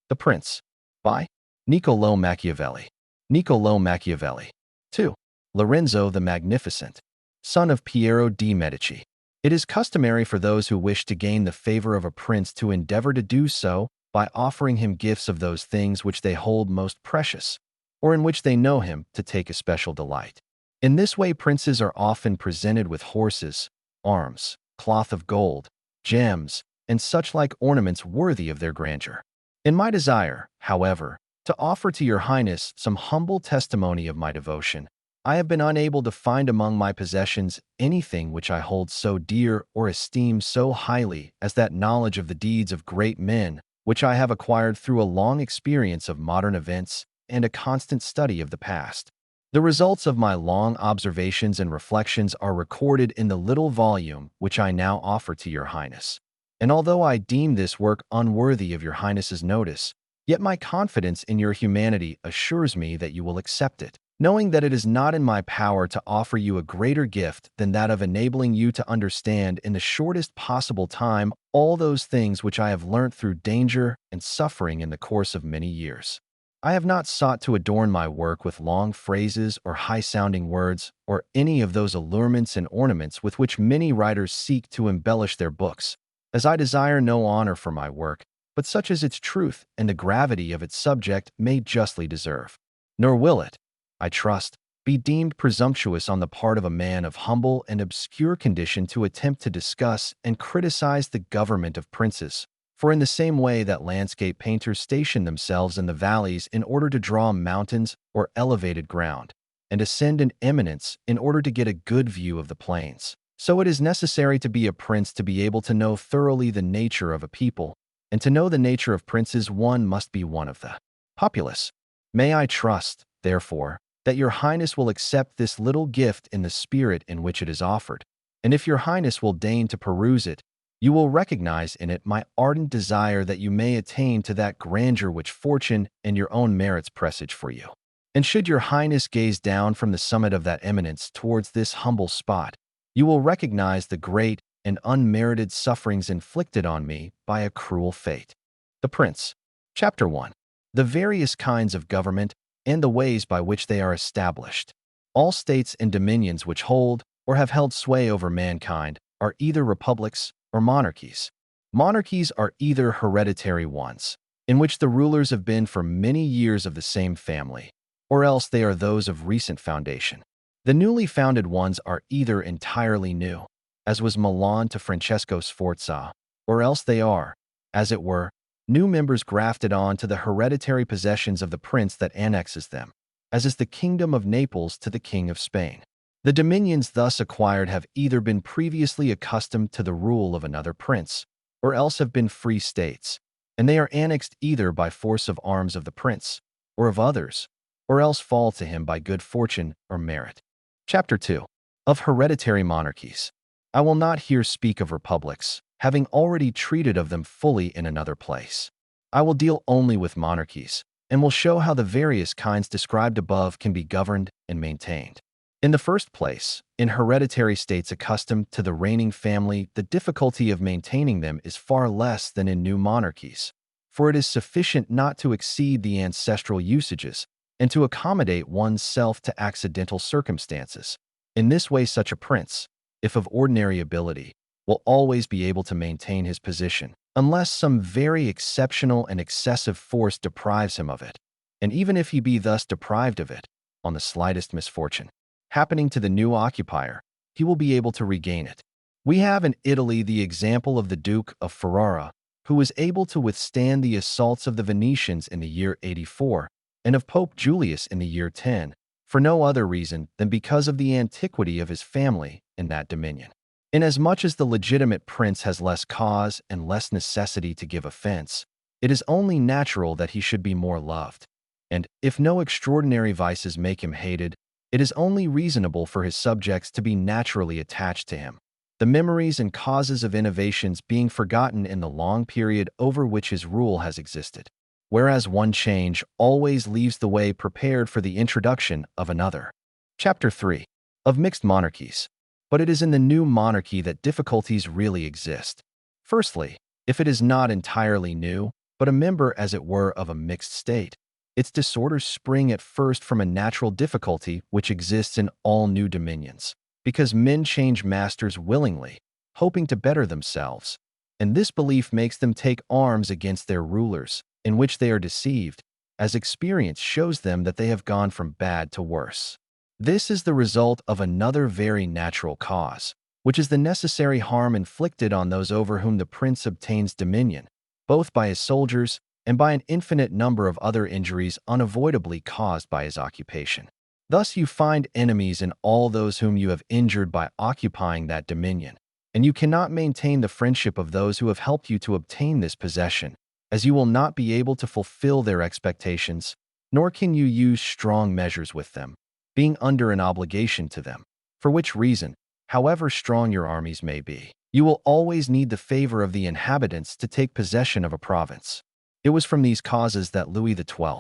The Prince, by Niccolò Machiavelli. Niccolò Machiavelli. 2. Lorenzo the Magnificent, son of Piero de' Medici. It is customary for those who wish to gain the favor of a prince to endeavor to do so by offering him gifts of those things which they hold most precious, or in which they know him to take especial delight. In this way, princes are often presented with horses, arms, cloth of gold, gems, and such like ornaments worthy of their grandeur. In my desire, however, to offer to your highness some humble testimony of my devotion, I have been unable to find among my possessions anything which I hold so dear or esteem so highly as that knowledge of the deeds of great men which I have acquired through a long experience of modern events and a constant study of the past. The results of my long observations and reflections are recorded in the little volume which I now offer to your highness. And although I deem this work unworthy of your highness's notice, yet my confidence in your humanity assures me that you will accept it, knowing that it is not in my power to offer you a greater gift than that of enabling you to understand in the shortest possible time all those things which I have learnt through danger and suffering in the course of many years. I have not sought to adorn my work with long phrases or high-sounding words or any of those allurements and ornaments with which many writers seek to embellish their books, as I desire no honor for my work, but such as its truth and the gravity of its subject may justly deserve. Nor will it, I trust, be deemed presumptuous on the part of a man of humble and obscure condition to attempt to discuss and criticize the government of princes. For in the same way that landscape painters station themselves in the valleys in order to draw mountains or elevated ground, and ascend an eminence in order to get a good view of the plains, so it is necessary to be a prince to be able to know thoroughly the nature of a people, and to know the nature of princes one must be one of the populace. May I trust, therefore, that your highness will accept this little gift in the spirit in which it is offered, and if your highness will deign to peruse it, you will recognize in it my ardent desire that you may attain to that grandeur which fortune and your own merits presage for you. And should your highness gaze down from the summit of that eminence towards this humble spot, you will recognize the great and unmerited sufferings inflicted on me by a cruel fate. The Prince. Chapter 1. The various kinds of government and the ways by which they are established. All states and dominions which hold or have held sway over mankind are either republics or monarchies. Monarchies are either hereditary ones, in which the rulers have been for many years of the same family, or else they are those of recent foundation. The newly founded ones are either entirely new, as was Milan to Francesco Sforza, or else they are, as it were, new members grafted on to the hereditary possessions of the prince that annexes them, as is the kingdom of Naples to the king of Spain. The dominions thus acquired have either been previously accustomed to the rule of another prince, or else have been free states, and they are annexed either by force of arms of the prince, or of others, or else fall to him by good fortune or merit. Chapter 2. Of hereditary monarchies. I will not here speak of republics, having already treated of them fully in another place. I will deal only with monarchies, and will show how the various kinds described above can be governed and maintained. In the first place, in hereditary states accustomed to the reigning family, the difficulty of maintaining them is far less than in new monarchies, for it is sufficient not to exceed the ancestral usages and to accommodate one's self to accidental circumstances. In this way, such a prince, if of ordinary ability, will always be able to maintain his position, unless some very exceptional and excessive force deprives him of it. And even if he be thus deprived of it, on the slightest misfortune happening to the new occupier, he will be able to regain it. We have in Italy the example of the Duke of Ferrara, who was able to withstand the assaults of the Venetians in the year 84 and of Pope Julius in the year 10, for no other reason than because of the antiquity of his family in that dominion. Inasmuch as the legitimate prince has less cause and less necessity to give offense, it is only natural that he should be more loved. And, if no extraordinary vices make him hated, it is only reasonable for his subjects to be naturally attached to him, the memories and causes of innovations being forgotten in the long period over which his rule has existed, whereas one change always leaves the way prepared for the introduction of another. Chapter 3. Of mixed monarchies. But it is in the new monarchy that difficulties really exist. Firstly, if it is not entirely new, but a member, as it were, of a mixed state. Its disorders spring at first from a natural difficulty which exists in all new dominions, because men change masters willingly, hoping to better themselves, and this belief makes them take arms against their rulers, in which they are deceived, as experience shows them that they have gone from bad to worse. This is the result of another very natural cause, which is the necessary harm inflicted on those over whom the prince obtains dominion, both by his soldiers and by an infinite number of other injuries unavoidably caused by his occupation. Thus you find enemies in all those whom you have injured by occupying that dominion, and you cannot maintain the friendship of those who have helped you to obtain this possession, as you will not be able to fulfill their expectations, nor can you use strong measures with them, being under an obligation to them, for which reason, however strong your armies may be, you will always need the favor of the inhabitants to take possession of a province. It was from these causes that Louis XII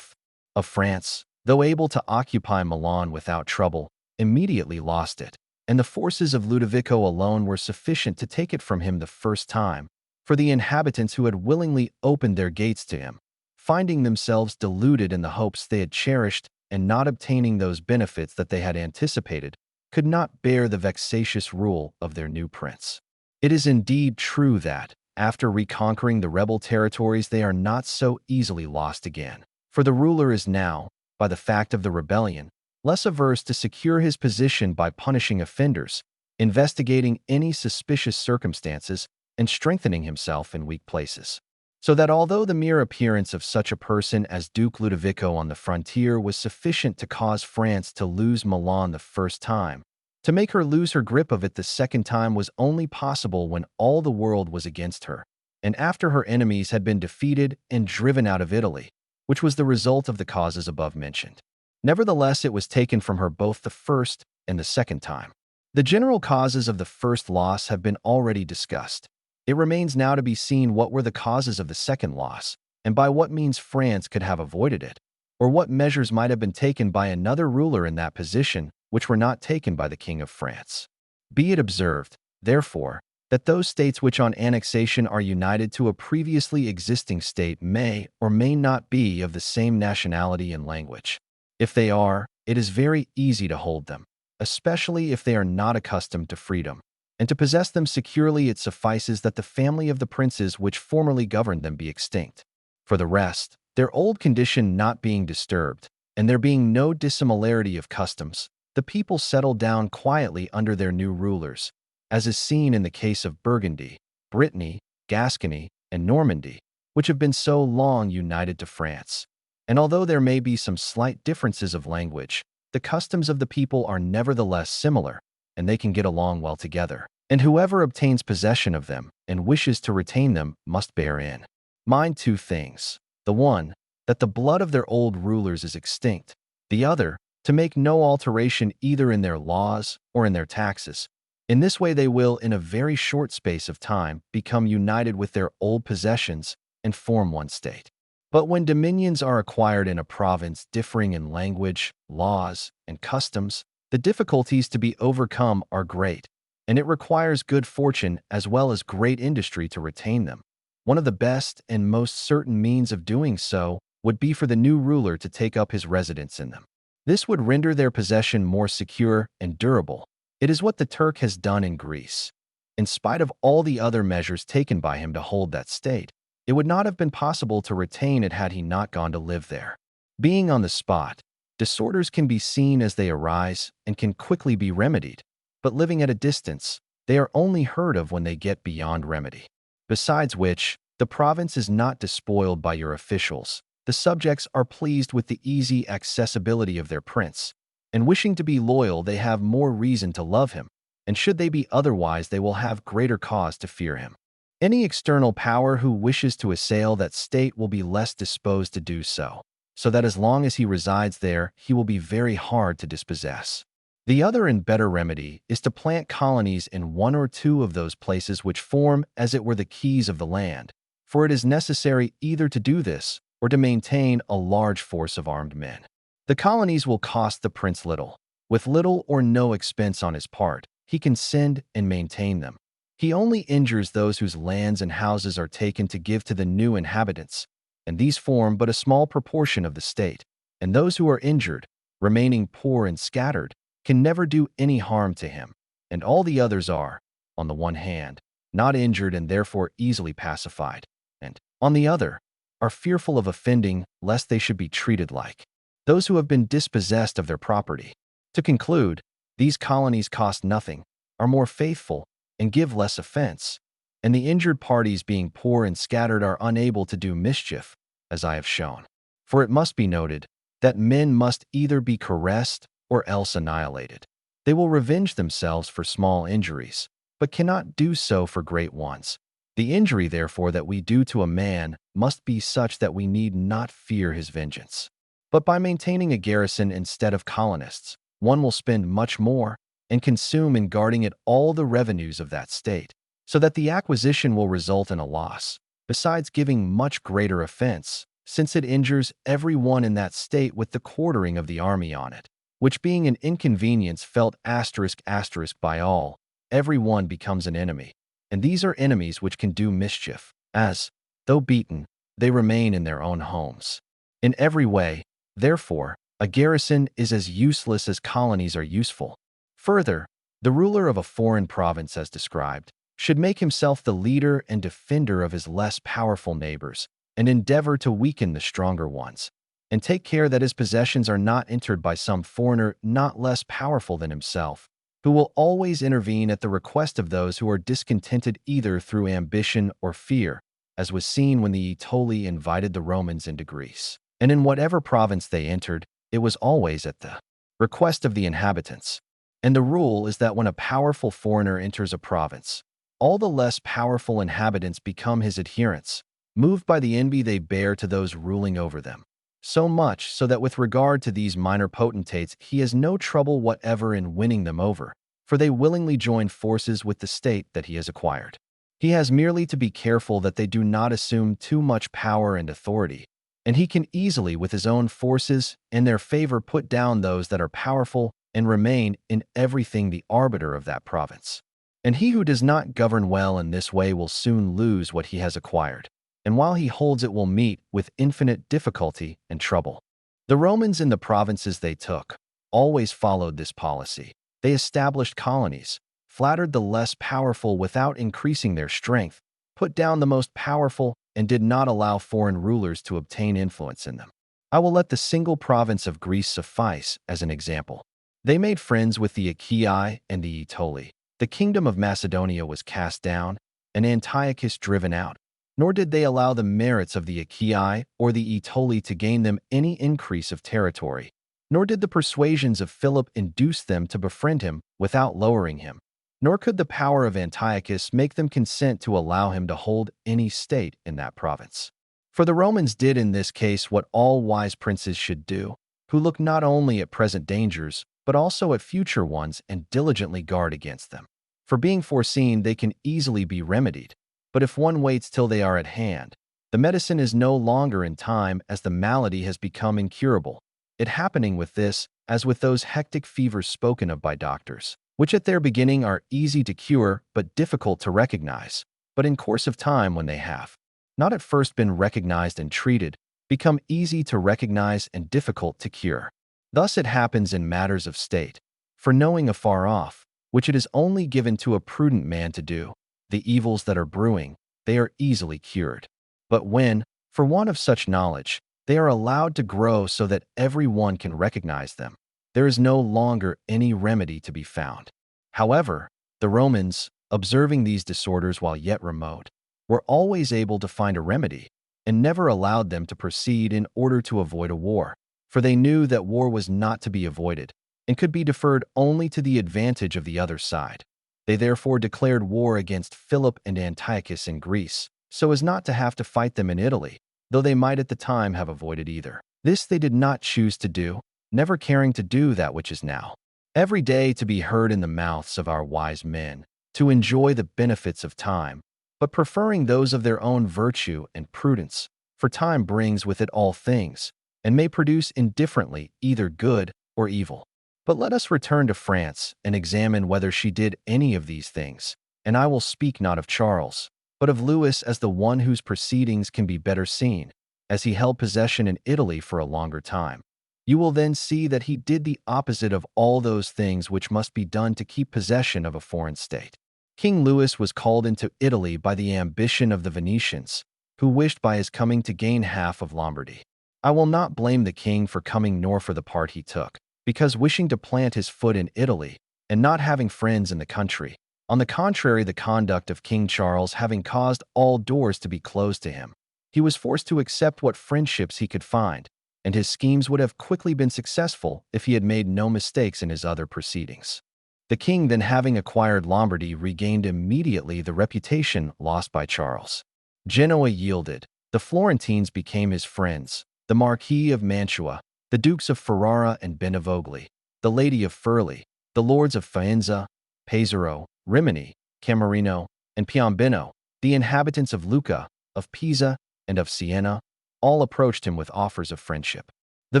of France, though able to occupy Milan without trouble, immediately lost it, and the forces of Ludovico alone were sufficient to take it from him the first time, for the inhabitants who had willingly opened their gates to him, finding themselves deluded in the hopes they had cherished and not obtaining those benefits that they had anticipated, could not bear the vexatious rule of their new prince. It is indeed true that, after reconquering the rebel territories, they are not so easily lost again, for the ruler is now, by the fact of the rebellion, less averse to secure his position by punishing offenders, investigating any suspicious circumstances, and strengthening himself in weak places. So that although the mere appearance of such a person as Duke Ludovico on the frontier was sufficient to cause France to lose Milan the first time, to make her lose her grip of it the second time was only possible when all the world was against her, and after her enemies had been defeated and driven out of Italy, which was the result of the causes above mentioned. Nevertheless, it was taken from her both the first and the second time. The general causes of the first loss have been already discussed. It remains now to be seen what were the causes of the second loss, and by what means France could have avoided it, or what measures might have been taken by another ruler in that position which were not taken by the King of France. Be it observed, therefore, that those states which on annexation are united to a previously existing state may or may not be of the same nationality and language. If they are, it is very easy to hold them, especially if they are not accustomed to freedom, and to possess them securely it suffices that the family of the princes which formerly governed them be extinct. For the rest, their old condition not being disturbed, and there being no dissimilarity of customs, the people settled down quietly under their new rulers, as is seen in the case of Burgundy, Brittany, Gascony, and Normandy, which have been so long united to France. And although there may be some slight differences of language, the customs of the people are nevertheless similar, and they can get along well together. And whoever obtains possession of them and wishes to retain them must bear in mind two things. The one, that the blood of their old rulers is extinct. The other, to make no alteration either in their laws or in their taxes. In this way they will, in a very short space of time, become united with their old possessions and form one state. But when dominions are acquired in a province differing in language, laws, and customs, the difficulties to be overcome are great, and it requires good fortune as well as great industry to retain them. One of the best and most certain means of doing so would be for the new ruler to take up his residence in them. This would render their possession more secure and durable. It is what the Turk has done in Greece. In spite of all the other measures taken by him to hold that state, it would not have been possible to retain it had he not gone to live there. Being on the spot, disorders can be seen as they arise and can quickly be remedied, but living at a distance, they are only heard of when they get beyond remedy. Besides which, the province is not despoiled by your officials. The subjects are pleased with the easy accessibility of their prince, and wishing to be loyal they have more reason to love him, and should they be otherwise they will have greater cause to fear him. Any external power who wishes to assail that state will be less disposed to do so, so that as long as he resides there he will be very hard to dispossess. The other and better remedy is to plant colonies in one or two of those places which form, as it were, the keys of the land, for it is necessary either to do this or to maintain a large force of armed men. The colonies will cost the prince little. With little or no expense on his part, he can send and maintain them. He only injures those whose lands and houses are taken to give to the new inhabitants, and these form but a small proportion of the state, and those who are injured, remaining poor and scattered, can never do any harm to him, and all the others are, on the one hand, not injured and therefore easily pacified, and, on the other, are fearful of offending lest they should be treated like those who have been dispossessed of their property. To conclude, these colonies cost nothing, are more faithful, and give less offense, and the injured parties being poor and scattered are unable to do mischief, as I have shown. For it must be noted that men must either be caressed or else annihilated. They will revenge themselves for small injuries, but cannot do so for great ones. The injury, therefore, that we do to a man must be such that we need not fear his vengeance. But by maintaining a garrison instead of colonists, one will spend much more and consume in guarding it all the revenues of that state, so that the acquisition will result in a loss, besides giving much greater offense, since it injures every one in that state with the quartering of the army on it, which being an inconvenience felt ** by all, every one becomes an enemy, and these are enemies which can do mischief, as, though beaten, they remain in their own homes. In every way, therefore, a garrison is as useless as colonies are useful. Further, the ruler of a foreign province, as described, should make himself the leader and defender of his less powerful neighbors, and endeavor to weaken the stronger ones, and take care that his possessions are not entered by some foreigner not less powerful than himself, who will always intervene at the request of those who are discontented either through ambition or fear, as was seen when the Aetoli invited the Romans into Greece. And in whatever province they entered, it was always at the request of the inhabitants. And the rule is that when a powerful foreigner enters a province, all the less powerful inhabitants become his adherents, moved by the envy they bear to those ruling over them. So much so that with regard to these minor potentates he has no trouble whatever in winning them over, for they willingly join forces with the state that he has acquired. He has merely to be careful that they do not assume too much power and authority, and he can easily with his own forces in their favor put down those that are powerful and remain in everything the arbiter of that province. And he who does not govern well in this way will soon lose what he has acquired, and while he holds it will meet with infinite difficulty and trouble. The Romans in the provinces they took always followed this policy. They established colonies, flattered the less powerful without increasing their strength, put down the most powerful, and did not allow foreign rulers to obtain influence in them. I will let the single province of Greece suffice as an example. They made friends with the Achaei and the Aetoli. The kingdom of Macedonia was cast down, and Antiochus driven out, nor did they allow the merits of the Achaei or the Aetoli to gain them any increase of territory, nor did the persuasions of Philip induce them to befriend him without lowering him, nor could the power of Antiochus make them consent to allow him to hold any state in that province. For the Romans did in this case what all wise princes should do, who look not only at present dangers, but also at future ones and diligently guard against them. For being foreseen, they can easily be remedied, but if one waits till they are at hand, the medicine is no longer in time, as the malady has become incurable, it happening with this as with those hectic fevers spoken of by doctors, which at their beginning are easy to cure but difficult to recognize, but in course of time, when they have not at first been recognized and treated, become easy to recognize and difficult to cure. Thus it happens in matters of state. For knowing afar off, which it is only given to a prudent man to do, the evils that are brewing, they are easily cured. But when, for want of such knowledge, they are allowed to grow so that every one can recognize them, there is no longer any remedy to be found. However, the Romans, observing these disorders while yet remote, were always able to find a remedy, and never allowed them to proceed in order to avoid a war, for they knew that war was not to be avoided, and could be deferred only to the advantage of the other side. They therefore declared war against Philip and Antiochus in Greece, so as not to have to fight them in Italy, though they might at the time have avoided either. This they did not choose to do, never caring to do that which is now every day to be heard in the mouths of our wise men, to enjoy the benefits of time, but preferring those of their own virtue and prudence, for time brings with it all things, and may produce indifferently either good or evil. But let us return to France and examine whether she did any of these things, and I will speak not of Charles, but of Louis as the one whose proceedings can be better seen, as he held possession in Italy for a longer time. You will then see that he did the opposite of all those things which must be done to keep possession of a foreign state. King Louis was called into Italy by the ambition of the Venetians, who wished by his coming to gain half of Lombardy. I will not blame the king for coming nor for the part he took, because wishing to plant his foot in Italy, and not having friends in the country. On the contrary, the conduct of King Charles having caused all doors to be closed to him, he was forced to accept what friendships he could find, and his schemes would have quickly been successful if he had made no mistakes in his other proceedings. The king, then having acquired Lombardy, regained immediately the reputation lost by Charles. Genoa yielded. The Florentines became his friends. The Marquis of Mantua, the Dukes of Ferrara and Benevogli, the Lady of Furli, the Lords of Faenza, Pesaro, Rimini, Camerino, and Piombino, the inhabitants of Lucca, of Pisa, and of Siena, all approached him with offers of friendship. The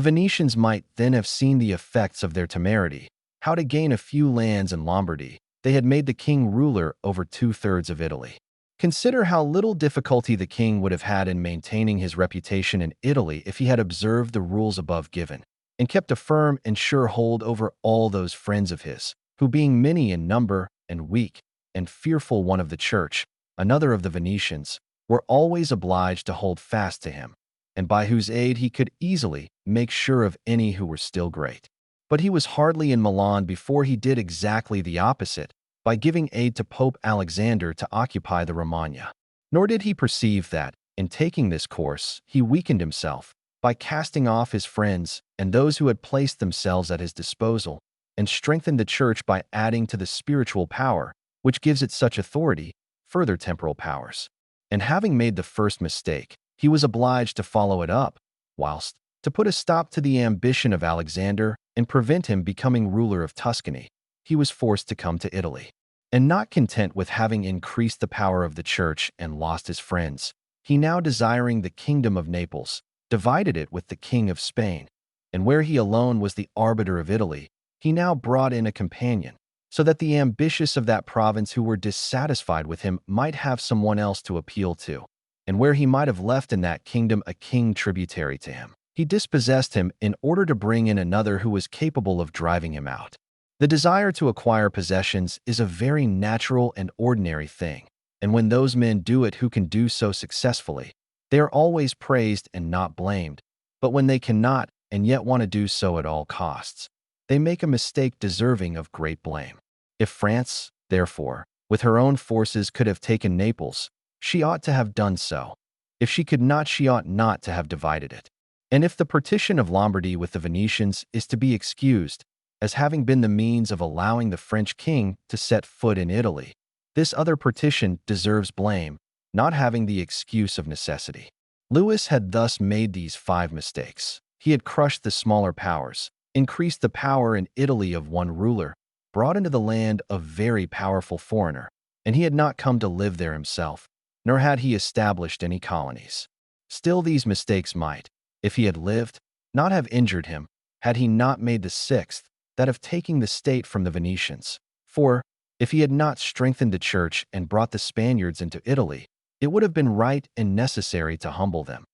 Venetians might then have seen the effects of their temerity, how to gain a few lands in Lombardy. They had made the king ruler over 2/3 of Italy. Consider how little difficulty the king would have had in maintaining his reputation in Italy if he had observed the rules above given, and kept a firm and sure hold over all those friends of his, who being many in number, and weak, and fearful, one of the church, another of the Venetians, were always obliged to hold fast to him, and by whose aid he could easily make sure of any who were still great. But he was hardly in Milan before he did exactly the opposite, by giving aid to Pope Alexander to occupy the Romagna. Nor did he perceive that, in taking this course, he weakened himself, by casting off his friends and those who had placed themselves at his disposal, and strengthened the church by adding to the spiritual power, which gives it such authority, further temporal powers. And having made the first mistake, he was obliged to follow it up, whilst, to put a stop to the ambition of Alexander and prevent him becoming ruler of Tuscany, he was forced to come to Italy. And not content with having increased the power of the church and lost his friends, he now, desiring the kingdom of Naples, divided it with the king of Spain, and where he alone was the arbiter of Italy, he now brought in a companion, so that the ambitious of that province who were dissatisfied with him might have someone else to appeal to, and where he might have left in that kingdom a king tributary to him, he dispossessed him in order to bring in another who was capable of driving him out. The desire to acquire possessions is a very natural and ordinary thing, and when those men do it who can do so successfully, they are always praised and not blamed. But when they cannot and yet want to do so at all costs, they make a mistake deserving of great blame. If France, therefore, with her own forces could have taken Naples, she ought to have done so. If she could not, she ought not to have divided it. And if the partition of Lombardy with the Venetians is to be excused, as having been the means of allowing the French king to set foot in Italy, this other partition deserves blame, not having the excuse of necessity. Louis had thus made these 5 mistakes. He had crushed the smaller powers, increased the power in Italy of one ruler, brought into the land a very powerful foreigner, and he had not come to live there himself, nor had he established any colonies. Still, these mistakes might, if he had lived, not have injured him, had he not made the 6th, that of taking the state from the Venetians. For, if he had not strengthened the church and brought the Spaniards into Italy, it would have been right and necessary to humble them.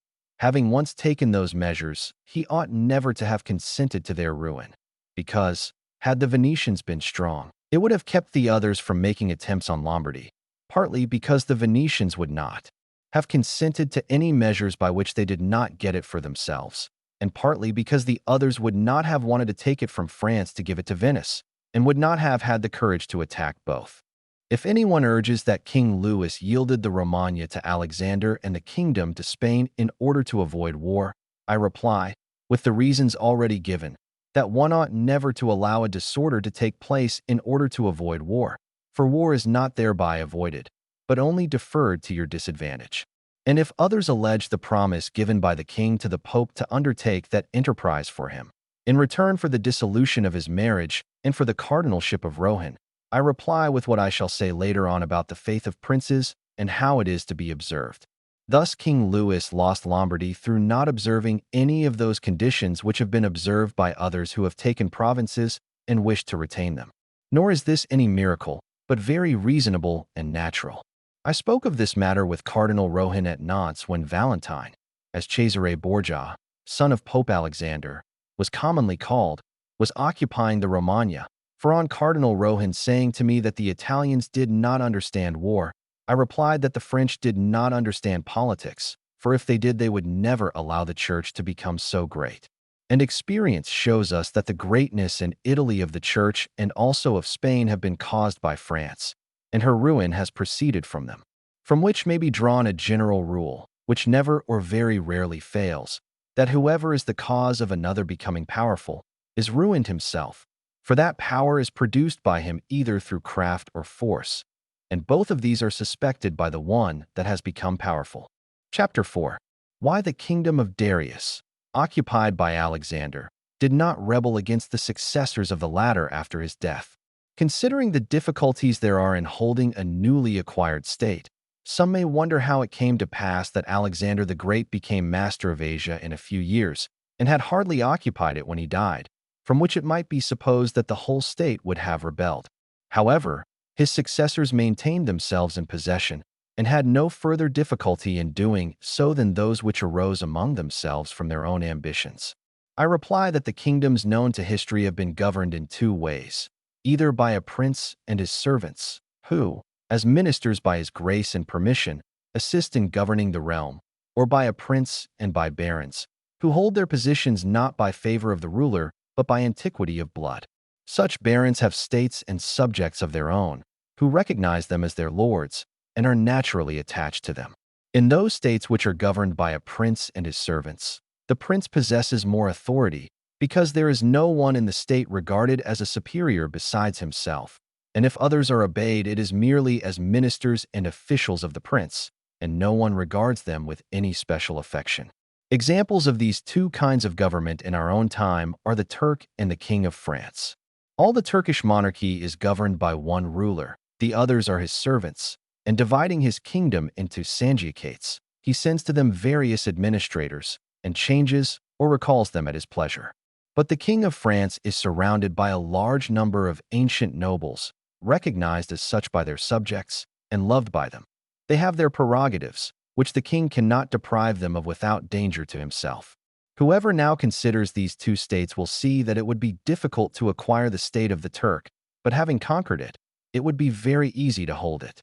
Having once taken those measures, he ought never to have consented to their ruin, because, had the Venetians been strong, it would have kept the others from making attempts on Lombardy, partly because the Venetians would not have consented to any measures by which they did not get it for themselves, and partly because the others would not have wanted to take it from France to give it to Venice, and would not have had the courage to attack both. If anyone urges that King Louis yielded the Romagna to Alexander and the kingdom to Spain in order to avoid war, I reply, with the reasons already given, that one ought never to allow a disorder to take place in order to avoid war, for war is not thereby avoided, but only deferred to your disadvantage. And if others allege the promise given by the king to the Pope to undertake that enterprise for him, in return for the dissolution of his marriage and for the cardinalship of Rohan, I reply with what I shall say later on about the faith of princes and how it is to be observed. Thus King Louis lost Lombardy through not observing any of those conditions which have been observed by others who have taken provinces and wished to retain them. Nor is this any miracle, but very reasonable and natural. I spoke of this matter with Cardinal Rohan at Nantes when Valentine, as Cesare Borgia, son of Pope Alexander, was commonly called, was occupying the Romagna. For on Cardinal Rohan saying to me that the Italians did not understand war, I replied that the French did not understand politics, for if they did, they would never allow the Church to become so great. And experience shows us that the greatness in Italy of the Church and also of Spain have been caused by France, and her ruin has proceeded from them. From which may be drawn a general rule, which never or very rarely fails, that whoever is the cause of another becoming powerful is ruined himself, for that power is produced by him either through craft or force, and both of these are suspected by the one that has become powerful. Chapter 4. Why the kingdom of Darius, occupied by Alexander, did not rebel against the successors of the latter after his death. Considering the difficulties there are in holding a newly acquired state, some may wonder how it came to pass that Alexander the Great became master of Asia in a few years and had hardly occupied it when he died, from which it might be supposed that the whole state would have rebelled. However, his successors maintained themselves in possession and had no further difficulty in doing so than those which arose among themselves from their own ambitions. I reply that the kingdoms known to history have been governed in two ways, either by a prince and his servants, who, as ministers by his grace and permission, assist in governing the realm, or by a prince and by barons, who hold their positions not by favor of the ruler, but by antiquity of blood. Such barons have states and subjects of their own, who recognize them as their lords, and are naturally attached to them. In those states which are governed by a prince and his servants, the prince possesses more authority, because there is no one in the state regarded as a superior besides himself, and if others are obeyed, it is merely as ministers and officials of the prince, and no one regards them with any special affection. Examples of these two kinds of government in our own time are the Turk and the King of France. All the Turkish monarchy is governed by one ruler, the others are his servants, and dividing his kingdom into sanjakates, he sends to them various administrators, and changes or recalls them at his pleasure. But the King of France is surrounded by a large number of ancient nobles, recognized as such by their subjects, and loved by them. They have their prerogatives, which the king cannot deprive them of without danger to himself. Whoever now considers these two states will see that it would be difficult to acquire the state of the Turk, but having conquered it, it would be very easy to hold it.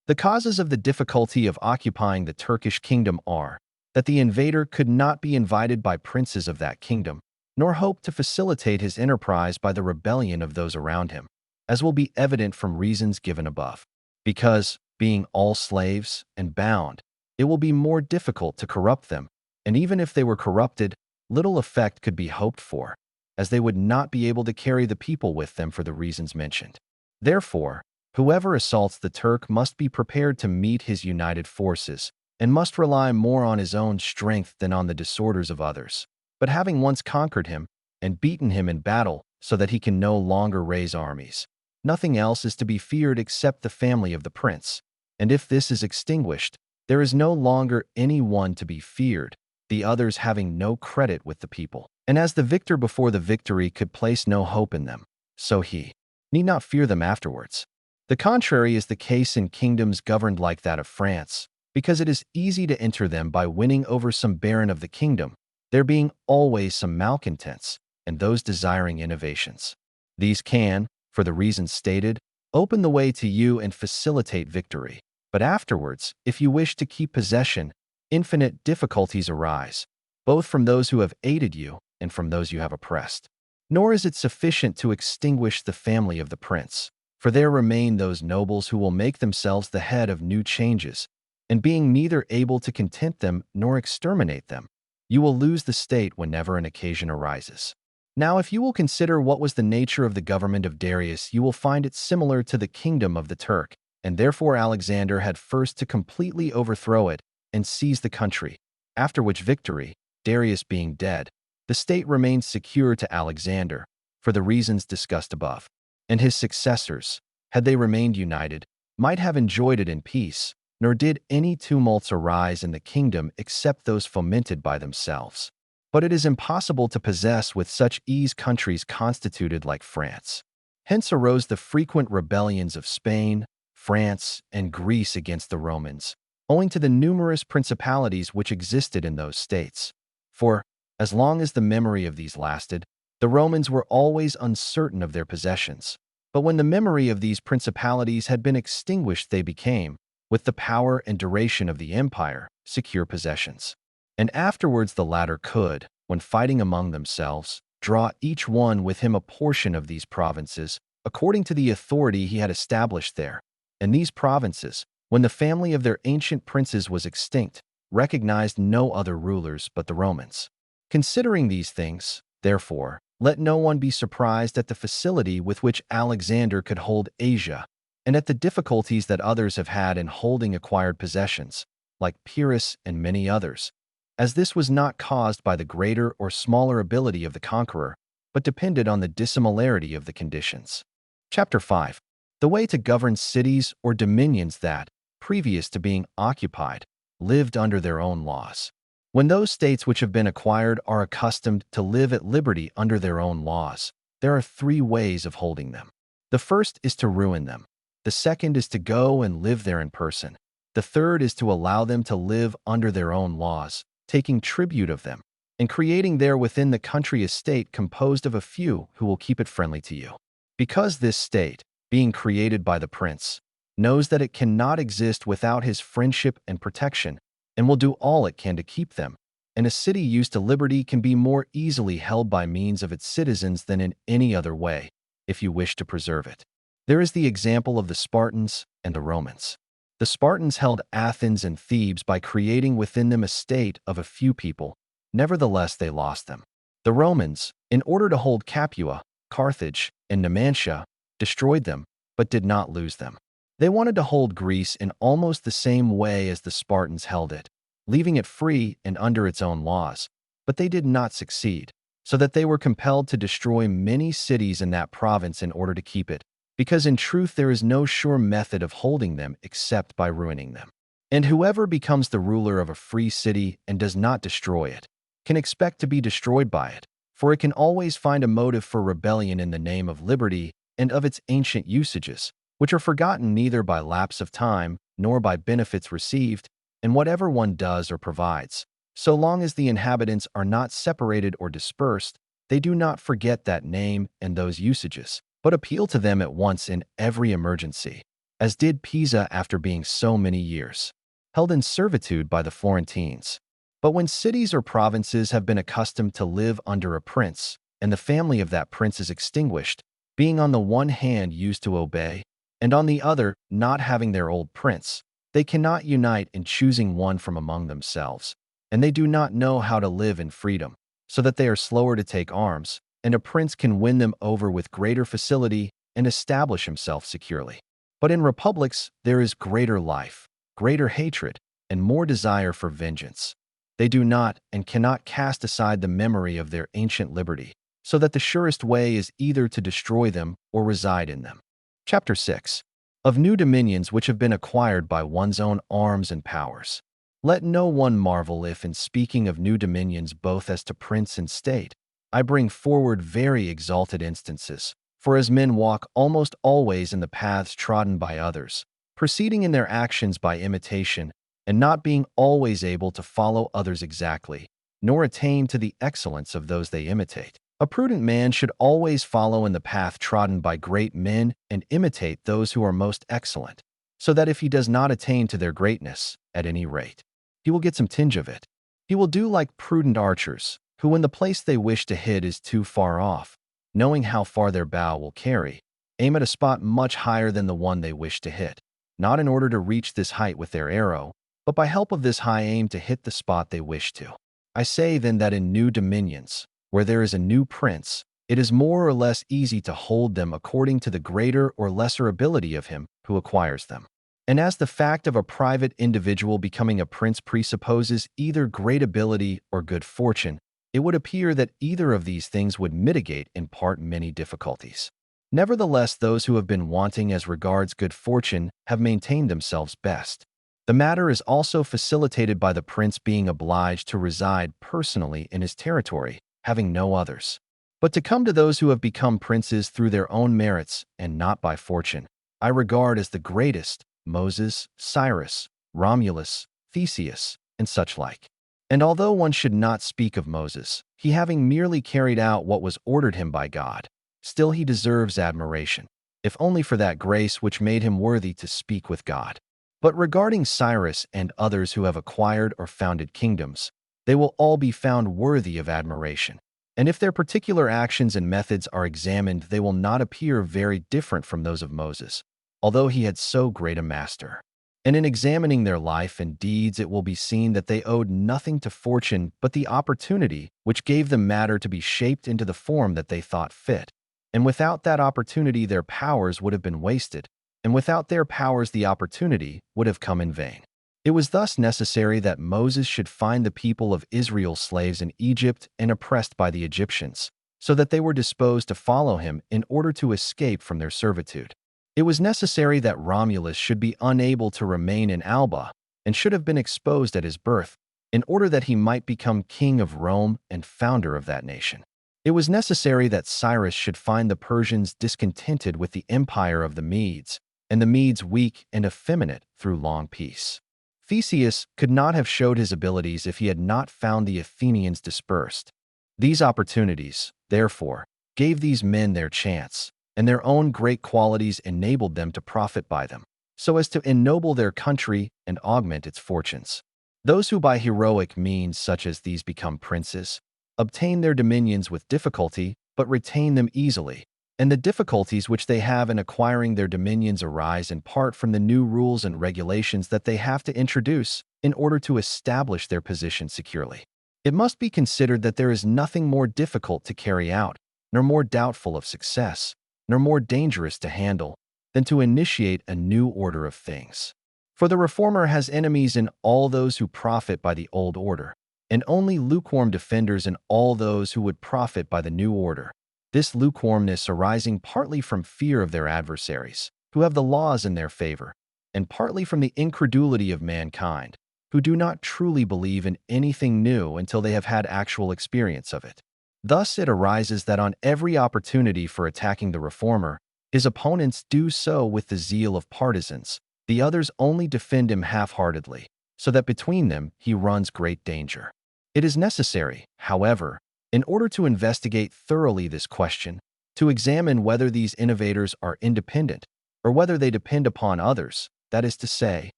The causes of the difficulty of occupying the Turkish kingdom are that the invader could not be invited by princes of that kingdom, nor hope to facilitate his enterprise by the rebellion of those around him, as will be evident from reasons given above. Because, being all slaves and bound, it will be more difficult to corrupt them, and even if they were corrupted, little effect could be hoped for, as they would not be able to carry the people with them for the reasons mentioned. Therefore, whoever assaults the Turk must be prepared to meet his united forces, and must rely more on his own strength than on the disorders of others. But having once conquered him, and beaten him in battle so that he can no longer raise armies, nothing else is to be feared except the family of the prince, and if this is extinguished, there is no longer any one to be feared, the others having no credit with the people. And as the victor before the victory could place no hope in them, so he need not fear them afterwards. The contrary is the case in kingdoms governed like that of France, because it is easy to enter them by winning over some baron of the kingdom, there being always some malcontents, and those desiring innovations. These can, for the reasons stated, open the way to you and facilitate victory. But afterwards, if you wish to keep possession, infinite difficulties arise, both from those who have aided you and from those you have oppressed. Nor is it sufficient to extinguish the family of the prince, for there remain those nobles who will make themselves the head of new changes, and being neither able to content them nor exterminate them, you will lose the state whenever an occasion arises. Now, if you will consider what was the nature of the government of Darius, you will find it similar to the kingdom of the Turk, and therefore Alexander had first to completely overthrow it and seize the country, after which victory, Darius being dead, the state remained secure to Alexander, for the reasons discussed above. And his successors, had they remained united, might have enjoyed it in peace, nor did any tumults arise in the kingdom except those fomented by themselves. But it is impossible to possess with such ease countries constituted like France. Hence arose the frequent rebellions of Spain, France, and Greece against the Romans, owing to the numerous principalities which existed in those states. For, as long as the memory of these lasted, the Romans were always uncertain of their possessions. But when the memory of these principalities had been extinguished, they became, with the power and duration of the empire, secure possessions. And afterwards the latter could, when fighting among themselves, draw each one with him a portion of these provinces, according to the authority he had established there. And these provinces, when the family of their ancient princes was extinct, recognized no other rulers but the Romans. Considering these things, therefore, let no one be surprised at the facility with which Alexander could hold Asia, and at the difficulties that others have had in holding acquired possessions, like Pyrrhus and many others, as this was not caused by the greater or smaller ability of the conqueror, but depended on the dissimilarity of the conditions. Chapter 5. The way to govern cities or dominions that, previous to being occupied, lived under their own laws. When those states which have been acquired are accustomed to live at liberty under their own laws, there are three ways of holding them. The first is to ruin them. The second is to go and live there in person. The third is to allow them to live under their own laws, taking tribute of them, and creating there within the country a state composed of a few who will keep it friendly to you. Because this state, being created by the prince, knows that it cannot exist without his friendship and protection, and will do all it can to keep them, and a city used to liberty can be more easily held by means of its citizens than in any other way, if you wish to preserve it. There is the example of the Spartans and the Romans. The Spartans held Athens and Thebes by creating within them a state of a few people. Nevertheless, they lost them. The Romans, in order to hold Capua, Carthage, and Numantia, destroyed them, but did not lose them. They wanted to hold Greece in almost the same way as the Spartans held it, leaving it free and under its own laws, but they did not succeed, so that they were compelled to destroy many cities in that province in order to keep it, because in truth there is no sure method of holding them except by ruining them. And whoever becomes the ruler of a free city and does not destroy it, can expect to be destroyed by it, for it can always find a motive for rebellion in the name of liberty and of its ancient usages, which are forgotten neither by lapse of time nor by benefits received, in whatever one does or provides. So long as the inhabitants are not separated or dispersed, they do not forget that name and those usages, but appeal to them at once in every emergency, as did Pisa after being so many years held in servitude by the Florentines. But when cities or provinces have been accustomed to live under a prince, and the family of that prince is extinguished, being on the one hand used to obey, and on the other not having their old prince, they cannot unite in choosing one from among themselves, and they do not know how to live in freedom, so that they are slower to take arms, and a prince can win them over with greater facility and establish himself securely. But in republics there is greater life, greater hatred, and more desire for vengeance. They do not and cannot cast aside the memory of their ancient liberty, so that the surest way is either to destroy them or reside in them. Chapter 6. Of new dominions which have been acquired by one's own arms and powers. Let no one marvel if, in speaking of new dominions both as to prince and state, I bring forward very exalted instances, for as men walk almost always in the paths trodden by others, proceeding in their actions by imitation, and not being always able to follow others exactly, nor attain to the excellence of those they imitate. A prudent man should always follow in the path trodden by great men and imitate those who are most excellent, so that if he does not attain to their greatness, at any rate, he will get some tinge of it. He will do like prudent archers, who when the place they wish to hit is too far off, knowing how far their bow will carry, aim at a spot much higher than the one they wish to hit, not in order to reach this height with their arrow, but by help of this high aim to hit the spot they wish to. I say then that in new dominions, where there is a new prince, it is more or less easy to hold them according to the greater or lesser ability of him who acquires them. And as the fact of a private individual becoming a prince presupposes either great ability or good fortune, it would appear that either of these things would mitigate in part many difficulties. Nevertheless, those who have been wanting as regards good fortune have maintained themselves best. The matter is also facilitated by the prince being obliged to reside personally in his territory, having no others. But to come to those who have become princes through their own merits and not by fortune, I regard as the greatest Moses, Cyrus, Romulus, Theseus, and such like. And although one should not speak of Moses, he having merely carried out what was ordered him by God, still he deserves admiration, if only for that grace which made him worthy to speak with God. But regarding Cyrus and others who have acquired or founded kingdoms, they will all be found worthy of admiration. And if their particular actions and methods are examined, they will not appear very different from those of Moses, although he had so great a master. And in examining their life and deeds, it will be seen that they owed nothing to fortune but the opportunity which gave them matter to be shaped into the form that they thought fit. And without that opportunity, their powers would have been wasted, and without their powers, the opportunity would have come in vain. It was thus necessary that Moses should find the people of Israel slaves in Egypt and oppressed by the Egyptians, so that they were disposed to follow him in order to escape from their servitude. It was necessary that Romulus should be unable to remain in Alba and should have been exposed at his birth, in order that he might become king of Rome and founder of that nation. It was necessary that Cyrus should find the Persians discontented with the empire of the Medes, and the Medes weak and effeminate through long peace. Theseus could not have showed his abilities if he had not found the Athenians dispersed. These opportunities, therefore, gave these men their chance, and their own great qualities enabled them to profit by them, so as to ennoble their country and augment its fortunes. Those who by heroic means such as these become princes, obtain their dominions with difficulty, but retain them easily, and the difficulties which they have in acquiring their dominions arise in part from the new rules and regulations that they have to introduce in order to establish their position securely. It must be considered that there is nothing more difficult to carry out, nor more doubtful of success, nor more dangerous to handle, than to initiate a new order of things. For the reformer has enemies in all those who profit by the old order, and only lukewarm defenders in all those who would profit by the new order. This lukewarmness arising partly from fear of their adversaries, who have the laws in their favor, and partly from the incredulity of mankind, who do not truly believe in anything new until they have had actual experience of it. Thus it arises that on every opportunity for attacking the reformer, his opponents do so with the zeal of partisans, the others only defend him half-heartedly, so that between them he runs great danger. It is necessary, however, in order to investigate thoroughly this question, to examine whether these innovators are independent, or whether they depend upon others, that is to say,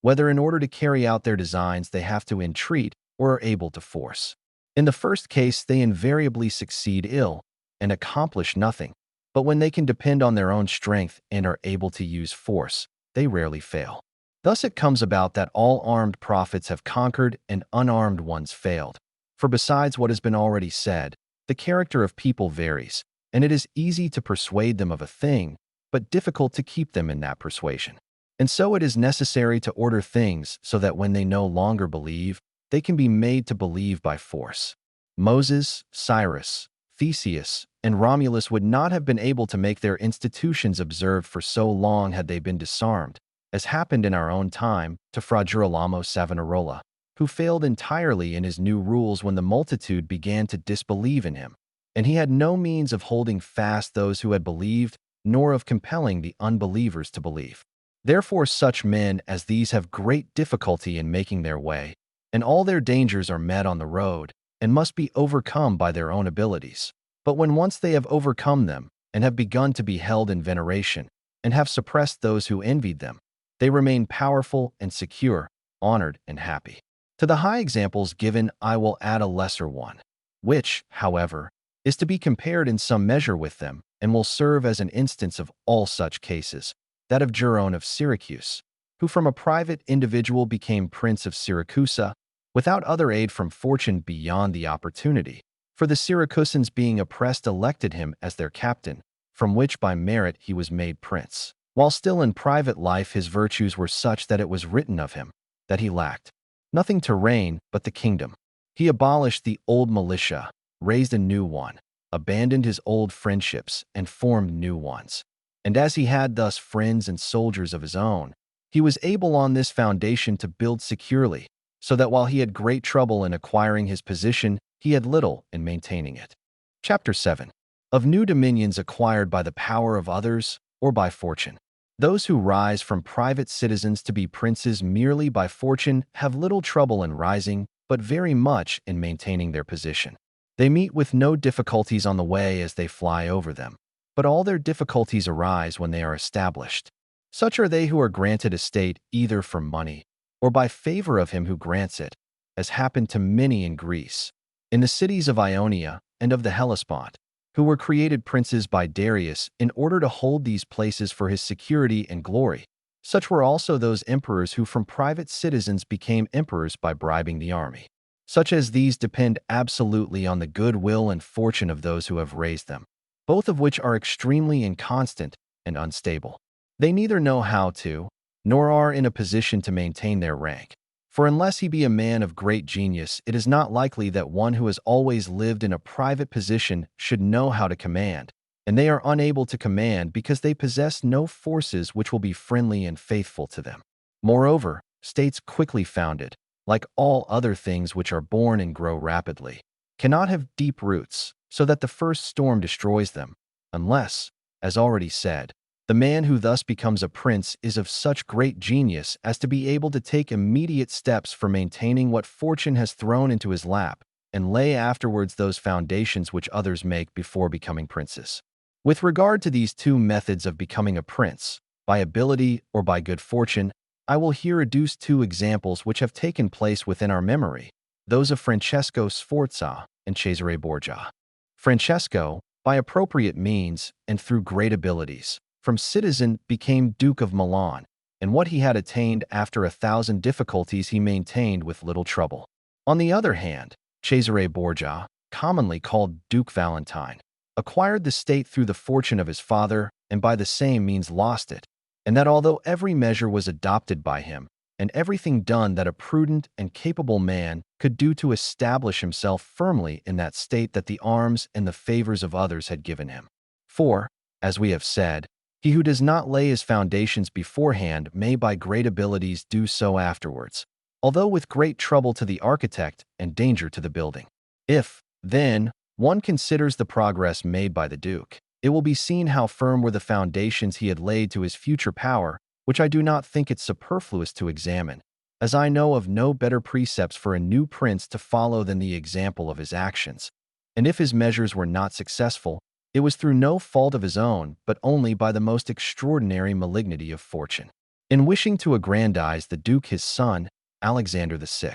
whether in order to carry out their designs they have to entreat or are able to force. In the first case, they invariably succeed ill and accomplish nothing, but when they can depend on their own strength and are able to use force, they rarely fail. Thus it comes about that all armed prophets have conquered and unarmed ones failed. For besides what has been already said, the character of people varies, and it is easy to persuade them of a thing, but difficult to keep them in that persuasion. And so it is necessary to order things so that when they no longer believe, they can be made to believe by force. Moses, Cyrus, Theseus, and Romulus would not have been able to make their institutions observed for so long had they been disarmed, as happened in our own time to Fra Girolamo Savonarola, who failed entirely in his new rules when the multitude began to disbelieve in him, and he had no means of holding fast those who had believed, nor of compelling the unbelievers to believe. Therefore such men as these have great difficulty in making their way, and all their dangers are met on the road, and must be overcome by their own abilities. But when once they have overcome them, and have begun to be held in veneration, and have suppressed those who envied them, they remain powerful and secure, honored and happy. To the high examples given I will add a lesser one, which, however, is to be compared in some measure with them, and will serve as an instance of all such cases, that of Jeron of Syracuse, who from a private individual became prince of Syracusa, without other aid from fortune beyond the opportunity, for the Syracusans being oppressed elected him as their captain, from which by merit he was made prince. While still in private life his virtues were such that it was written of him, that he lacked nothing to reign but the kingdom. He abolished the old militia, raised a new one, abandoned his old friendships, and formed new ones. And as he had thus friends and soldiers of his own, he was able on this foundation to build securely, so that while he had great trouble in acquiring his position, he had little in maintaining it. Chapter 7. Of new dominions acquired by the power of others or by fortune. Those who rise from private citizens to be princes merely by fortune have little trouble in rising, but very much in maintaining their position. They meet with no difficulties on the way as they fly over them, but all their difficulties arise when they are established. Such are they who are granted estate either for money or by favor of him who grants it, as happened to many in Greece, in the cities of Ionia and of the Hellespont, who were created princes by Darius in order to hold these places for his security and glory. Such were also those emperors who from private citizens became emperors by bribing the army. Such as these depend absolutely on the goodwill and fortune of those who have raised them, both of which are extremely inconstant and unstable. They neither know how to, nor are in a position to maintain their rank. For unless he be a man of great genius, it is not likely that one who has always lived in a private position should know how to command, and they are unable to command because they possess no forces which will be friendly and faithful to them. Moreover, states quickly founded, like all other things which are born and grow rapidly, cannot have deep roots, so that the first storm destroys them, unless, as already said, the man who thus becomes a prince is of such great genius as to be able to take immediate steps for maintaining what fortune has thrown into his lap, and lay afterwards those foundations which others make before becoming princes. With regard to these two methods of becoming a prince, by ability or by good fortune, I will here adduce two examples which have taken place within our memory, those of Francesco Sforza and Cesare Borgia. Francesco, by appropriate means and through great abilities, from citizen became Duke of Milan, and what he had attained after 1,000 difficulties he maintained with little trouble. On the other hand, Cesare Borgia, commonly called Duke Valentine, acquired the state through the fortune of his father, and by the same means lost it, and that although every measure was adopted by him, and everything done that a prudent and capable man could do to establish himself firmly in that state that the arms and the favors of others had given him. For, as we have said, he who does not lay his foundations beforehand may by great abilities do so afterwards, although with great trouble to the architect and danger to the building. If, then, one considers the progress made by the Duke, it will be seen how firm were the foundations he had laid to his future power, which I do not think it superfluous to examine, as I know of no better precepts for a new prince to follow than the example of his actions. And if his measures were not successful, it was through no fault of his own, but only by the most extraordinary malignity of fortune. In wishing to aggrandize the Duke his son, Alexander VI,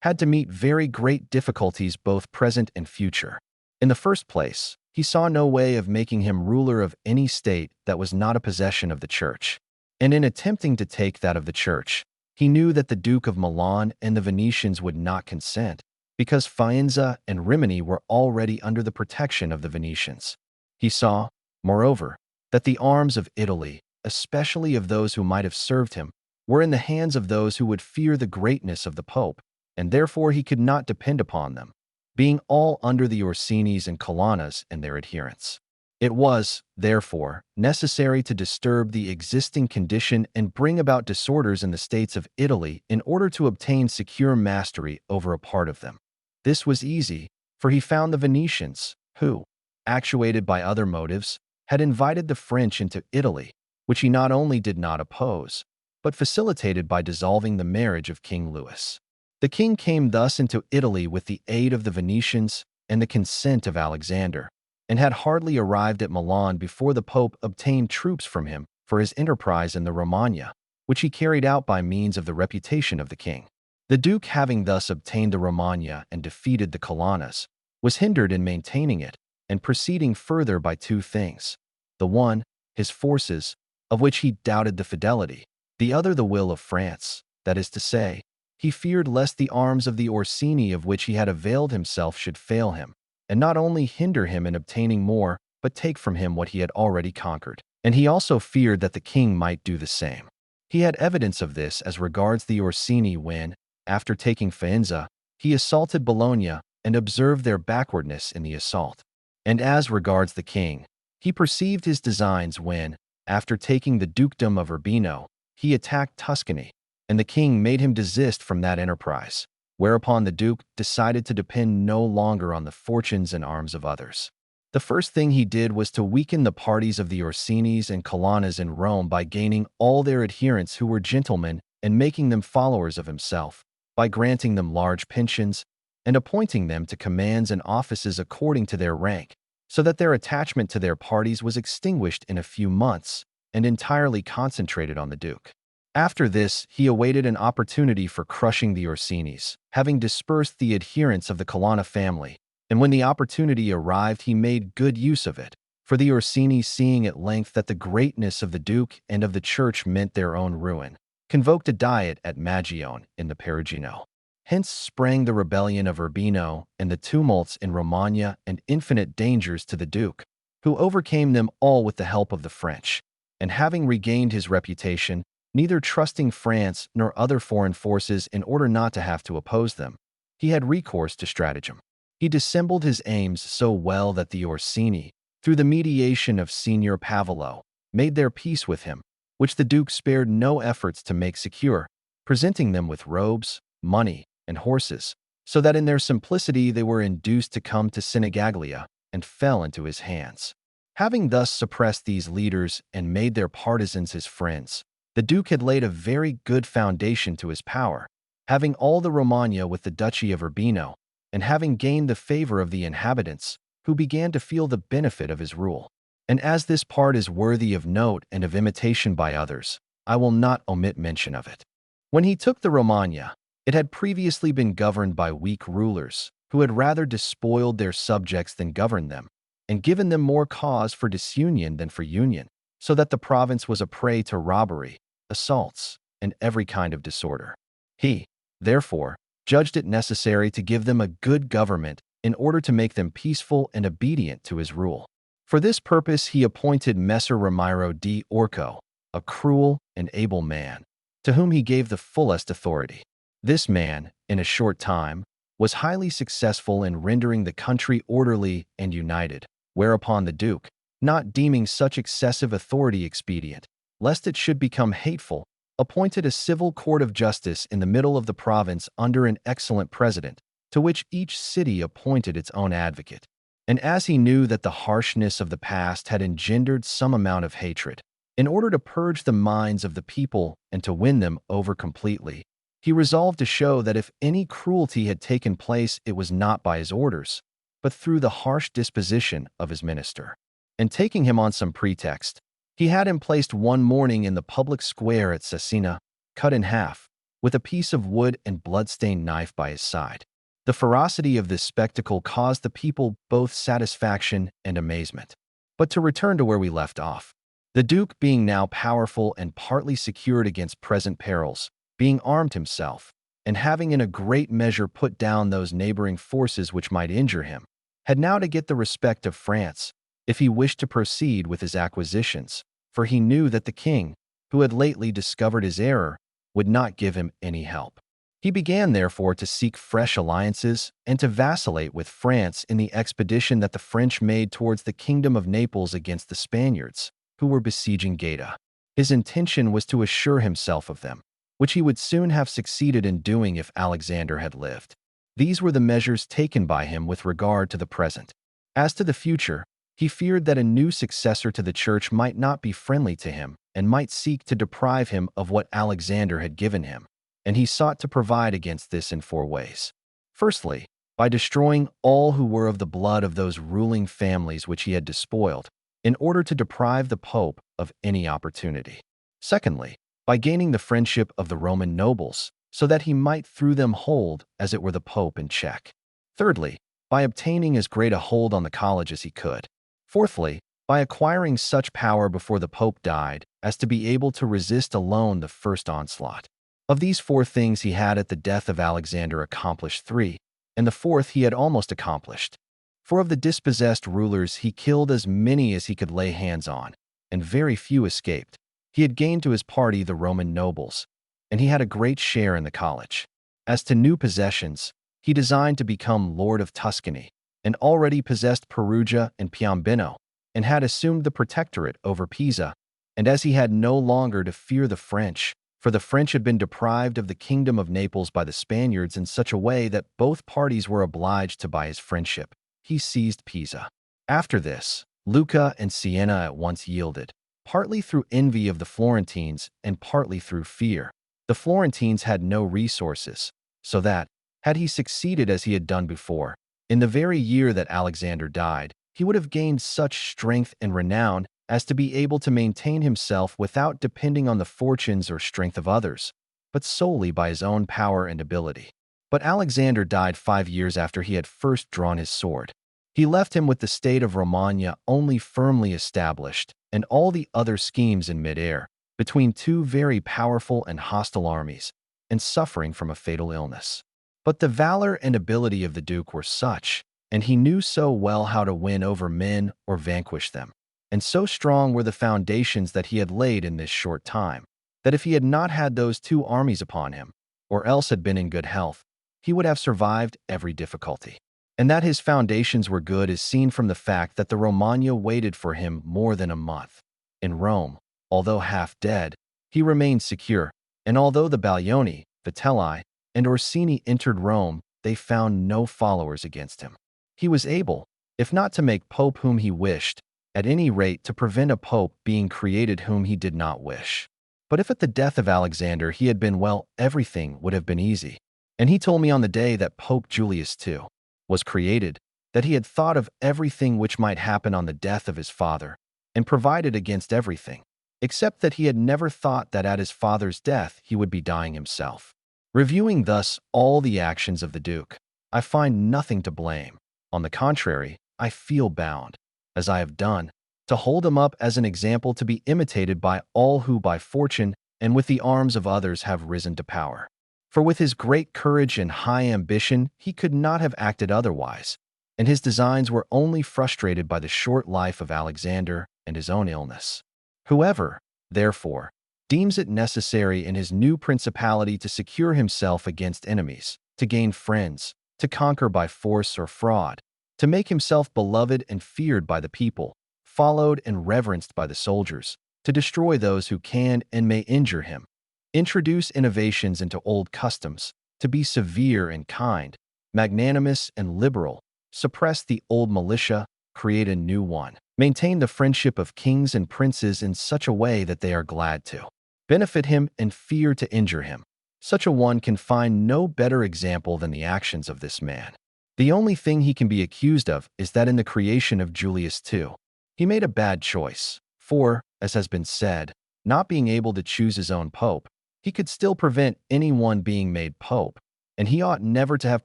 had to meet very great difficulties both present and future. In the first place, he saw no way of making him ruler of any state that was not a possession of the Church. And in attempting to take that of the Church, he knew that the Duke of Milan and the Venetians would not consent, because Faenza and Rimini were already under the protection of the Venetians. He saw, moreover, that the arms of Italy, especially of those who might have served him, were in the hands of those who would fear the greatness of the Pope, and therefore he could not depend upon them, being all under the Orsinis and Colonnas and their adherents. It was, therefore, necessary to disturb the existing condition and bring about disorders in the states of Italy in order to obtain secure mastery over a part of them. This was easy, for he found the Venetians, who, actuated by other motives, had invited the French into Italy, which he not only did not oppose, but facilitated by dissolving the marriage of King Louis. The king came thus into Italy with the aid of the Venetians and the consent of Alexander, and had hardly arrived at Milan before the Pope obtained troops from him for his enterprise in the Romagna, which he carried out by means of the reputation of the king. The Duke, having thus obtained the Romagna and defeated the Colonnas, was hindered in maintaining it and proceeding further by two things: the one, his forces, of which he doubted the fidelity; the other, the will of France, that is to say, he feared lest the arms of the Orsini of which he had availed himself should fail him, and not only hinder him in obtaining more, but take from him what he had already conquered. And he also feared that the king might do the same. He had evidence of this as regards the Orsini when, after taking Faenza, he assaulted Bologna and observed their backwardness in the assault. And as regards the king, he perceived his designs when, after taking the dukedom of Urbino, he attacked Tuscany, and the king made him desist from that enterprise, whereupon the duke decided to depend no longer on the fortunes and arms of others. The first thing he did was to weaken the parties of the Orsinis and Colonnas in Rome by gaining all their adherents who were gentlemen and making them followers of himself, by granting them large pensions and appointing them to commands and offices according to their rank, so that their attachment to their parties was extinguished in a few months and entirely concentrated on the Duke. After this, he awaited an opportunity for crushing the Orsinis, having dispersed the adherents of the Colonna family, and when the opportunity arrived he made good use of it, for the Orsini, seeing at length that the greatness of the Duke and of the Church meant their own ruin, convoked a diet at Magione in the Perugino. Hence sprang the rebellion of Urbino and the tumults in Romagna and infinite dangers to the Duke, who overcame them all with the help of the French, and having regained his reputation, neither trusting France nor other foreign forces in order not to have to oppose them, he had recourse to stratagem. He dissembled his aims so well that the Orsini, through the mediation of Signor Pavolo, made their peace with him, which the Duke spared no efforts to make secure, presenting them with robes, money, and horses, so that in their simplicity they were induced to come to Sinigaglia and fell into his hands. Having thus suppressed these leaders and made their partisans his friends, the Duke had laid a very good foundation to his power, having all the Romagna with the Duchy of Urbino, and having gained the favor of the inhabitants, who began to feel the benefit of his rule. And as this part is worthy of note and of imitation by others, I will not omit mention of it. When he took the Romagna, it had previously been governed by weak rulers, who had rather despoiled their subjects than governed them, and given them more cause for disunion than for union, so that the province was a prey to robbery, assaults, and every kind of disorder. He, therefore, judged it necessary to give them a good government in order to make them peaceful and obedient to his rule. For this purpose he appointed Messer Ramiro di Orco, a cruel and able man, to whom he gave the fullest authority. This man, in a short time, was highly successful in rendering the country orderly and united, whereupon the Duke, not deeming such excessive authority expedient, lest it should become hateful, appointed a civil court of justice in the middle of the province under an excellent president, to which each city appointed its own advocate. And as he knew that the harshness of the past had engendered some amount of hatred, in order to purge the minds of the people and to win them over completely, he resolved to show that if any cruelty had taken place, it was not by his orders, but through the harsh disposition of his minister. And taking him on some pretext, he had him placed one morning in the public square at Cesena, cut in half, with a piece of wood and blood-stained knife by his side. The ferocity of this spectacle caused the people both satisfaction and amazement. But to return to where we left off, the Duke, being now powerful and partly secured against present perils, being armed himself, and having in a great measure put down those neighboring forces which might injure him, had now to get the respect of France, if he wished to proceed with his acquisitions, for he knew that the king, who had lately discovered his error, would not give him any help. He began therefore to seek fresh alliances and to vacillate with France in the expedition that the French made towards the kingdom of Naples against the Spaniards, who were besieging Gaeta. His intention was to assure himself of them, which he would soon have succeeded in doing if Alexander had lived. These were the measures taken by him with regard to the present. As to the future, he feared that a new successor to the Church might not be friendly to him and might seek to deprive him of what Alexander had given him, and he sought to provide against this in 4 ways. Firstly, by destroying all who were of the blood of those ruling families which he had despoiled, in order to deprive the Pope of any opportunity. Secondly, by gaining the friendship of the Roman nobles, so that he might through them hold, as it were, the Pope in check. Thirdly, by obtaining as great a hold on the college as he could. Fourthly, by acquiring such power before the Pope died as to be able to resist alone the first onslaught. Of these 4 things he had at the death of Alexander accomplished 3, and the 4th he had almost accomplished. For of the dispossessed rulers he killed as many as he could lay hands on, and very few escaped. He had gained to his party the Roman nobles, and he had a great share in the college. As to new possessions, he designed to become Lord of Tuscany, and already possessed Perugia and Piombino, and had assumed the protectorate over Pisa, and as he had no longer to fear the French, for the French had been deprived of the kingdom of Naples by the Spaniards in such a way that both parties were obliged to buy his friendship, he seized Pisa. After this, Lucca and Siena at once yielded, partly through envy of the Florentines and partly through fear. The Florentines had no resources, so that, had he succeeded as he had done before, in the very year that Alexander died, he would have gained such strength and renown as to be able to maintain himself without depending on the fortunes or strength of others, but solely by his own power and ability. But Alexander died 5 years after he had first drawn his sword. He left him with the state of Romagna only firmly established, and all the other schemes in mid-air, between two very powerful and hostile armies, and suffering from a fatal illness. But the valor and ability of the Duke were such, and he knew so well how to win over men or vanquish them, and so strong were the foundations that he had laid in this short time, that if he had not had those two armies upon him, or else had been in good health, he would have survived every difficulty. And that his foundations were good is seen from the fact that the Romagna waited for him more than a month. In Rome, although half dead, he remained secure, and although the Baglioni, Vitelli, and Orsini entered Rome, they found no followers against him. He was able, if not to make pope whom he wished, at any rate to prevent a pope being created whom he did not wish. But if at the death of Alexander he had been well, everything would have been easy. And he told me on the day that Pope Julius II was created, that he had thought of everything which might happen on the death of his father, and provided against everything, except that he had never thought that at his father's death he would be dying himself. Reviewing thus all the actions of the Duke, I find nothing to blame. On the contrary, I feel bound, as I have done, to hold him up as an example to be imitated by all who by fortune and with the arms of others have risen to power. For with his great courage and high ambition, he could not have acted otherwise, and his designs were only frustrated by the short life of Alexander and his own illness. Whoever, therefore, deems it necessary in his new principality to secure himself against enemies, to gain friends, to conquer by force or fraud, to make himself beloved and feared by the people, followed and reverenced by the soldiers, to destroy those who can and may injure him, introduce innovations into old customs, to be severe and kind, magnanimous and liberal, suppress the old militia, create a new one, maintain the friendship of kings and princes in such a way that they are glad to benefit him and fear to injure him. Such a one can find no better example than the actions of this man. The only thing he can be accused of is that in the creation of Julius II, he made a bad choice, for, as has been said, not being able to choose his own pope, he could still prevent anyone being made pope, and he ought never to have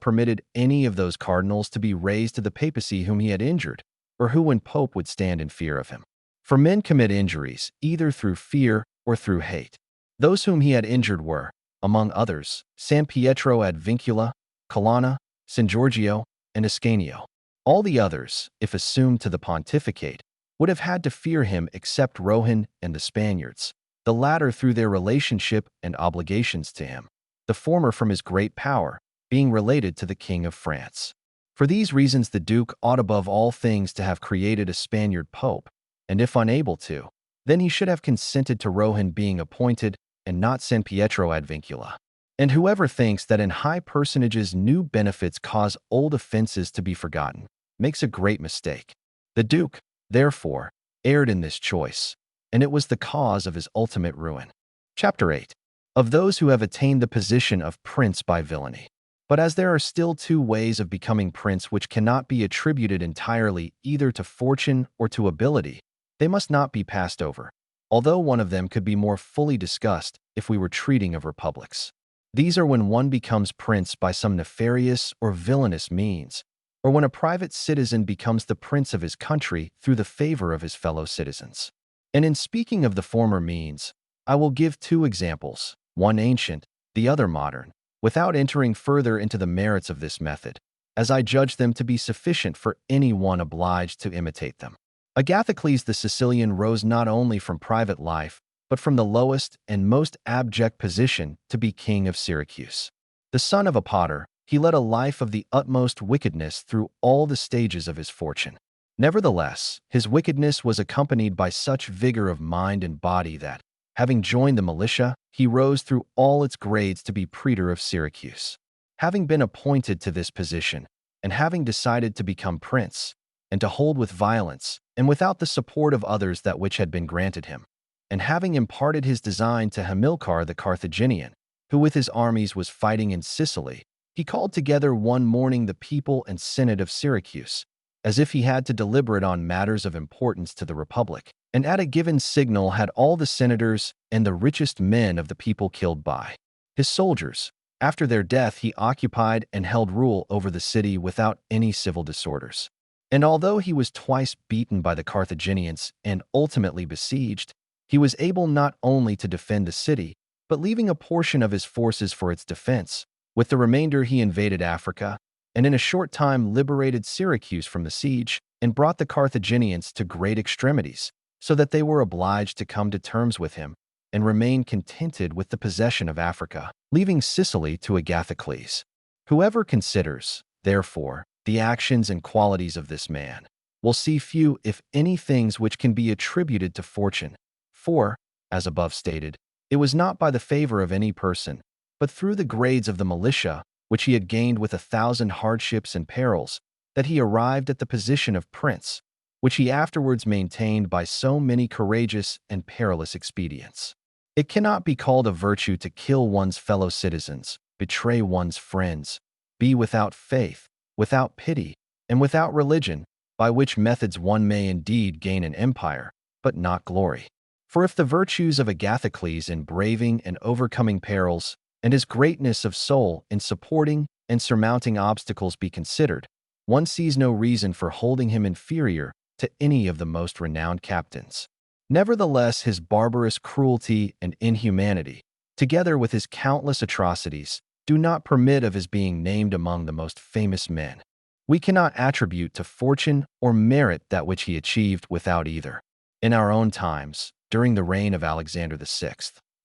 permitted any of those cardinals to be raised to the papacy whom he had injured, or who when pope would stand in fear of him. For men commit injuries either through fear or through hate. Those whom he had injured were, among others, San Pietro ad Vincula, Colonna, San Giorgio, and Ascanio. All the others, if assumed to the pontificate, would have had to fear him except Rohan and the Spaniards, the latter through their relationship and obligations to him, the former from his great power, being related to the King of France. For these reasons the Duke ought above all things to have created a Spaniard pope, and if unable to, then he should have consented to Rohan being appointed and not San Pietro ad Vincula. And whoever thinks that in high personages new benefits cause old offenses to be forgotten, makes a great mistake. The Duke, therefore, erred in this choice, and it was the cause of his ultimate ruin. Chapter 8. Of those who have attained the position of prince by villainy. But as there are still two ways of becoming prince which cannot be attributed entirely either to fortune or to ability, they must not be passed over, although one of them could be more fully discussed if we were treating of republics. These are when one becomes prince by some nefarious or villainous means, or when a private citizen becomes the prince of his country through the favor of his fellow citizens. And in speaking of the former means, I will give two examples, one ancient, the other modern, without entering further into the merits of this method, as I judge them to be sufficient for any one obliged to imitate them. Agathocles the Sicilian rose not only from private life, but from the lowest and most abject position to be king of Syracuse. The son of a potter, he led a life of the utmost wickedness through all the stages of his fortune. Nevertheless, his wickedness was accompanied by such vigor of mind and body that, having joined the militia, he rose through all its grades to be praetor of Syracuse. Having been appointed to this position, and having decided to become prince, and to hold with violence, and without the support of others that which had been granted him. And having imparted his design to Hamilcar the Carthaginian, who with his armies was fighting in Sicily, he called together one morning the people and synod of Syracuse, as if he had to deliberate on matters of importance to the republic, and at a given signal had all the senators and the richest men of the people killed by his soldiers. After their death he occupied and held rule over the city without any civil disorders. And although he was twice beaten by the Carthaginians and ultimately besieged, he was able not only to defend the city, but leaving a portion of his forces for its defense. With the remainder he invaded Africa, and in a short time liberated Syracuse from the siege, and brought the Carthaginians to great extremities, so that they were obliged to come to terms with him, and remain contented with the possession of Africa, leaving Sicily to Agathocles. Whoever considers, therefore, the actions and qualities of this man, will see few, if any, things which can be attributed to fortune. For, as above stated, it was not by the favor of any person, but through the grades of the militia, which he had gained with 1,000 hardships and perils, that he arrived at the position of prince, which he afterwards maintained by so many courageous and perilous expedients. It cannot be called a virtue to kill one's fellow citizens, betray one's friends, be without faith, without pity, and without religion, by which methods one may indeed gain an empire, but not glory. For if the virtues of Agathocles in braving and overcoming perils, and his greatness of soul in supporting and surmounting obstacles be considered, one sees no reason for holding him inferior to any of the most renowned captains. Nevertheless, his barbarous cruelty and inhumanity, together with his countless atrocities, do not permit of his being named among the most famous men. We cannot attribute to fortune or merit that which he achieved without either. In our own times, during the reign of Alexander VI,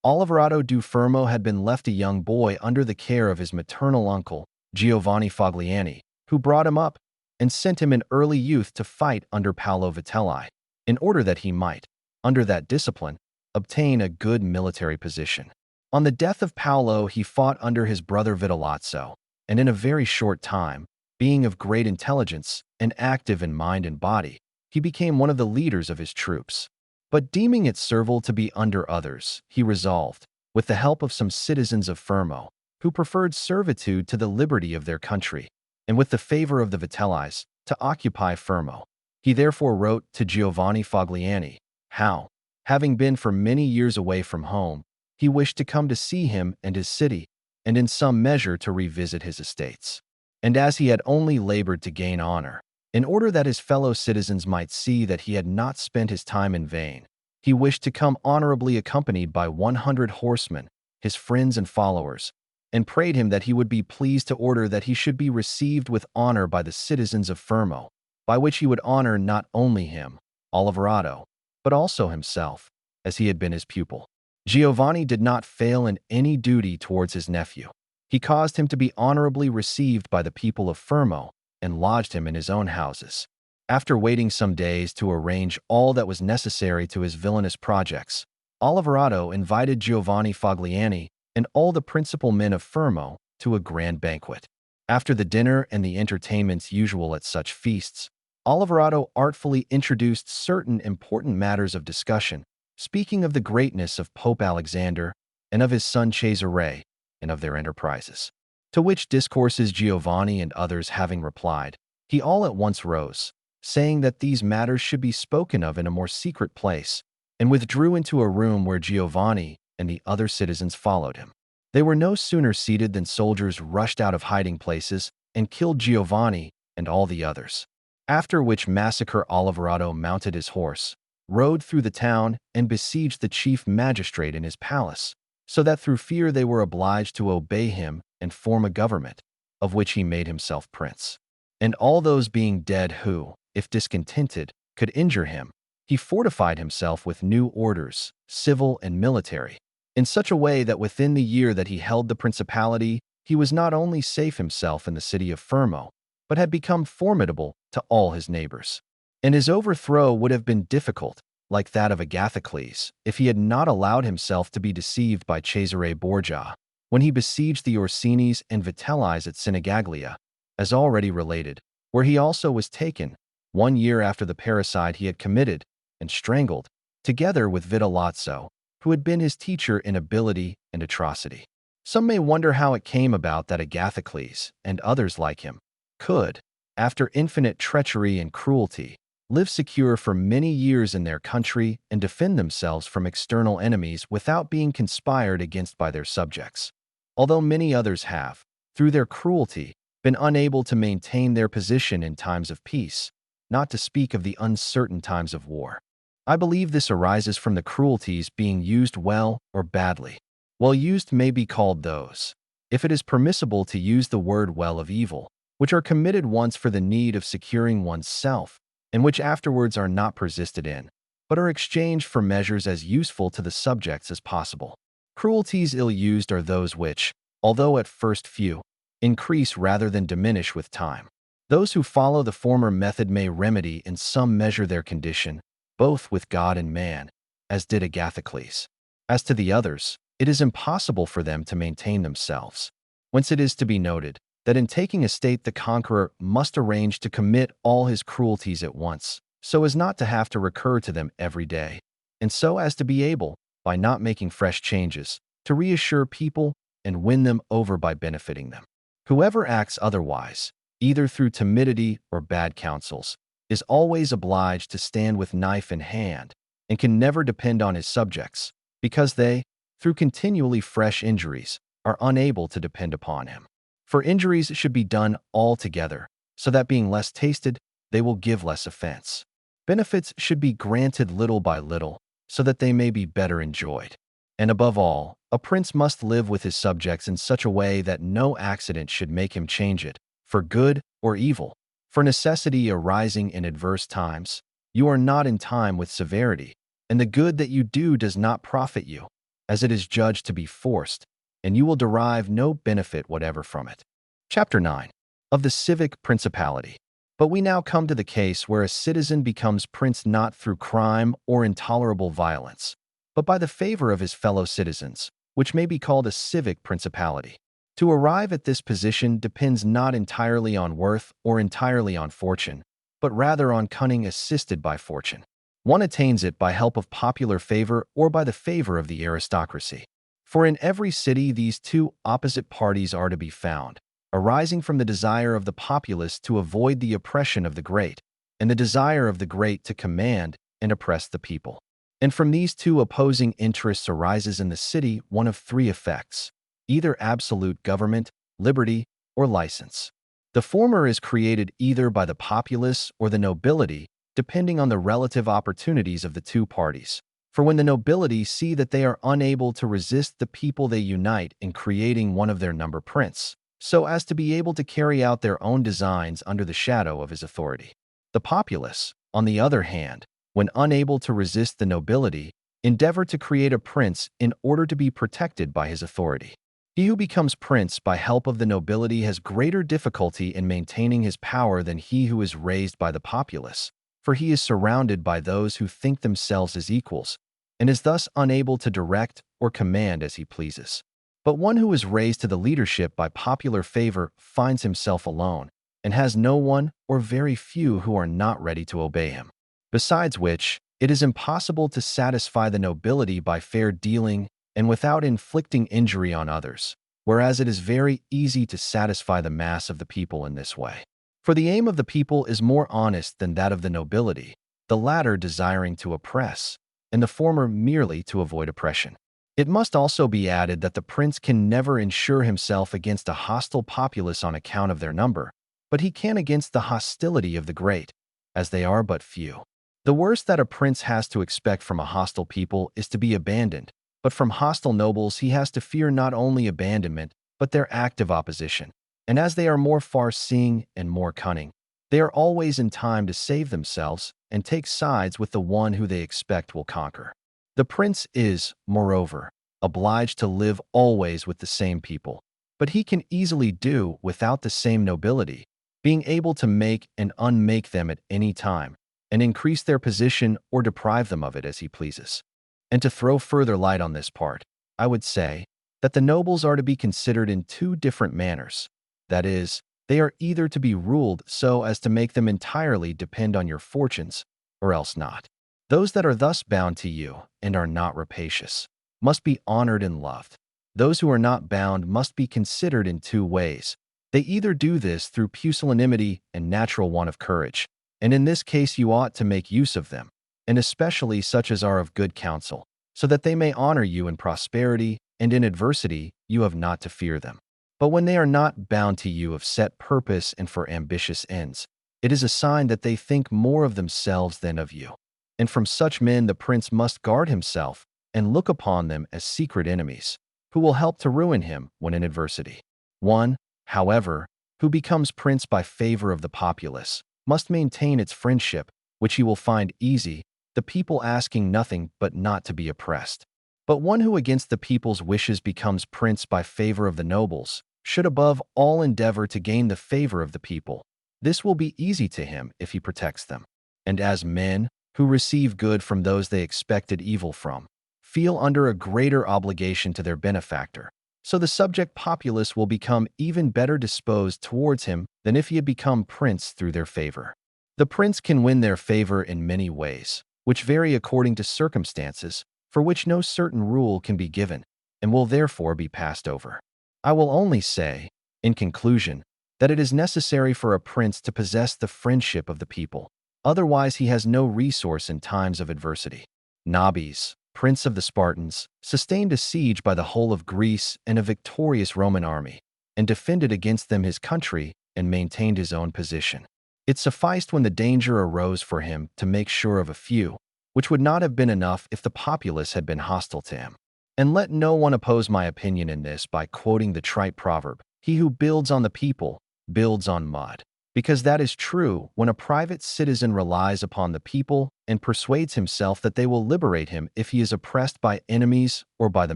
Oliverado du Fermo had been left a young boy under the care of his maternal uncle, Giovanni Fogliani, who brought him up and sent him in early youth to fight under Paolo Vitelli, in order that he might, under that discipline, obtain a good military position. On the death of Paolo, he fought under his brother Vitellozzo, and in a very short time, being of great intelligence and active in mind and body, he became one of the leaders of his troops. But deeming it servile to be under others, he resolved, with the help of some citizens of Fermo, who preferred servitude to the liberty of their country, and with the favor of the Vitellis, to occupy Fermo. He therefore wrote to Giovanni Fogliani how, having been for many years away from home, he wished to come to see him and his city, and in some measure to revisit his estates. And as he had only labored to gain honor, in order that his fellow citizens might see that he had not spent his time in vain, he wished to come honorably accompanied by 100 horsemen, his friends and followers, and prayed him that he would be pleased to order that he should be received with honor by the citizens of Fermo, by which he would honor not only him, Oliverado, but also himself, as he had been his pupil. Giovanni did not fail in any duty towards his nephew. He caused him to be honorably received by the people of Fermo, and lodged him in his own houses. After waiting some days to arrange all that was necessary to his villainous projects, Oliverado invited Giovanni Fogliani and all the principal men of Fermo to a grand banquet. After the dinner and the entertainments usual at such feasts, Oliverado artfully introduced certain important matters of discussion, speaking of the greatness of Pope Alexander and of his son Cesare, and of their enterprises. To which discourses Giovanni and others having replied, he all at once rose, saying that these matters should be spoken of in a more secret place, and withdrew into a room where Giovanni and the other citizens followed him. They were no sooner seated than soldiers rushed out of hiding places and killed Giovanni and all the others. After which massacre Oliverado mounted his horse, rode through the town, and besieged the chief magistrate in his palace, so that through fear they were obliged to obey him and form a government, of which he made himself prince. And all those being dead who, if discontented, could injure him, he fortified himself with new orders, civil and military, in such a way that within the year that he held the principality, he was not only safe himself in the city of Fermo, but had become formidable to all his neighbors. And his overthrow would have been difficult, like that of Agathocles, if he had not allowed himself to be deceived by Cesare Borgia, when he besieged the Orsinis and Vitellis at Sinigaglia, as already related, where he also was taken, 1 year after the parricide he had committed and strangled, together with Vitellozzo, who had been his teacher in ability and atrocity. Some may wonder how it came about that Agathocles and others like him could, after infinite treachery and cruelty, live secure for many years in their country and defend themselves from external enemies without being conspired against by their subjects. Although many others have, through their cruelty, been unable to maintain their position in times of peace, not to speak of the uncertain times of war. I believe this arises from the cruelties being used well or badly. Well used may be called those, if it is permissible to use the word well of evil, which are committed once for the need of securing one's self, and which afterwards are not persisted in, but are exchanged for measures as useful to the subjects as possible. Cruelties ill-used are those which, although at first few, increase rather than diminish with time. Those who follow the former method may remedy in some measure their condition, both with God and man, as did Agathocles. As to the others, it is impossible for them to maintain themselves. Whence it is to be noted that in taking a state the conqueror must arrange to commit all his cruelties at once, so as not to have to recur to them every day, and so as to be able, by not making fresh changes, to reassure people and win them over by benefiting them. Whoever acts otherwise, either through timidity or bad counsels, is always obliged to stand with knife in hand, and can never depend on his subjects, because they, through continually fresh injuries, are unable to depend upon him. For injuries should be done all together, so that being less tasted, they will give less offense. Benefits should be granted little by little, so that they may be better enjoyed. And above all, a prince must live with his subjects in such a way that no accident should make him change it, for good or evil. For necessity arising in adverse times, you are not in time with severity, and the good that you do does not profit you, as it is judged to be forced, and you will derive no benefit whatever from it. Chapter 9. Of the civic principality. But we now come to the case where a citizen becomes prince not through crime or intolerable violence, but by the favor of his fellow citizens, which may be called a civic principality. To arrive at this position depends not entirely on worth or entirely on fortune, but rather on cunning assisted by fortune. One attains it by help of popular favor or by the favor of the aristocracy. For in every city these two opposite parties are to be found, arising from the desire of the populace to avoid the oppression of the great, and the desire of the great to command and oppress the people. And from these two opposing interests arises in the city one of three effects: either absolute government, liberty, or license. The former is created either by the populace or the nobility, depending on the relative opportunities of the two parties. For when the nobility see that they are unable to resist the people, they unite in creating one of their number prince, so as to be able to carry out their own designs under the shadow of his authority. The populace, on the other hand, when unable to resist the nobility, endeavor to create a prince in order to be protected by his authority. He who becomes prince by help of the nobility has greater difficulty in maintaining his power than he who is raised by the populace, for he is surrounded by those who think themselves his equals, and is thus unable to direct or command as he pleases. But one who is raised to the leadership by popular favor finds himself alone, and has no one or very few who are not ready to obey him. Besides which, it is impossible to satisfy the nobility by fair dealing and without inflicting injury on others, whereas it is very easy to satisfy the mass of the people in this way. For the aim of the people is more honest than that of the nobility, the latter desiring to oppress, and the former merely to avoid oppression. It must also be added that the prince can never insure himself against a hostile populace on account of their number, but he can against the hostility of the great, as they are but few. The worst that a prince has to expect from a hostile people is to be abandoned, but from hostile nobles he has to fear not only abandonment, but their active opposition. And as they are more far-seeing and more cunning, they are always in time to save themselves and take sides with the one who they expect will conquer. The prince is, moreover, obliged to live always with the same people, but he can easily do without the same nobility, being able to make and unmake them at any time, and increase their position or deprive them of it as he pleases. And to throw further light on this part, I would say that the nobles are to be considered in two different manners, that is, They are either to be ruled so as to make them entirely depend on your fortunes, or else not. Those that are thus bound to you and are not rapacious must be honored and loved. Those who are not bound must be considered in two ways. They either do this through pusillanimity and natural want of courage, and in this case you ought to make use of them, and especially such as are of good counsel, so that they may honor you in prosperity, and in adversity you have not to fear them. But when they are not bound to you of set purpose and for ambitious ends, it is a sign that they think more of themselves than of you. And from such men the prince must guard himself and look upon them as secret enemies, who will help to ruin him when in adversity. One, however, who becomes prince by favor of the populace, must maintain its friendship, which he will find easy, the people asking nothing but not to be oppressed. But one who against the people's wishes becomes prince by favor of the nobles, should above all endeavor to gain the favor of the people. This will be easy to him if he protects them. And as men, who receive good from those they expected evil from, feel under a greater obligation to their benefactor, so the subject populace will become even better disposed towards him than if he had become prince through their favor. The prince can win their favor in many ways, which vary according to circumstances, for which no certain rule can be given, and will therefore be passed over. I will only say, in conclusion, that it is necessary for a prince to possess the friendship of the people. Otherwise he has no resource in times of adversity. Nabis, prince of the Spartans, sustained a siege by the whole of Greece and a victorious Roman army, and defended against them his country and maintained his own position. It sufficed when the danger arose for him to make sure of a few, which would not have been enough if the populace had been hostile to him. And let no one oppose my opinion in this by quoting the trite proverb, "He who builds on the people, builds on mud," because that is true when a private citizen relies upon the people and persuades himself that they will liberate him if he is oppressed by enemies or by the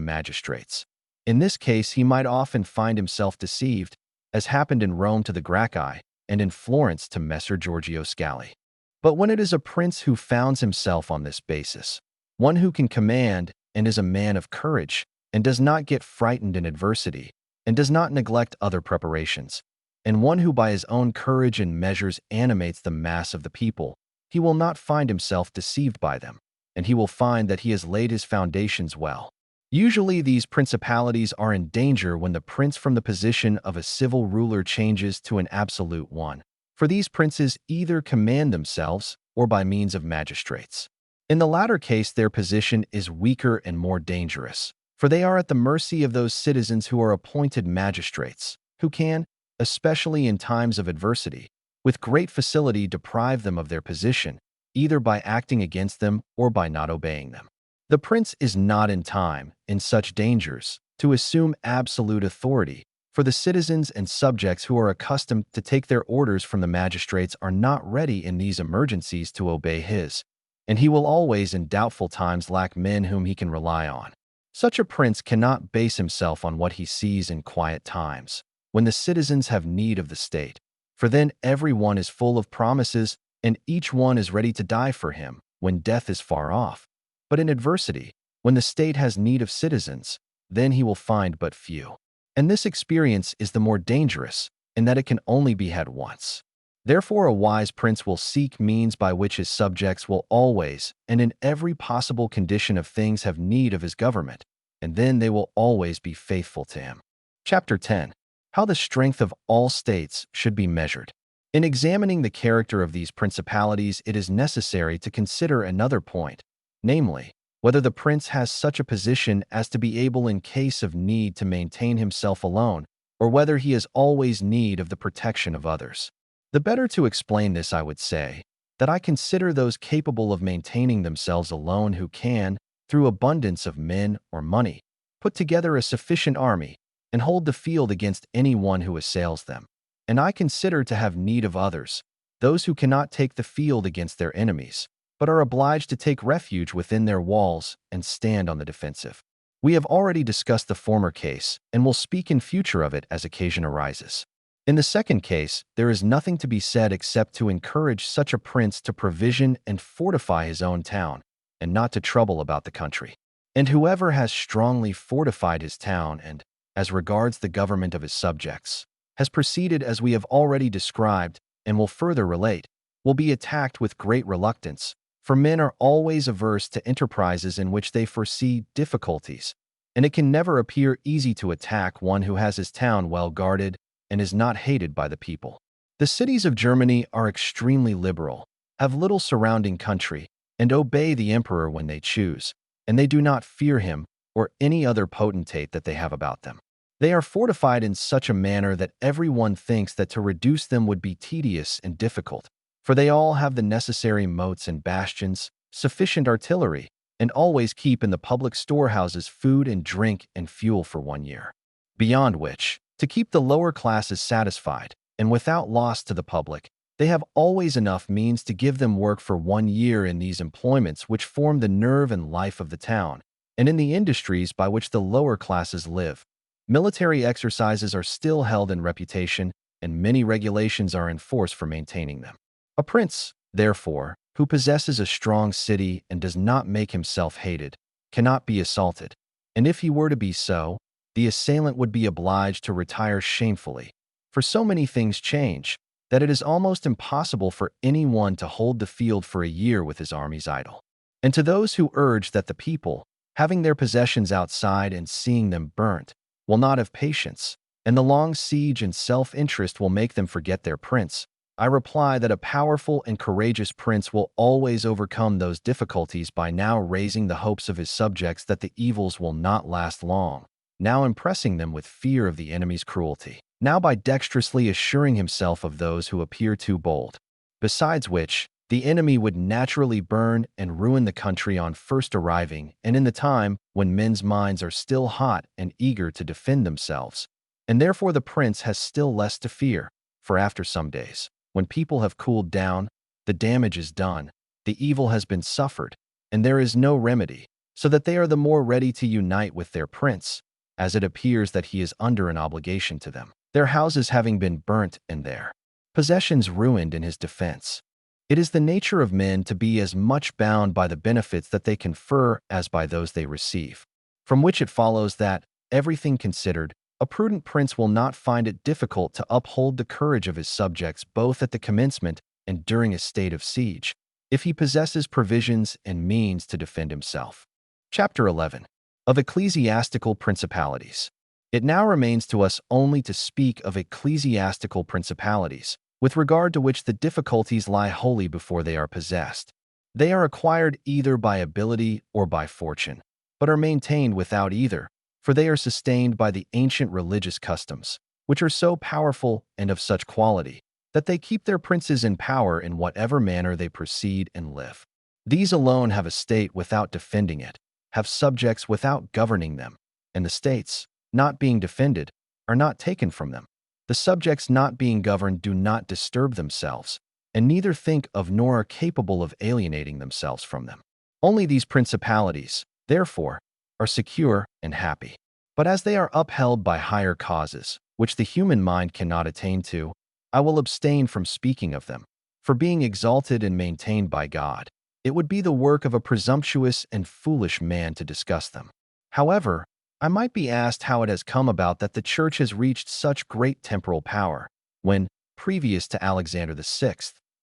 magistrates. In this case, he might often find himself deceived, as happened in Rome to the Gracchi and in Florence to Messer Giorgio Scali. But when it is a prince who founds himself on this basis, one who can command and is a man of courage and does not get frightened in adversity and does not neglect other preparations, and one who by his own courage and measures animates the mass of the people, he will not find himself deceived by them, and he will find that he has laid his foundations well. Usually these principalities are in danger when the prince from the position of a civil ruler changes to an absolute one, for these princes either command themselves or by means of magistrates. In the latter case their position is weaker and more dangerous, for they are at the mercy of those citizens who are appointed magistrates, who can, especially in times of adversity, with great facility deprive them of their position, either by acting against them or by not obeying them. The prince is not in time, in such dangers, to assume absolute authority, for the citizens and subjects who are accustomed to take their orders from the magistrates are not ready in these emergencies to obey his, and he will always in doubtful times lack men whom he can rely on. Such a prince cannot base himself on what he sees in quiet times, when the citizens have need of the state, for then every one is full of promises, and each one is ready to die for him when death is far off. But in adversity, when the state has need of citizens, then he will find but few. And this experience is the more dangerous, in that it can only be had once. Therefore a wise prince will seek means by which his subjects will always, and in every possible condition of things, have need of his government, and then they will always be faithful to him. Chapter 10. How the strength of all states should be measured. In examining the character of these principalities, it is necessary to consider another point, namely, whether the prince has such a position as to be able in case of need to maintain himself alone, or whether he has always need of the protection of others. The better to explain this, I would say, that I consider those capable of maintaining themselves alone who can, through abundance of men or money, put together a sufficient army, and hold the field against any one who assails them. And I consider to have need of others, those who cannot take the field against their enemies, but are obliged to take refuge within their walls and stand on the defensive. We have already discussed the former case, and will speak in future of it as occasion arises. In the second case, there is nothing to be said except to encourage such a prince to provision and fortify his own town, and not to trouble about the country. And whoever has strongly fortified his town and, as regards the government of his subjects, has proceeded as we have already described and will further relate, will be attacked with great reluctance, for men are always averse to enterprises in which they foresee difficulties, and it can never appear easy to attack one who has his town well guarded and is not hated by the people. The cities of Germany are extremely liberal, have little surrounding country, and obey the emperor when they choose, and they do not fear him or any other potentate that they have about them. They are fortified in such a manner that everyone thinks that to reduce them would be tedious and difficult, for they all have the necessary moats and bastions, sufficient artillery, and always keep in the public storehouses food and drink and fuel for 1 year. Beyond which, to keep the lower classes satisfied, and without loss to the public, they have always enough means to give them work for 1 year in these employments which form the nerve and life of the town, and in the industries by which the lower classes live. Military exercises are still held in reputation, and many regulations are in force for maintaining them. A prince, therefore, who possesses a strong city and does not make himself hated, cannot be assaulted, and if he were to be so, the assailant would be obliged to retire shamefully, for so many things change that it is almost impossible for anyone to hold the field for a year with his armies idle. And to those who urge that the people, having their possessions outside and seeing them burnt, will not have patience, and the long siege and self-interest will make them forget their prince, I reply that a powerful and courageous prince will always overcome those difficulties by now raising the hopes of his subjects that the evils will not last long, now impressing them with fear of the enemy's cruelty, now by dexterously assuring himself of those who appear too bold. Besides which, the enemy would naturally burn and ruin the country on first arriving and in the time when men's minds are still hot and eager to defend themselves, and therefore the prince has still less to fear, for after some days, when people have cooled down, the damage is done, the evil has been suffered, and there is no remedy, so that they are the more ready to unite with their prince, as it appears that he is under an obligation to them, their houses having been burnt and their possessions ruined in his defense. It is the nature of men to be as much bound by the benefits that they confer as by those they receive, from which it follows that, everything considered, a prudent prince will not find it difficult to uphold the courage of his subjects both at the commencement and during a state of siege, if he possesses provisions and means to defend himself. Chapter 11. Of Ecclesiastical Principalities. It now remains to us only to speak of ecclesiastical principalities, with regard to which the difficulties lie wholly before they are possessed. They are acquired either by ability or by fortune, but are maintained without either, for they are sustained by the ancient religious customs, which are so powerful and of such quality, that they keep their princes in power in whatever manner they proceed and live. These alone have a state without defending it, have subjects without governing them, and the states, not being defended, are not taken from them. The subjects not being governed do not disturb themselves, and neither think of nor are capable of alienating themselves from them. Only these principalities, therefore, are secure and happy. But as they are upheld by higher causes, which the human mind cannot attain to, I will abstain from speaking of them, for being exalted and maintained by God, it would be the work of a presumptuous and foolish man to discuss them. However, I might be asked how it has come about that the Church has reached such great temporal power, when, previous to Alexander VI,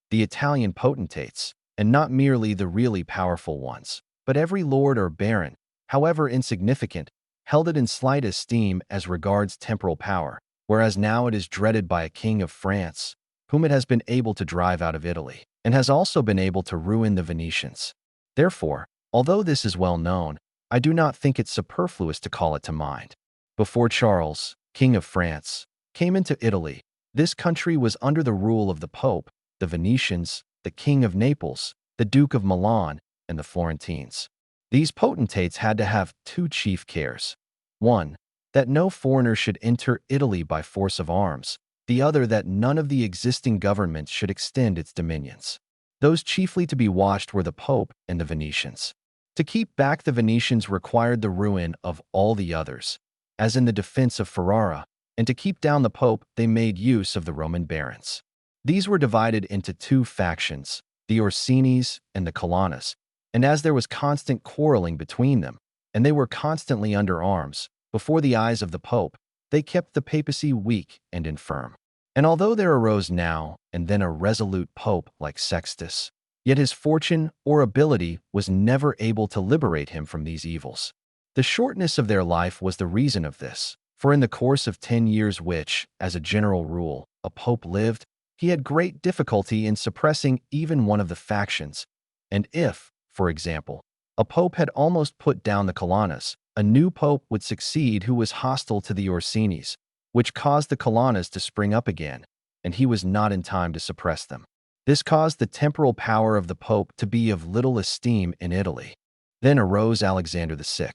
the Italian potentates, and not merely the really powerful ones, but every lord or baron, however insignificant, held it in slight esteem as regards temporal power, whereas now it is dreaded by a king of France, whom it has been able to drive out of Italy, and has also been able to ruin the Venetians. Therefore, although this is well known, I do not think it superfluous to call it to mind. Before Charles, King of France, came into Italy, this country was under the rule of the Pope, the Venetians, the King of Naples, the Duke of Milan, and the Florentines. These potentates had to have two chief cares. One, that no foreigner should enter Italy by force of arms. The other, that none of the existing governments should extend its dominions. Those chiefly to be watched were the Pope and the Venetians. To keep back the Venetians required the ruin of all the others, as in the defense of Ferrara, and to keep down the Pope they made use of the Roman barons. These were divided into two factions, the Orsinis and the Colonnas, and as there was constant quarreling between them, and they were constantly under arms, before the eyes of the Pope, they kept the papacy weak and infirm. And although there arose now and then a resolute pope like Sextus, yet his fortune or ability was never able to liberate him from these evils. The shortness of their life was the reason of this, for in the course of 10 years which, as a general rule, a pope lived, he had great difficulty in suppressing even one of the factions, and if, for example, a pope had almost put down the Colonnas, a new pope would succeed who was hostile to the Orsini's, which caused the Colonnas to spring up again, and he was not in time to suppress them. This caused the temporal power of the pope to be of little esteem in Italy. Then arose Alexander VI,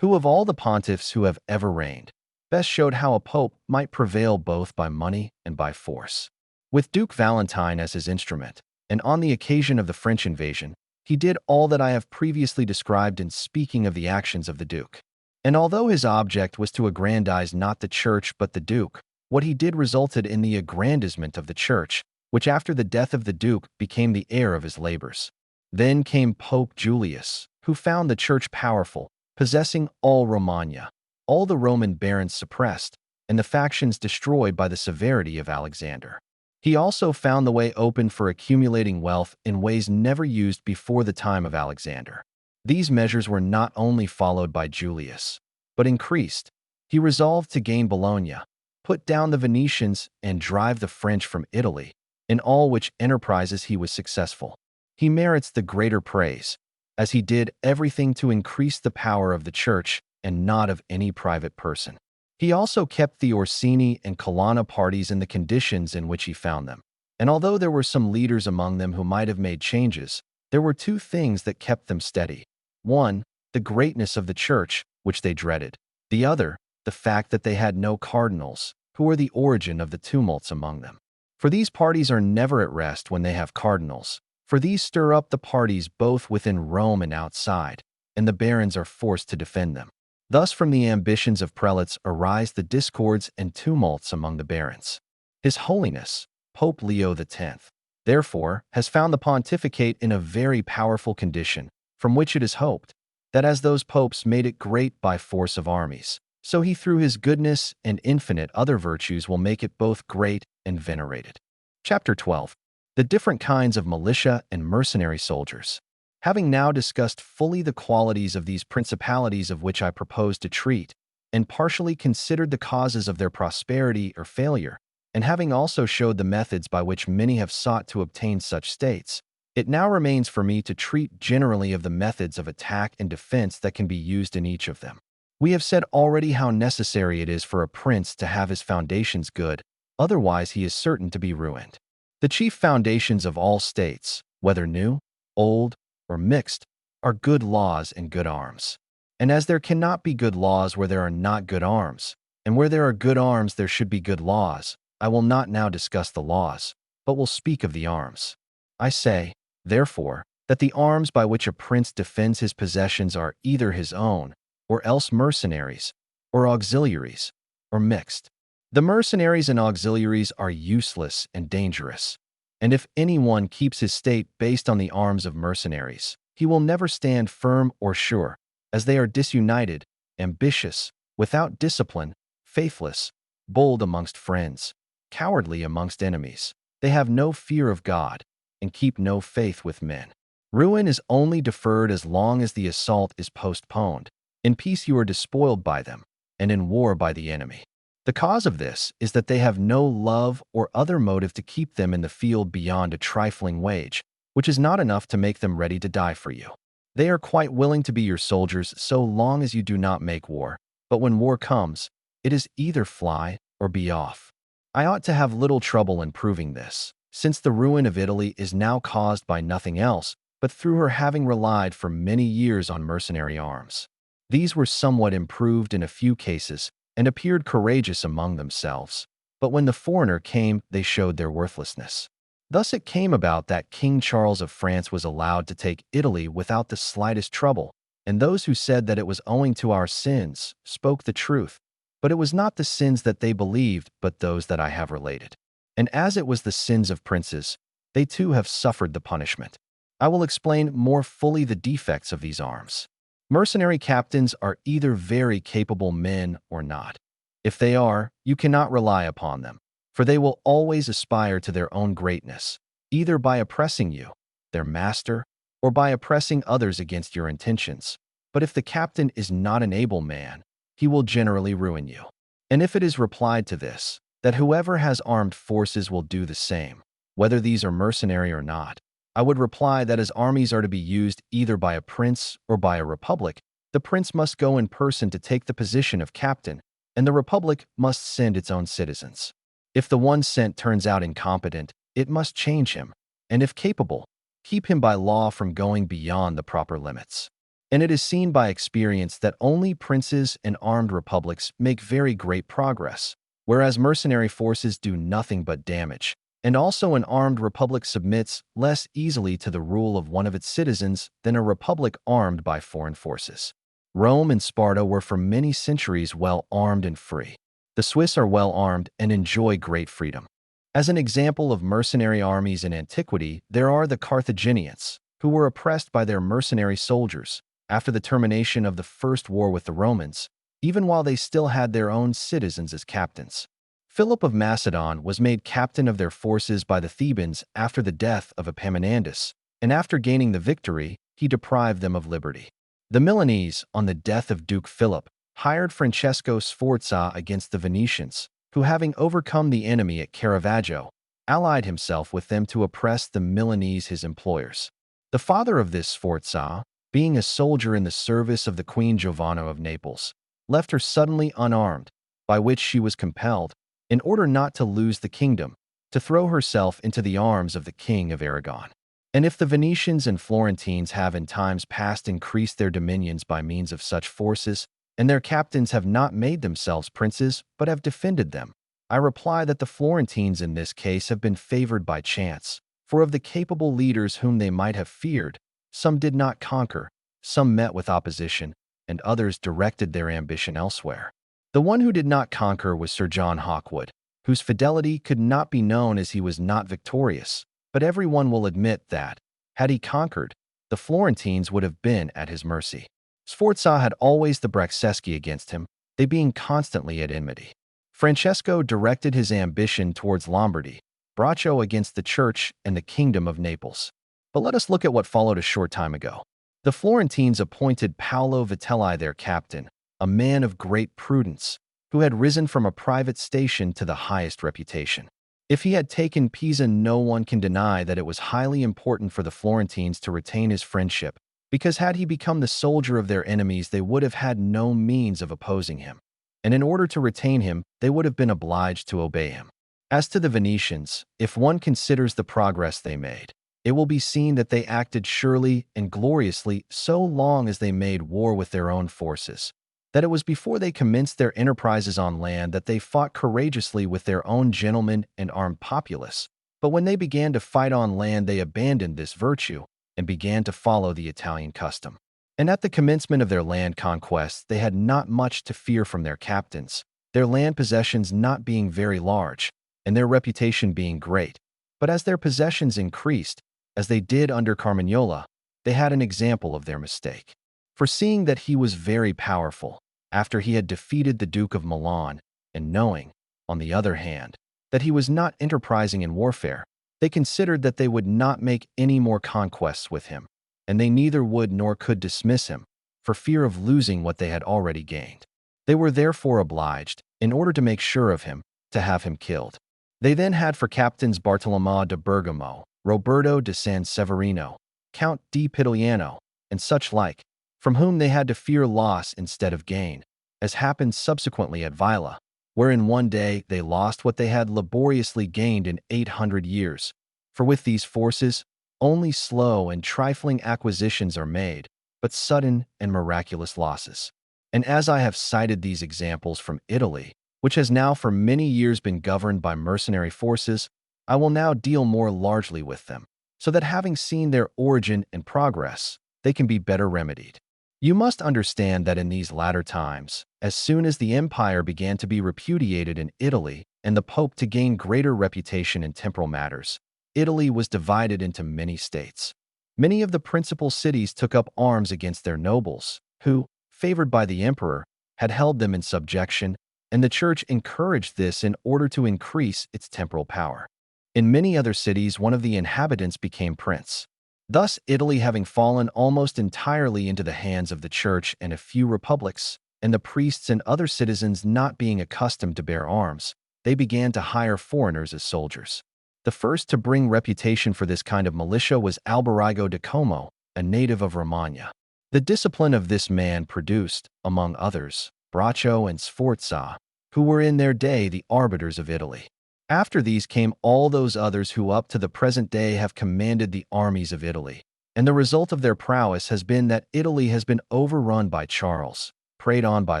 who of all the pontiffs who have ever reigned, best showed how a pope might prevail both by money and by force. With Duke Valentine as his instrument, and on the occasion of the French invasion, he did all that I have previously described in speaking of the actions of the Duke. And although his object was to aggrandize not the Church but the Duke, what he did resulted in the aggrandizement of the Church, which after the death of the Duke became the heir of his labors. Then came Pope Julius, who found the Church powerful, possessing all Romagna, all the Roman barons suppressed, and the factions destroyed by the severity of Alexander. He also found the way open for accumulating wealth in ways never used before the time of Alexander. These measures were not only followed by Julius, but increased. He resolved to gain Bologna, put down the Venetians, and drive the French from Italy, in all which enterprises he was successful. He merits the greater praise, as he did everything to increase the power of the Church and not of any private person. He also kept the Orsini and Colonna parties in the conditions in which he found them. And although there were some leaders among them who might have made changes, there were two things that kept them steady. One, the greatness of the Church, which they dreaded. The other, the fact that they had no cardinals, who were the origin of the tumults among them. For these parties are never at rest when they have cardinals, for these stir up the parties both within Rome and outside, and the barons are forced to defend them. Thus from the ambitions of prelates arise the discords and tumults among the barons. His Holiness, Pope Leo X, therefore, has found the pontificate in a very powerful condition, from which it is hoped that as those popes made it great by force of armies, so he through his goodness and infinite other virtues will make it both great and venerated. Chapter 12. The different kinds of militia and mercenary soldiers. Having now discussed fully the qualities of these principalities of which I propose to treat, and partially considered the causes of their prosperity or failure, and having also showed the methods by which many have sought to obtain such states, it now remains for me to treat generally of the methods of attack and defense that can be used in each of them. We have said already how necessary it is for a prince to have his foundations good, otherwise he is certain to be ruined. The chief foundations of all states, whether new, old, or mixed, are good laws and good arms. And as there cannot be good laws where there are not good arms, and where there are good arms there should be good laws, I will not now discuss the laws, but will speak of the arms. I say, therefore, that the arms by which a prince defends his possessions are either his own, or else mercenaries, or auxiliaries, or mixed. The mercenaries and auxiliaries are useless and dangerous. And if anyone keeps his state based on the arms of mercenaries, he will never stand firm or sure, as they are disunited, ambitious, without discipline, faithless, bold amongst friends, cowardly amongst enemies. They have no fear of God, and keep no faith with men. Ruin is only deferred as long as the assault is postponed. In peace you are despoiled by them, and in war by the enemy. The cause of this is that they have no love or other motive to keep them in the field beyond a trifling wage, which is not enough to make them ready to die for you. They are quite willing to be your soldiers so long as you do not make war, but when war comes, it is either fly or be off. I ought to have little trouble in proving this, since the ruin of Italy is now caused by nothing else but through her having relied for many years on mercenary arms. These were somewhat improved in a few cases, and appeared courageous among themselves, but when the foreigner came, they showed their worthlessness. Thus it came about that King Charles of France was allowed to take Italy without the slightest trouble, and those who said that it was owing to our sins spoke the truth, but it was not the sins that they believed, but those that I have related. And as it was the sins of princes, they too have suffered the punishment. I will explain more fully the defects of these arms. Mercenary captains are either very capable men or not. If they are, you cannot rely upon them, for they will always aspire to their own greatness, either by oppressing you, their master, or by oppressing others against your intentions. But if the captain is not an able man, he will generally ruin you. And if it is replied to this, that whoever has armed forces will do the same, whether these are mercenary or not, I would reply that as armies are to be used either by a prince or by a republic, the prince must go in person to take the position of captain, and the republic must send its own citizens. If the one sent turns out incompetent, it must change him, and if capable, keep him by law from going beyond the proper limits. And it is seen by experience that only princes and armed republics make very great progress, whereas mercenary forces do nothing but damage. And also an armed republic submits less easily to the rule of one of its citizens than a republic armed by foreign forces. Rome and Sparta were for many centuries well armed and free. The Swiss are well armed and enjoy great freedom. As an example of mercenary armies in antiquity, there are the Carthaginians, who were oppressed by their mercenary soldiers after the termination of the first war with the Romans, even while they still had their own citizens as captains. Philip of Macedon was made captain of their forces by the Thebans after the death of Epaminondas, and after gaining the victory, he deprived them of liberty. The Milanese, on the death of Duke Philip, hired Francesco Sforza against the Venetians, who, having overcome the enemy at Caravaggio, allied himself with them to oppress the Milanese, his employers. The father of this Sforza, being a soldier in the service of the Queen Giovanna of Naples, left her suddenly unarmed, by which she was compelled, in order not to lose the kingdom, to throw herself into the arms of the King of Aragon. And if the Venetians and Florentines have in times past increased their dominions by means of such forces, and their captains have not made themselves princes, but have defended them, I reply that the Florentines in this case have been favored by chance, for of the capable leaders whom they might have feared, some did not conquer, some met with opposition, and others directed their ambition elsewhere. The one who did not conquer was Sir John Hawkwood, whose fidelity could not be known as he was not victorious, but everyone will admit that, had he conquered, the Florentines would have been at his mercy. Sforza had always the Bracceschi against him, they being constantly at enmity. Francesco directed his ambition towards Lombardy, Braccio against the Church and the Kingdom of Naples. But let us look at what followed a short time ago. The Florentines appointed Paolo Vitelli their captain, a man of great prudence, who had risen from a private station to the highest reputation. If he had taken Pisa, no one can deny that it was highly important for the Florentines to retain his friendship, because had he become the soldier of their enemies, they would have had no means of opposing him, and in order to retain him, they would have been obliged to obey him. As to the Venetians, if one considers the progress they made, it will be seen that they acted surely and gloriously so long as they made war with their own forces, that it was before they commenced their enterprises on land that they fought courageously with their own gentlemen and armed populace. But when they began to fight on land, they abandoned this virtue and began to follow the Italian custom. And at the commencement of their land conquests, they had not much to fear from their captains, their land possessions not being very large, and their reputation being great. But as their possessions increased, as they did under Carmignola, they had an example of their mistake. For seeing that he was very powerful, after he had defeated the Duke of Milan, and knowing, on the other hand, that he was not enterprising in warfare, they considered that they would not make any more conquests with him, and they neither would nor could dismiss him, for fear of losing what they had already gained. They were therefore obliged, in order to make sure of him, to have him killed. They then had for captains Bartolomeo de Bergamo, Roberto de San Severino, Count di Pitigliano, and such like, from whom they had to fear loss instead of gain, as happened subsequently at Vila, where in one day they lost what they had laboriously gained in 800 years. For with these forces, only slow and trifling acquisitions are made, but sudden and miraculous losses. And as I have cited these examples from Italy, which has now for many years been governed by mercenary forces, I will now deal more largely with them, so that having seen their origin and progress, they can be better remedied. You must understand that in these latter times, as soon as the empire began to be repudiated in Italy and the Pope to gain greater reputation in temporal matters, Italy was divided into many states. Many of the principal cities took up arms against their nobles, who, favored by the emperor, had held them in subjection, and the church encouraged this in order to increase its temporal power. In many other cities, one of the inhabitants became prince. Thus, Italy having fallen almost entirely into the hands of the church and a few republics, and the priests and other citizens not being accustomed to bear arms, they began to hire foreigners as soldiers. The first to bring reputation for this kind of militia was Alberigo da Como, a native of Romagna. The discipline of this man produced, among others, Braccio and Sforza, who were in their day the arbiters of Italy. After these came all those others who up to the present day have commanded the armies of Italy, and the result of their prowess has been that Italy has been overrun by Charles, preyed on by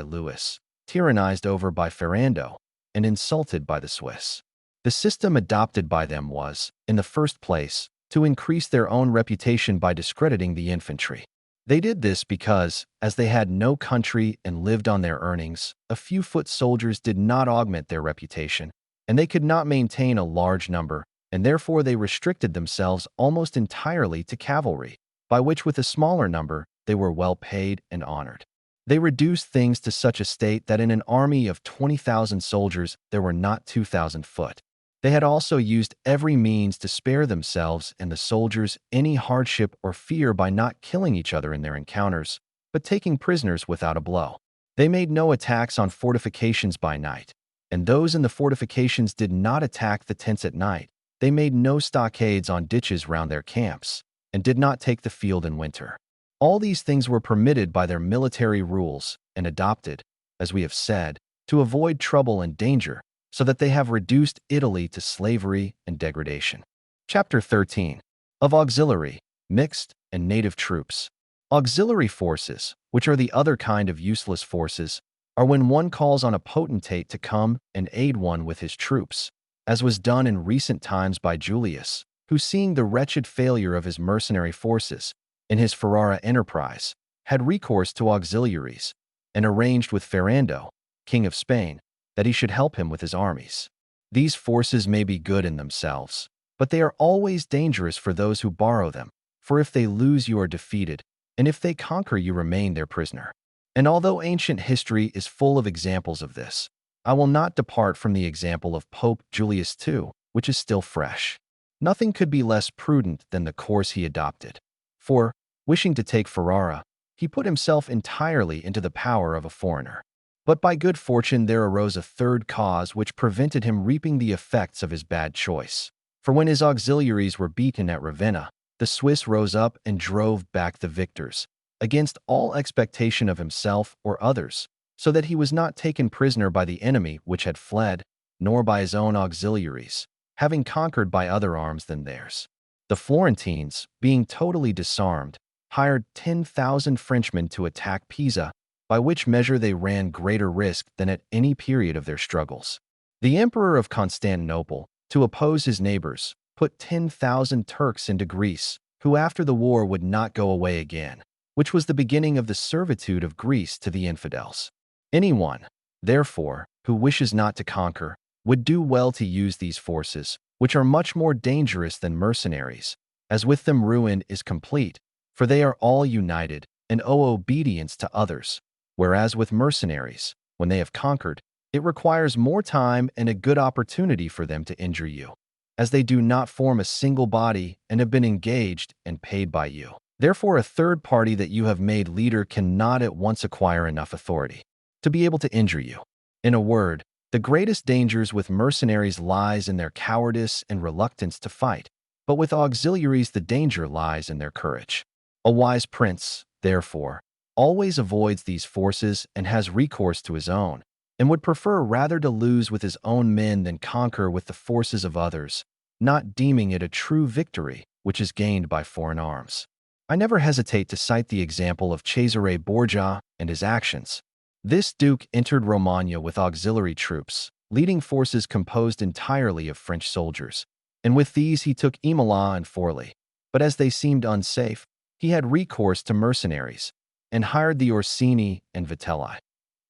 Louis, tyrannized over by Ferrando, and insulted by the Swiss. The system adopted by them was, in the first place, to increase their own reputation by discrediting the infantry. They did this because, as they had no country and lived on their earnings, a few foot soldiers did not augment their reputation, and they could not maintain a large number, and therefore they restricted themselves almost entirely to cavalry, by which with a smaller number they were well paid and honored. They reduced things to such a state that in an army of 20,000 soldiers there were not 2,000 foot. They had also used every means to spare themselves and the soldiers any hardship or fear by not killing each other in their encounters, but taking prisoners without a blow. They made no attacks on fortifications by night, and those in the fortifications did not attack the tents at night. They made no stockades on ditches round their camps, and did not take the field in winter. All these things were permitted by their military rules and adopted, as we have said, to avoid trouble and danger, so that they have reduced Italy to slavery and degradation. Chapter 13. Of auxiliary, mixed, and native troops. Auxiliary forces, which are the other kind of useless forces, are when one calls on a potentate to come and aid one with his troops, as was done in recent times by Julius, who, seeing the wretched failure of his mercenary forces in his Ferrara enterprise, had recourse to auxiliaries, and arranged with Ferrando, king of Spain, that he should help him with his armies. These forces may be good in themselves, but they are always dangerous for those who borrow them, for if they lose you are defeated, and if they conquer you remain their prisoner. And although ancient history is full of examples of this, I will not depart from the example of Pope Julius II, which is still fresh. Nothing could be less prudent than the course he adopted, for, wishing to take Ferrara, he put himself entirely into the power of a foreigner. But by good fortune there arose a third cause which prevented him reaping the effects of his bad choice. For when his auxiliaries were beaten at Ravenna, the Swiss rose up and drove back the victors, against all expectation of himself or others, so that he was not taken prisoner by the enemy which had fled, nor by his own auxiliaries, having conquered by other arms than theirs. The Florentines, being totally disarmed, hired 10,000 Frenchmen to attack Pisa, by which measure they ran greater risk than at any period of their struggles. The Emperor of Constantinople, to oppose his neighbors, put 10,000 Turks into Greece, who after the war would not go away again, which was the beginning of the servitude of Greece to the infidels. Anyone, therefore, who wishes not to conquer, would do well to use these forces, which are much more dangerous than mercenaries, as with them ruin is complete, for they are all united and owe obedience to others, whereas with mercenaries, when they have conquered, it requires more time and a good opportunity for them to injure you, as they do not form a single body and have been engaged and paid by you. Therefore, a third party that you have made leader cannot at once acquire enough authority to be able to injure you. In a word, the greatest dangers with mercenaries lies in their cowardice and reluctance to fight, but with auxiliaries the danger lies in their courage. A wise prince, therefore, always avoids these forces and has recourse to his own, and would prefer rather to lose with his own men than conquer with the forces of others, not deeming it a true victory which is gained by foreign arms. I never hesitate to cite the example of Cesare Borgia and his actions. This duke entered Romagna with auxiliary troops, leading forces composed entirely of French soldiers, and with these he took Imola and Forli. But as they seemed unsafe, he had recourse to mercenaries, and hired the Orsini and Vitelli.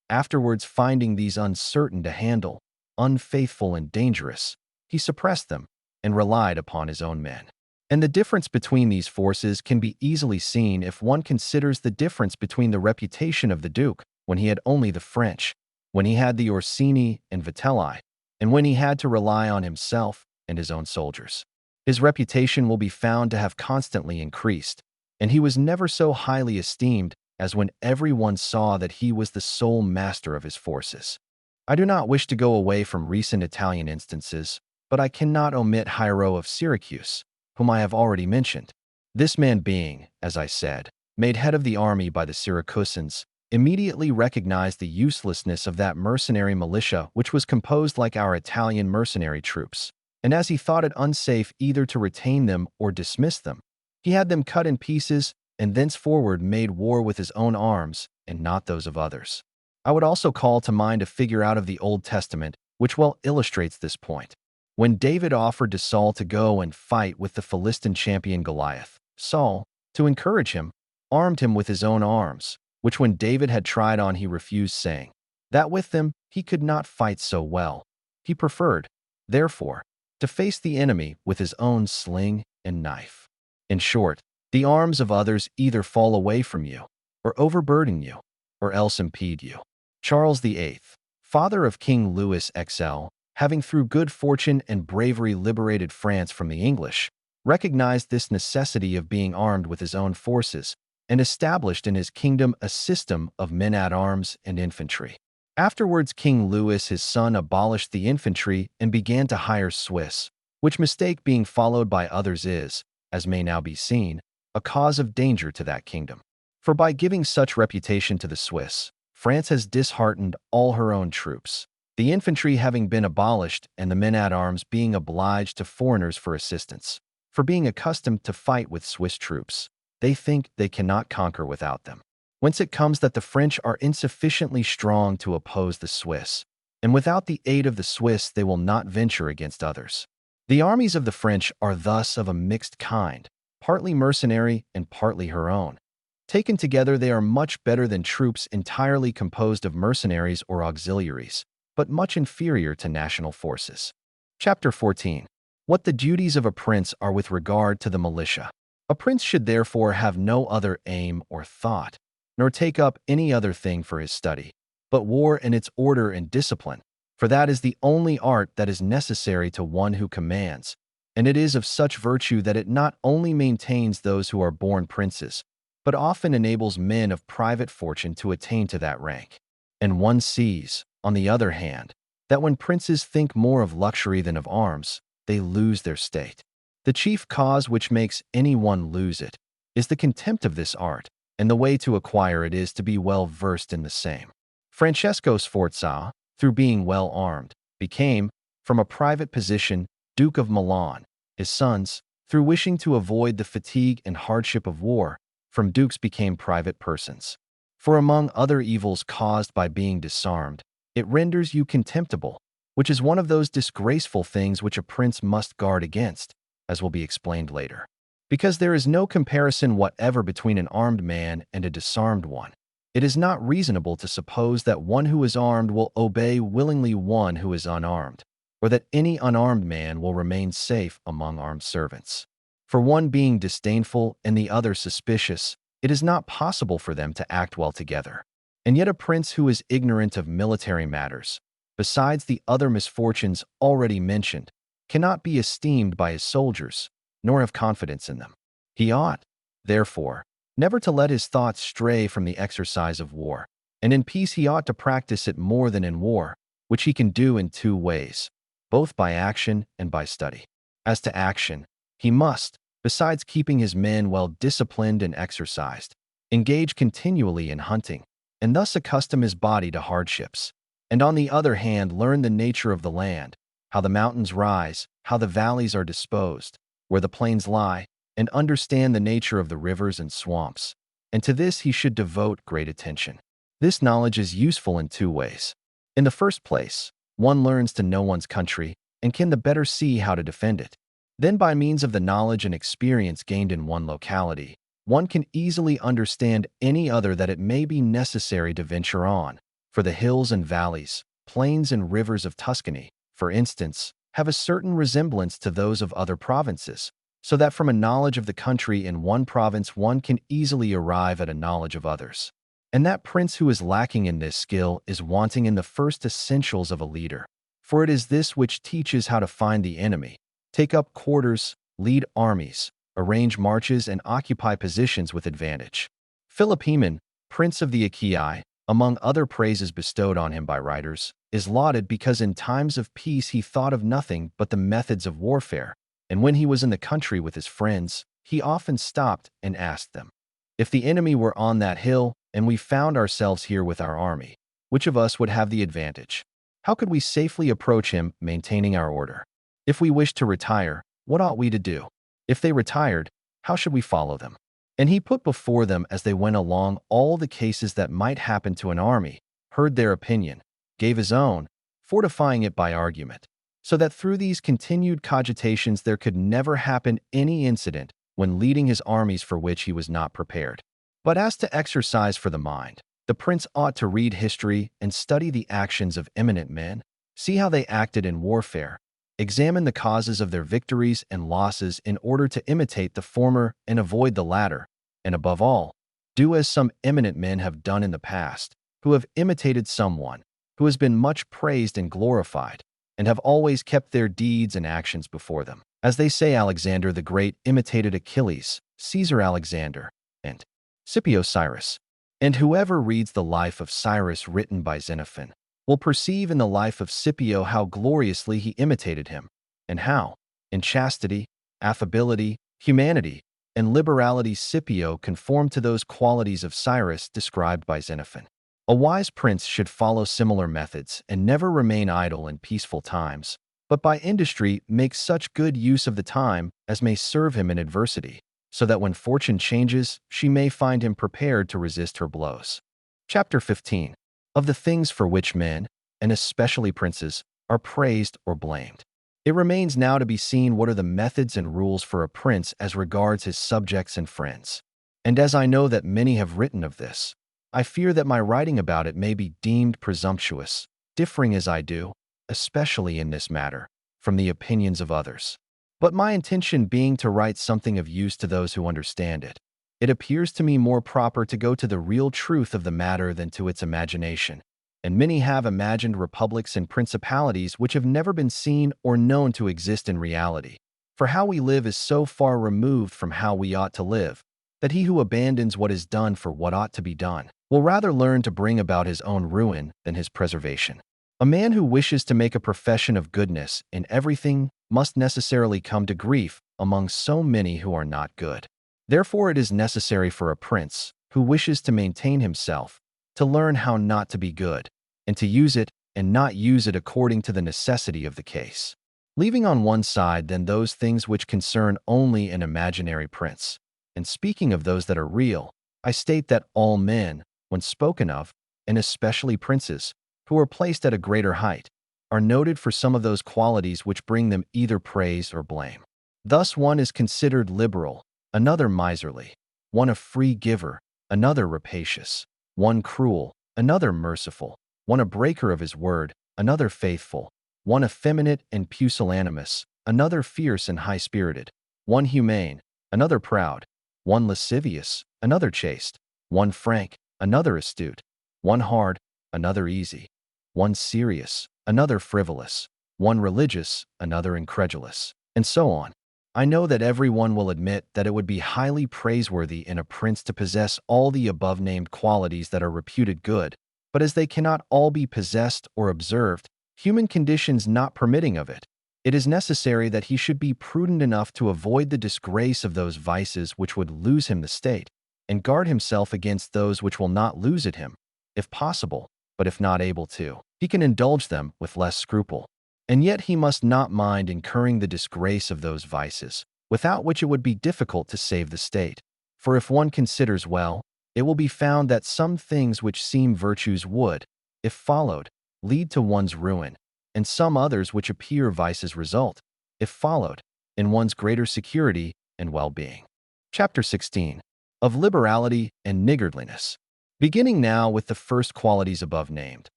Afterwards, finding these uncertain to handle, unfaithful and dangerous, he suppressed them and relied upon his own men. And the difference between these forces can be easily seen if one considers the difference between the reputation of the duke when he had only the French, when he had the Orsini and Vitelli, and when he had to rely on himself and his own soldiers. His reputation will be found to have constantly increased, and he was never so highly esteemed as when everyone saw that he was the sole master of his forces. I do not wish to go away from recent Italian instances, but I cannot omit Hiero of Syracuse, whom I have already mentioned. This man being, as I said, made head of the army by the Syracusans, immediately recognized the uselessness of that mercenary militia which was composed like our Italian mercenary troops, and as he thought it unsafe either to retain them or dismiss them, he had them cut in pieces and thenceforward made war with his own arms and not those of others. I would also call to mind a figure out of the Old Testament which well illustrates this point. When David offered to Saul to go and fight with the Philistine champion Goliath, Saul, to encourage him, armed him with his own arms, which when David had tried on he refused, saying that with them he could not fight so well. He preferred, therefore, to face the enemy with his own sling and knife. In short, the arms of others either fall away from you, or overburden you, or else impede you. Charles VIII, father of King Louis XL, having through good fortune and bravery liberated France from the English, recognized this necessity of being armed with his own forces, and established in his kingdom a system of men-at-arms and infantry. Afterwards King Louis his son abolished the infantry and began to hire Swiss, which mistake being followed by others is, as may now be seen, a cause of danger to that kingdom. For by giving such reputation to the Swiss, France has disheartened all her own troops, the infantry having been abolished and the men-at-arms being obliged to foreigners for assistance. For being accustomed to fight with Swiss troops, they think they cannot conquer without them. Whence it comes that the French are insufficiently strong to oppose the Swiss, and without the aid of the Swiss they will not venture against others. The armies of the French are thus of a mixed kind, partly mercenary and partly her own. Taken together they are much better than troops entirely composed of mercenaries or auxiliaries, but much inferior to national forces. Chapter 14. What the duties of a prince are with regard to the militia. A prince should therefore have no other aim or thought, nor take up any other thing for his study, but war and its order and discipline, for that is the only art that is necessary to one who commands, and it is of such virtue that it not only maintains those who are born princes, but often enables men of private fortune to attain to that rank. And one sees, on the other hand, that when princes think more of luxury than of arms, they lose their state. The chief cause which makes any one lose it is the contempt of this art, and the way to acquire it is to be well versed in the same. Francesco Sforza, through being well armed, became, from a private position, Duke of Milan. His sons, through wishing to avoid the fatigue and hardship of war, from dukes became private persons. For among other evils caused by being disarmed, it renders you contemptible, which is one of those disgraceful things which a prince must guard against, as will be explained later. Because there is no comparison whatever between an armed man and a disarmed one, it is not reasonable to suppose that one who is armed will obey willingly one who is unarmed, or that any unarmed man will remain safe among armed servants. For one being disdainful and the other suspicious, it is not possible for them to act well together. And yet a prince who is ignorant of military matters, besides the other misfortunes already mentioned, cannot be esteemed by his soldiers, nor have confidence in them. He ought, therefore, never to let his thoughts stray from the exercise of war, and in peace he ought to practice it more than in war, which he can do in two ways, both by action and by study. As to action, he must, besides keeping his men well disciplined and exercised, engage continually in hunting, and thus accustom his body to hardships, and on the other hand learn the nature of the land, how the mountains rise, how the valleys are disposed, where the plains lie, and understand the nature of the rivers and swamps, and to this he should devote great attention. This knowledge is useful in two ways. In the first place, one learns to know one's country and can the better see how to defend it. Then by means of the knowledge and experience gained in one locality, one can easily understand any other that it may be necessary to venture on, for the hills and valleys, plains and rivers of Tuscany, for instance, have a certain resemblance to those of other provinces, so that from a knowledge of the country in one province one can easily arrive at a knowledge of others. And that prince who is lacking in this skill is wanting in the first essentials of a leader. For it is this which teaches how to find the enemy, take up quarters, lead armies, arrange marches, and occupy positions with advantage. Philopoemen, prince of the Achaea, among other praises bestowed on him by writers, is lauded because in times of peace he thought of nothing but the methods of warfare, and when he was in the country with his friends, he often stopped and asked them, "If the enemy were on that hill, and we found ourselves here with our army, which of us would have the advantage? How could we safely approach him, maintaining our order? If we wished to retire, what ought we to do? If they retired, how should we follow them?" And he put before them as they went along all the cases that might happen to an army, heard their opinion, gave his own, fortifying it by argument, so that through these continued cogitations there could never happen any incident when leading his armies for which he was not prepared. But as to exercise for the mind, the prince ought to read history and study the actions of eminent men, see how they acted in warfare, examine the causes of their victories and losses in order to imitate the former and avoid the latter, and above all, do as some eminent men have done in the past, who have imitated someone who has been much praised and glorified, and have always kept their deeds and actions before them. As they say, Alexander the Great imitated Achilles, Caesar Alexander, and Scipio Cyrus. And whoever reads the life of Cyrus written by Xenophon will perceive in the life of Scipio how gloriously he imitated him, and how, in chastity, affability, humanity, and liberality Scipio conformed to those qualities of Cyrus described by Xenophon. A wise prince should follow similar methods and never remain idle in peaceful times, but by industry make such good use of the time as may serve him in adversity, so that when fortune changes, she may find him prepared to resist her blows. Chapter 15. Of the things for which men, and especially princes, are praised or blamed. It remains now to be seen what are the methods and rules for a prince as regards his subjects and friends. And as I know that many have written of this, I fear that my writing about it may be deemed presumptuous, differing as I do, especially in this matter, from the opinions of others. But my intention being to write something of use to those who understand it, it appears to me more proper to go to the real truth of the matter than to its imagination. And many have imagined republics and principalities which have never been seen or known to exist in reality. For how we live is so far removed from how we ought to live, that he who abandons what is done for what ought to be done will rather learn to bring about his own ruin than his preservation. A man who wishes to make a profession of goodness in everything must necessarily come to grief among so many who are not good. Therefore it is necessary for a prince who wishes to maintain himself to learn how not to be good, and to use it and not use it according to the necessity of the case. Leaving on one side then those things which concern only an imaginary prince, and speaking of those that are real, I state that all men, when spoken of, and especially princes, who are placed at a greater height, are noted for some of those qualities which bring them either praise or blame. Thus one is considered liberal, another miserly, one a free giver, another rapacious, one cruel, another merciful, one a breaker of his word, another faithful, one effeminate and pusillanimous, another fierce and high-spirited, one humane, another proud, one lascivious, another chaste, one frank, another astute, one hard, another easy, one serious, another frivolous, one religious, another incredulous, and so on. I know that everyone will admit that it would be highly praiseworthy in a prince to possess all the above-named qualities that are reputed good, but as they cannot all be possessed or observed, human conditions not permitting of it, it is necessary that he should be prudent enough to avoid the disgrace of those vices which would lose him the state, and guard himself against those which will not lose it him, if possible, but if not able to, he can indulge them with less scruple. And yet he must not mind incurring the disgrace of those vices, without which it would be difficult to save the state. For if one considers well, it will be found that some things which seem virtues would, if followed, lead to one's ruin, and some others which appear vices result, if followed, in one's greater security and well-being. Chapter 16. Of liberality and niggardliness. Beginning now with the first qualities above named,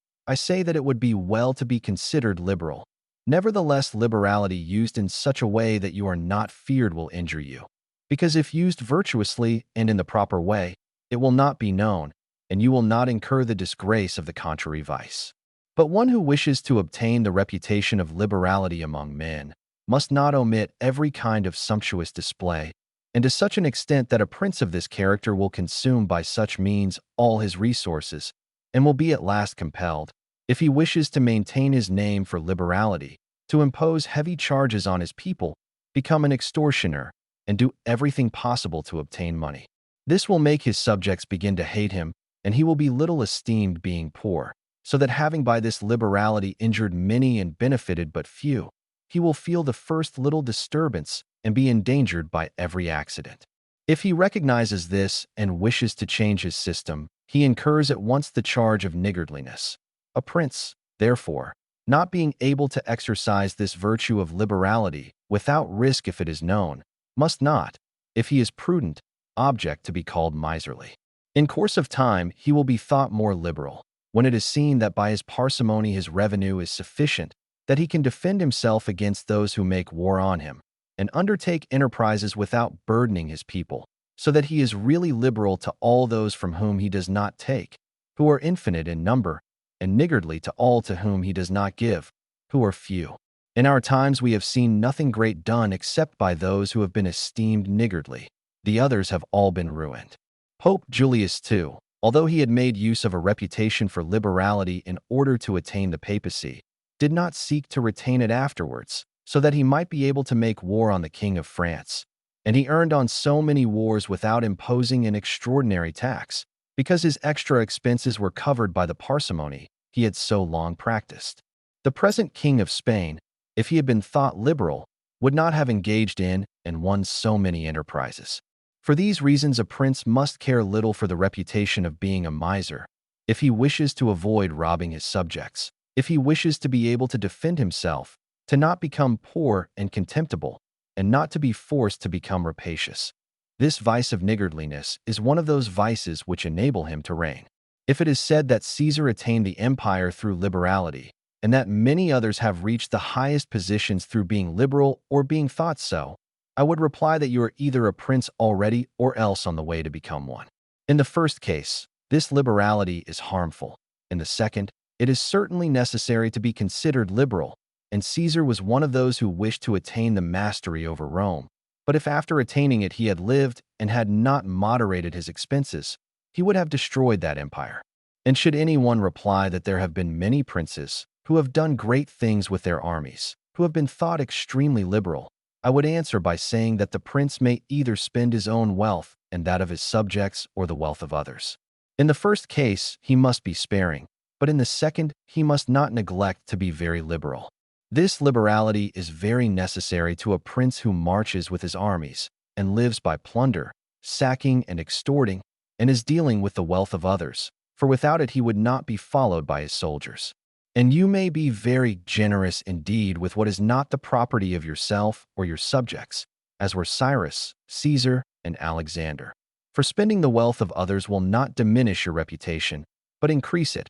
I say that it would be well to be considered liberal. Nevertheless, liberality used in such a way that you are not feared will injure you, because if used virtuously and in the proper way, it will not be known, and you will not incur the disgrace of the contrary vice. But one who wishes to obtain the reputation of liberality among men must not omit every kind of sumptuous display, and to such an extent that a prince of this character will consume by such means all his resources, and will be at last compelled, if he wishes to maintain his name for liberality, to impose heavy charges on his people, become an extortioner, and do everything possible to obtain money. This will make his subjects begin to hate him, and he will be little esteemed being poor, so that having by this liberality injured many and benefited but few, he will feel the first little disturbance and be endangered by every accident. If he recognizes this and wishes to change his system, he incurs at once the charge of niggardliness. A prince, therefore, not being able to exercise this virtue of liberality without risk if it is known, must not, if he is prudent, object to be called miserly. In course of time he will be thought more liberal, when it is seen that by his parsimony his revenue is sufficient, that he can defend himself against those who make war on him, and undertake enterprises without burdening his people, so that he is really liberal to all those from whom he does not take, who are infinite in number, and niggardly to all to whom he does not give, who are few. In our times we have seen nothing great done except by those who have been esteemed niggardly. The others have all been ruined. Pope Julius II, although he had made use of a reputation for liberality in order to attain the papacy, did not seek to retain it afterwards, so that he might be able to make war on the King of France. And he earned on so many wars without imposing an extraordinary tax, because his extra expenses were covered by the parsimony he had so long practiced. The present King of Spain, if he had been thought liberal, would not have engaged in and won so many enterprises. For these reasons a prince must care little for the reputation of being a miser, if he wishes to avoid robbing his subjects, if he wishes to be able to defend himself, to not become poor and contemptible, and not to be forced to become rapacious. This vice of niggardliness is one of those vices which enable him to reign. If it is said that Caesar attained the empire through liberality, and that many others have reached the highest positions through being liberal or being thought so, I would reply that you are either a prince already or else on the way to become one. In the first case, this liberality is harmful. In the second, it is certainly necessary to be considered liberal, and Caesar was one of those who wished to attain the mastery over Rome. But if after attaining it he had lived and had not moderated his expenses, he would have destroyed that empire. And should anyone reply that there have been many princes who have done great things with their armies, who have been thought extremely liberal, I would answer by saying that the prince may either spend his own wealth and that of his subjects or the wealth of others. In the first case, he must be sparing, but in the second, he must not neglect to be very liberal. This liberality is very necessary to a prince who marches with his armies and lives by plunder, sacking, and extorting, and is dealing with the wealth of others, for without it he would not be followed by his soldiers. And you may be very generous indeed with what is not the property of yourself or your subjects, as were Cyrus, Caesar, and Alexander. For spending the wealth of others will not diminish your reputation, but increase it.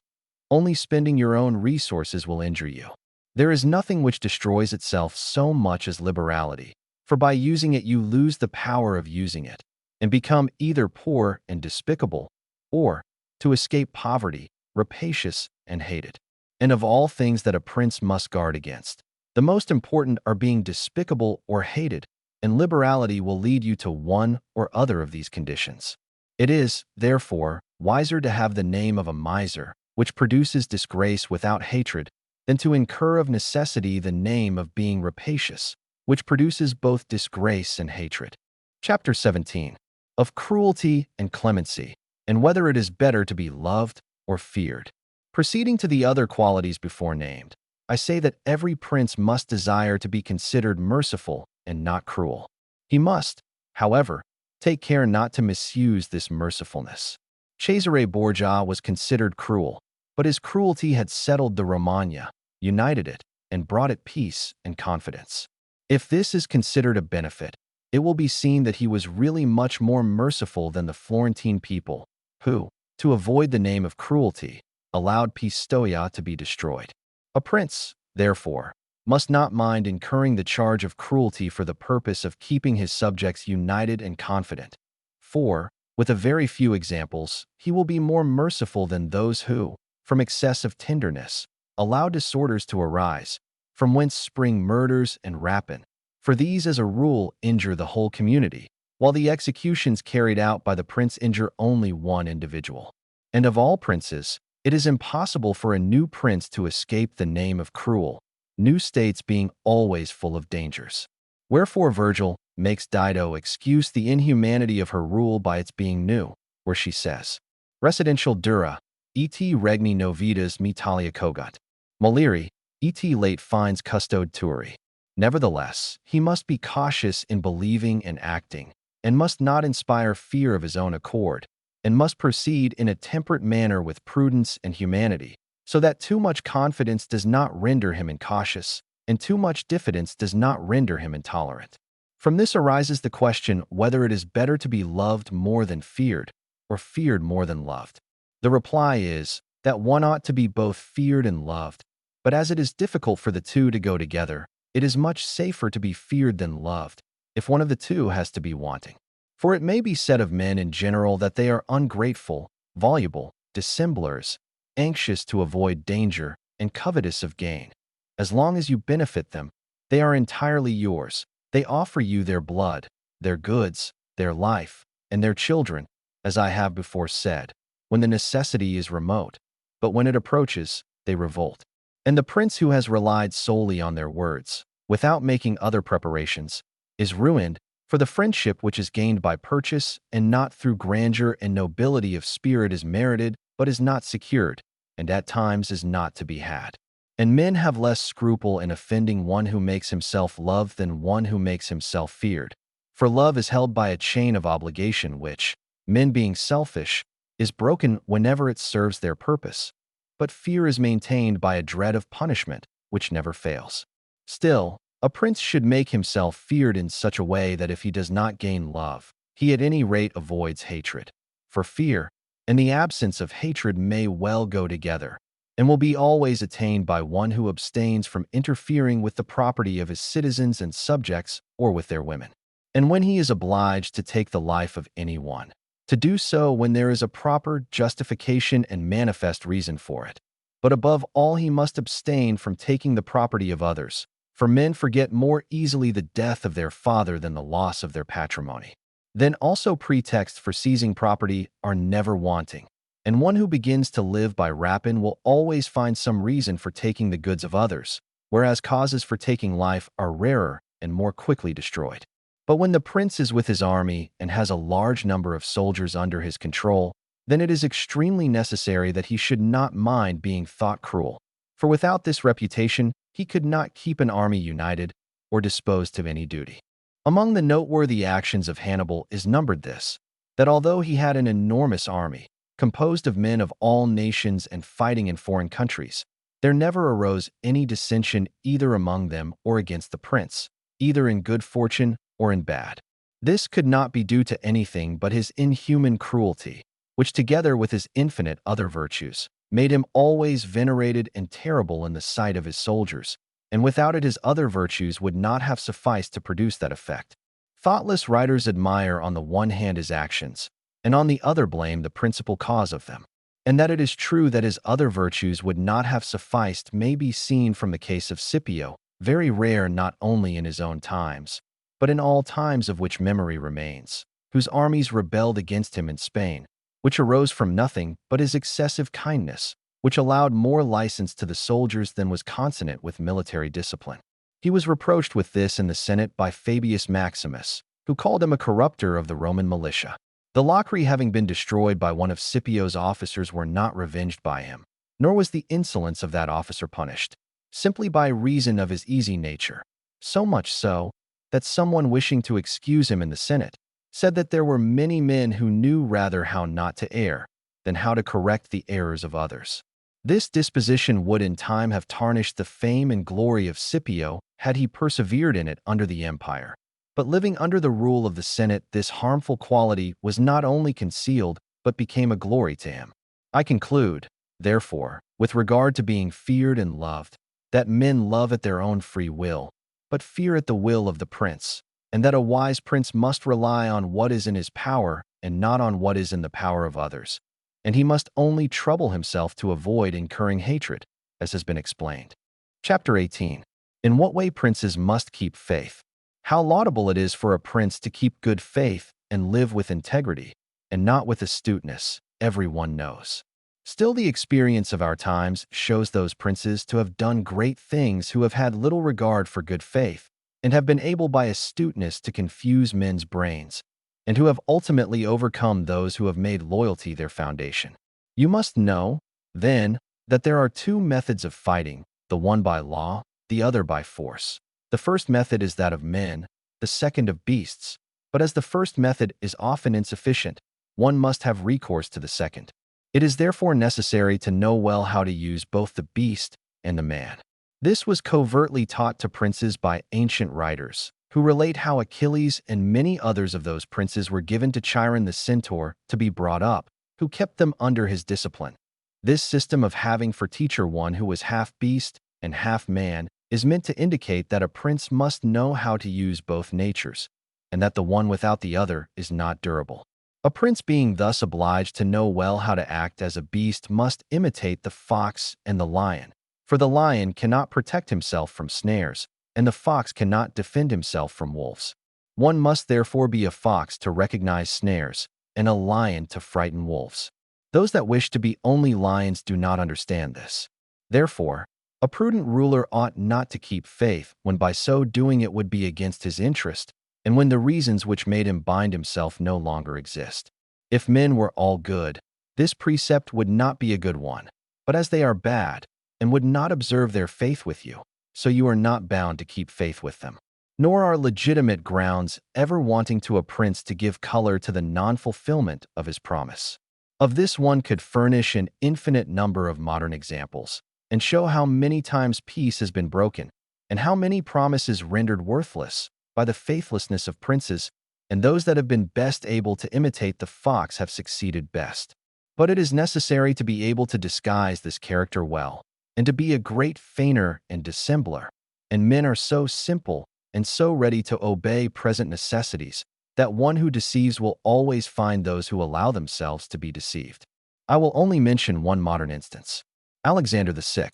Only spending your own resources will injure you. There is nothing which destroys itself so much as liberality, for by using it you lose the power of using it, and become either poor and despicable, or, to escape poverty, rapacious and hated. And of all things that a prince must guard against, the most important are being despicable or hated, and liberality will lead you to one or other of these conditions. It is, therefore, wiser to have the name of a miser, which produces disgrace without hatred, than to incur of necessity the name of being rapacious, which produces both disgrace and hatred. Chapter 17. Of cruelty and clemency, and whether it is better to be loved or feared. Proceeding to the other qualities before named, I say that every prince must desire to be considered merciful and not cruel. He must, however, take care not to misuse this mercifulness. Cesare Borgia was considered cruel, but his cruelty had settled the Romagna, united it, and brought it peace and confidence. If this is considered a benefit, it will be seen that he was really much more merciful than the Florentine people, who, to avoid the name of cruelty, allowed Pistoia to be destroyed. A prince, therefore, must not mind incurring the charge of cruelty for the purpose of keeping his subjects united and confident. For, With a very few examples, he will be more merciful than those who, from excessive tenderness, allow disorders to arise, from whence spring murders and rapine. For these, as a rule, injure the whole community, while the executions carried out by the prince injure only one individual. And of all princes, it is impossible for a new prince to escape the name of cruel, new states being always full of dangers. Wherefore Virgil makes Dido excuse the inhumanity of her rule by its being new, where she says, Residential dura, et regni novitas me talia cogat. Moliri, et late fines custode tueri. Nevertheless, he must be cautious in believing and acting, and must not inspire fear of his own accord, and must proceed in a temperate manner with prudence and humanity, so that too much confidence does not render him incautious, and too much diffidence does not render him intolerant. From this arises the question whether it is better to be loved more than feared, or feared more than loved. The reply is that one ought to be both feared and loved, but as it is difficult for the two to go together, it is much safer to be feared than loved, if one of the two has to be wanting. For it may be said of men in general that they are ungrateful, voluble, dissemblers, anxious to avoid danger, and covetous of gain. As long as you benefit them, they are entirely yours. They offer you their blood, their goods, their life, and their children, as I have before said, when the necessity is remote. But when it approaches, they revolt. And the prince who has relied solely on their words, without making other preparations, is ruined, for the friendship which is gained by purchase and not through grandeur and nobility of spirit is merited, but is not secured, and at times is not to be had. And men have less scruple in offending one who makes himself loved than one who makes himself feared. For love is held by a chain of obligation which, men being selfish, is broken whenever it serves their purpose. But fear is maintained by a dread of punishment, which never fails. Still, a prince should make himself feared in such a way that if he does not gain love, he at any rate avoids hatred. For fear and the absence of hatred may well go together, and will be always attained by one who abstains from interfering with the property of his citizens and subjects or with their women. And when he is obliged to take the life of anyone, to do so when there is a proper justification and manifest reason for it. But above all he must abstain from taking the property of others, for men forget more easily the death of their father than the loss of their patrimony. Then also pretexts for seizing property are never wanting, and one who begins to live by rapine will always find some reason for taking the goods of others, whereas causes for taking life are rarer and more quickly destroyed. But when the prince is with his army and has a large number of soldiers under his control, then it is extremely necessary that he should not mind being thought cruel, for without this reputation he could not keep an army united or disposed to any duty. Among the noteworthy actions of Hannibal is numbered this, that although he had an enormous army, composed of men of all nations and fighting in foreign countries, there never arose any dissension either among them or against the prince, either in good fortune or in bad. This could not be due to anything but his inhuman cruelty, which together with his infinite other virtues, made him always venerated and terrible in the sight of his soldiers, and without it his other virtues would not have sufficed to produce that effect. Thoughtless writers admire on the one hand his actions, and on the other blame the principal cause of them. And that it is true that his other virtues would not have sufficed may be seen from the case of Scipio, very rare not only in his own times, but in all times of which memory remains, whose armies rebelled against him in Spain, which arose from nothing but his excessive kindness, which allowed more license to the soldiers than was consonant with military discipline. He was reproached with this in the Senate by Fabius Maximus, who called him a corrupter of the Roman militia. The Locri having been destroyed by one of Scipio's officers were not revenged by him, nor was the insolence of that officer punished, simply by reason of his easy nature, so much so that someone wishing to excuse him in the Senate said that there were many men who knew rather how not to err than how to correct the errors of others. This disposition would in time have tarnished the fame and glory of Scipio had he persevered in it under the empire. But living under the rule of the Senate, this harmful quality was not only concealed, but became a glory to him. I conclude, therefore, with regard to being feared and loved, that men love at their own free will, but fear at the will of the prince, and that a wise prince must rely on what is in his power and not on what is in the power of others, and he must only trouble himself to avoid incurring hatred, as has been explained. Chapter 18. In what way princes must keep faith. How laudable it is for a prince to keep good faith and live with integrity, and not with astuteness, everyone knows. Still, the experience of our times shows those princes to have done great things who have had little regard for good faith, and have been able by astuteness to confuse men's brains, and who have ultimately overcome those who have made loyalty their foundation. You must know, then, that there are two methods of fighting, the one by law, the other by force. The first method is that of men, the second of beasts. But as the first method is often insufficient, one must have recourse to the second. It is therefore necessary to know well how to use both the beast and the man. This was covertly taught to princes by ancient writers, who relate how Achilles and many others of those princes were given to Chiron the centaur to be brought up, who kept them under his discipline. This system of having for teacher one who was half beast and half man is meant to indicate that a prince must know how to use both natures, and that the one without the other is not durable. A prince being thus obliged to know well how to act as a beast must imitate the fox and the lion, for the lion cannot protect himself from snares, and the fox cannot defend himself from wolves. One must therefore be a fox to recognize snares, and a lion to frighten wolves. Those that wish to be only lions do not understand this. Therefore, a prudent ruler ought not to keep faith when by so doing it would be against his interest, and when the reasons which made him bind himself no longer exist. If men were all good, this precept would not be a good one, but as they are bad, and would not observe their faith with you, so you are not bound to keep faith with them. Nor are legitimate grounds ever wanting to a prince to give color to the non-fulfillment of his promise. Of this one could furnish an infinite number of modern examples, and show how many times peace has been broken, and how many promises rendered worthless by the faithlessness of princes, and those that have been best able to imitate the fox have succeeded best. But it is necessary to be able to disguise this character well, and to be a great feigner and dissembler, and men are so simple and so ready to obey present necessities that one who deceives will always find those who allow themselves to be deceived. I will only mention one modern instance. Alexander VI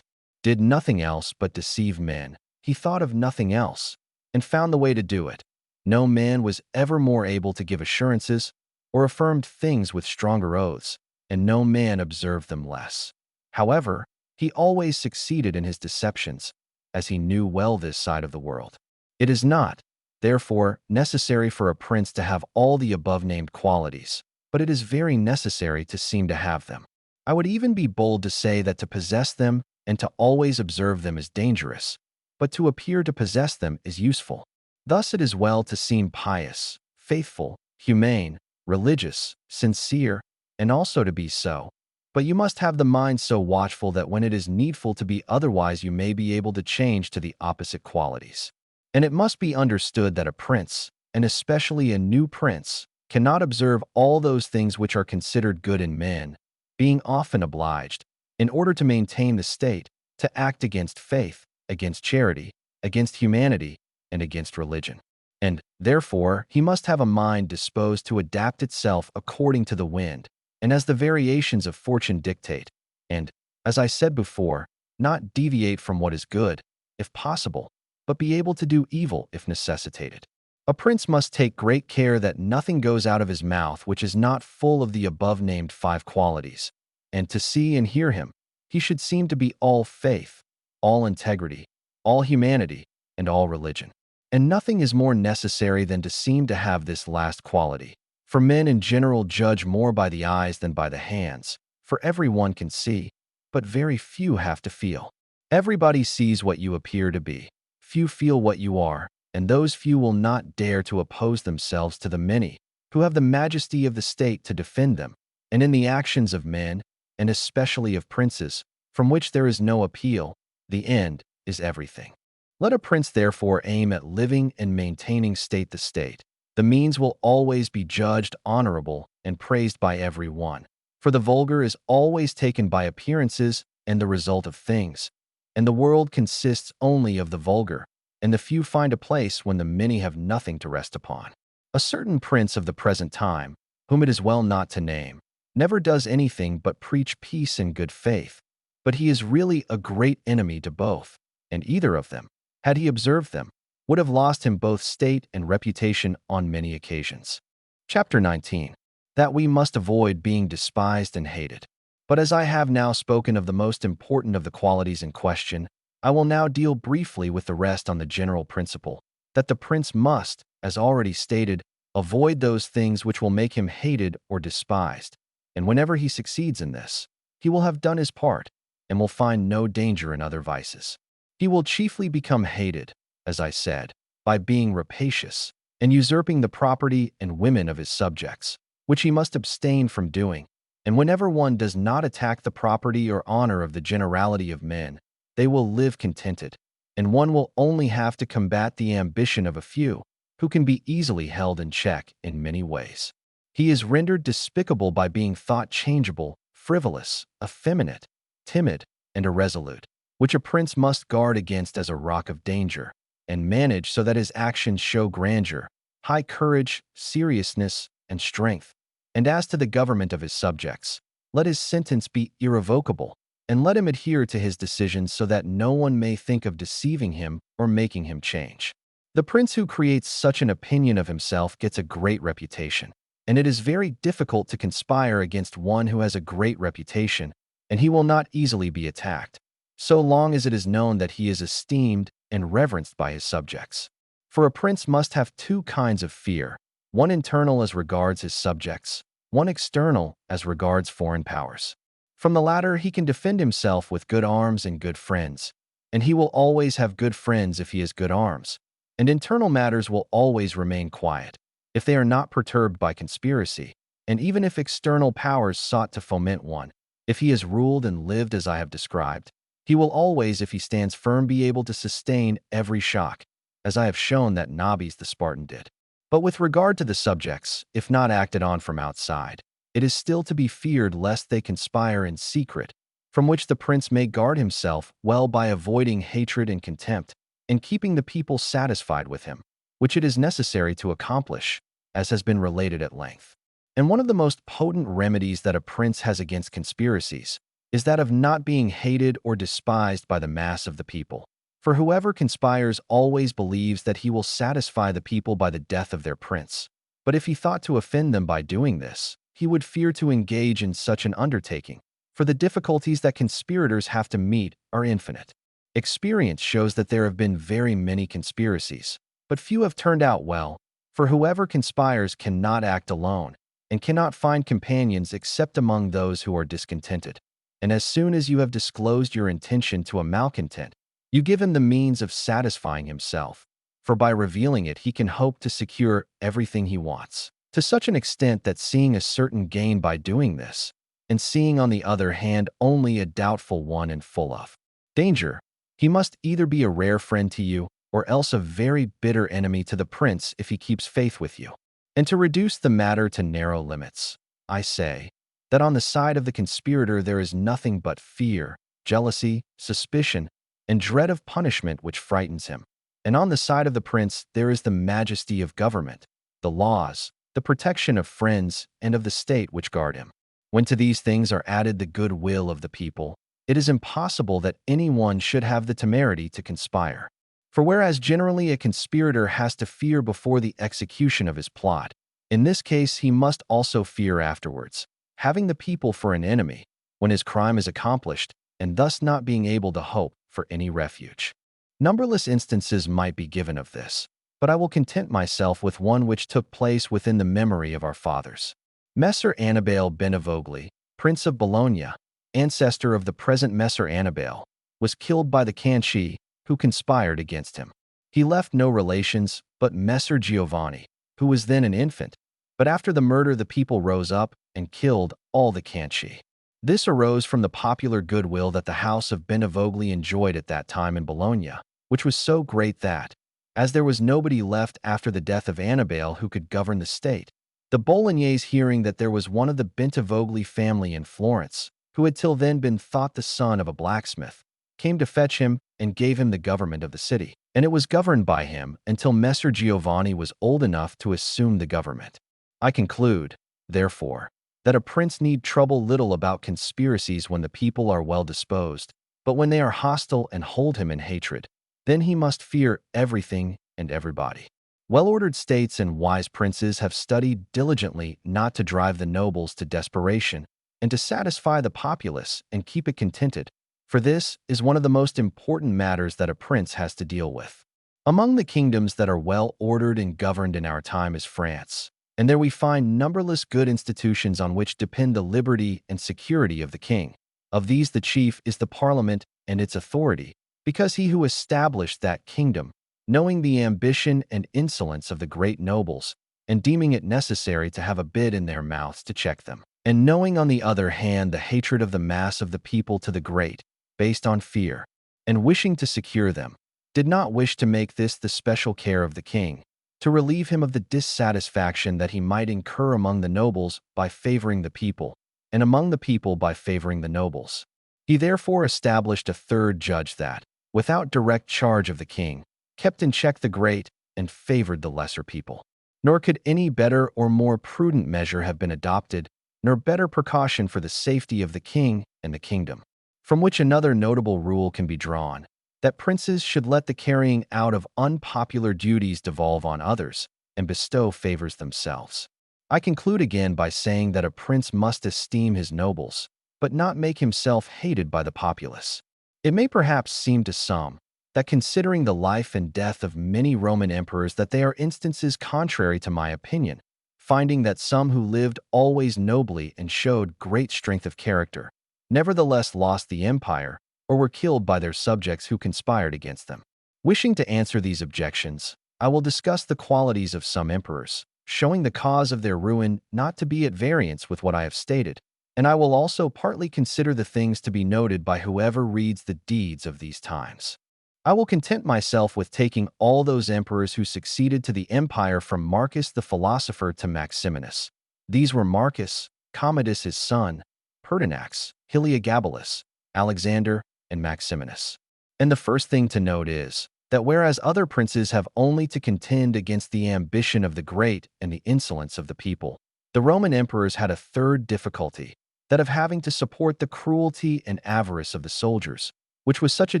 did nothing else but deceive men. He thought of nothing else, and found the way to do it. No man was ever more able to give assurances or affirmed things with stronger oaths, and no man observed them less. However, he always succeeded in his deceptions, as he knew well this side of the world. It is not, therefore, necessary for a prince to have all the above-named qualities, but it is very necessary to seem to have them. I would even be bold to say that to possess them and to always observe them is dangerous, but to appear to possess them is useful. Thus it is well to seem pious, faithful, humane, religious, sincere, and also to be so. But you must have the mind so watchful that when it is needful to be otherwise you may be able to change to the opposite qualities. And it must be understood that a prince, and especially a new prince, cannot observe all those things which are considered good in men, being often obliged, in order to maintain the state, to act against faith, against charity, against humanity, and against religion. And, therefore, he must have a mind disposed to adapt itself according to the wind, and as the variations of fortune dictate, and, as I said before, not deviate from what is good, if possible, but be able to do evil if necessitated. A prince must take great care that nothing goes out of his mouth which is not full of the above-named 5 qualities, and to see and hear him, he should seem to be all faith, all integrity, all humanity, and all religion. And nothing is more necessary than to seem to have this last quality. For men in general judge more by the eyes than by the hands, for every one can see, but very few have to feel. Everybody sees what you appear to be. Few feel what you are, and those few will not dare to oppose themselves to the many, who have the majesty of the state to defend them. And in the actions of men, and especially of princes, from which there is no appeal, the end is everything. Let a prince therefore aim at living and maintaining state the state. The means will always be judged honorable and praised by every one. For the vulgar is always taken by appearances and the result of things, and the world consists only of the vulgar, and the few find a place when the many have nothing to rest upon. A certain prince of the present time, whom it is well not to name, never does anything but preach peace and good faith, but he is really a great enemy to both, and either of them, had he observed them, would have lost him both state and reputation on many occasions. Chapter 19. That we must avoid being despised and hated. But as I have now spoken of the most important of the qualities in question, I will now deal briefly with the rest on the general principle that the prince must, as already stated, avoid those things which will make him hated or despised, and whenever he succeeds in this, he will have done his part and will find no danger in other vices. He will chiefly become hated, as I said, by being rapacious and usurping the property and women of his subjects, which he must abstain from doing, and whenever one does not attack the property or honor of the generality of men, they will live contented, and one will only have to combat the ambition of a few, who can be easily held in check in many ways. He is rendered despicable by being thought changeable, frivolous, effeminate, timid, and irresolute, which a prince must guard against as a rock of danger, and manage so that his actions show grandeur, high courage, seriousness, and strength. And as to the government of his subjects, let his sentence be irrevocable, and let him adhere to his decisions so that no one may think of deceiving him or making him change. The prince who creates such an opinion of himself gets a great reputation, and it is very difficult to conspire against one who has a great reputation, and he will not easily be attacked, so long as it is known that he is esteemed and reverenced by his subjects. For a prince must have two kinds of fear, one internal as regards his subjects, one external as regards foreign powers. From the latter he can defend himself with good arms and good friends, and he will always have good friends if he has good arms, and internal matters will always remain quiet, if they are not perturbed by conspiracy, and even if external powers sought to foment one, if he has ruled and lived as I have described, he will always, if he stands firm, be able to sustain every shock, as I have shown that Nabis the Spartan did. But with regard to the subjects, if not acted on from outside, it is still to be feared lest they conspire in secret, from which the prince may guard himself well by avoiding hatred and contempt, and keeping the people satisfied with him, which it is necessary to accomplish, as has been related at length. And one of the most potent remedies that a prince has against conspiracies is that of not being hated or despised by the mass of the people. For whoever conspires always believes that he will satisfy the people by the death of their prince. But if he thought to offend them by doing this, he would fear to engage in such an undertaking, for the difficulties that conspirators have to meet are infinite. Experience shows that there have been very many conspiracies, but few have turned out well, for whoever conspires cannot act alone, and cannot find companions except among those who are discontented. And as soon as you have disclosed your intention to a malcontent, you give him the means of satisfying himself, for by revealing it he can hope to secure everything he wants, to such an extent that seeing a certain gain by doing this, and seeing on the other hand only a doubtful one and full of danger, he must either be a rare friend to you, or else a very bitter enemy to the prince if he keeps faith with you. And to reduce the matter to narrow limits, I say that on the side of the conspirator there is nothing but fear, jealousy, suspicion, and dread of punishment which frightens him. And on the side of the prince there is the majesty of government, the laws, the protection of friends, and of the state which guard him. When to these things are added the good will of the people, it is impossible that anyone should have the temerity to conspire. For whereas generally a conspirator has to fear before the execution of his plot, in this case he must also fear afterwards, having the people for an enemy, when his crime is accomplished, and thus not being able to hope for any refuge. Numberless instances might be given of this, but I will content myself with one which took place within the memory of our fathers. Messer Annibale Benevogli, Prince of Bologna, ancestor of the present Messer Annibale, was killed by the Canci, who conspired against him. He left no relations but Messer Giovanni, who was then an infant, but after the murder the people rose up and killed all the Canci. This arose from the popular goodwill that the house of Benevogli enjoyed at that time in Bologna, which was so great that, as there was nobody left after the death of Annibale who could govern the state, the Bolognese, hearing that there was one of the Bentivogli family in Florence, who had till then been thought the son of a blacksmith, came to fetch him and gave him the government of the city, and it was governed by him until Messer Giovanni was old enough to assume the government. I conclude therefore, that a prince need trouble little about conspiracies when the people are well disposed, but when they are hostile and hold him in hatred, then he must fear everything and everybody. Well-ordered states and wise princes have studied diligently not to drive the nobles to desperation and to satisfy the populace and keep it contented, for this is one of the most important matters that a prince has to deal with. Among the kingdoms that are well-ordered and governed in our time is France, and there we find numberless good institutions on which depend the liberty and security of the king. Of these the chief is the parliament and its authority, because he who established that kingdom, knowing the ambition and insolence of the great nobles, and deeming it necessary to have a bit in their mouths to check them, and knowing on the other hand the hatred of the mass of the people to the great, based on fear, and wishing to secure them, did not wish to make this the special care of the king, to relieve him of the dissatisfaction that he might incur among the nobles by favoring the people, and among the people by favoring the nobles. He therefore established a third judge that, without direct charge of the king, kept in check the great and favored the lesser people. Nor could any better or more prudent measure have been adopted, nor better precaution for the safety of the king and the kingdom. From which another notable rule can be drawn, that princes should let the carrying out of unpopular duties devolve on others, and bestow favors themselves. I conclude again by saying that a prince must esteem his nobles, but not make himself hated by the populace. It may perhaps seem to some that considering the life and death of many Roman emperors that they are instances contrary to my opinion, finding that some who lived always nobly and showed great strength of character, nevertheless lost the empire, or were killed by their subjects who conspired against them. Wishing to answer these objections, I will discuss the qualities of some emperors, showing the cause of their ruin not to be at variance with what I have stated, and I will also partly consider the things to be noted by whoever reads the deeds of these times. I will content myself with taking all those emperors who succeeded to the empire from Marcus the philosopher to Maximinus. These were Marcus, Commodus his son, Pertinax, Heliogabalus, Alexander, and Maximinus. And the first thing to note is that whereas other princes have only to contend against the ambition of the great and the insolence of the people, the Roman emperors had a third difficulty, that of having to support the cruelty and avarice of the soldiers, which was such a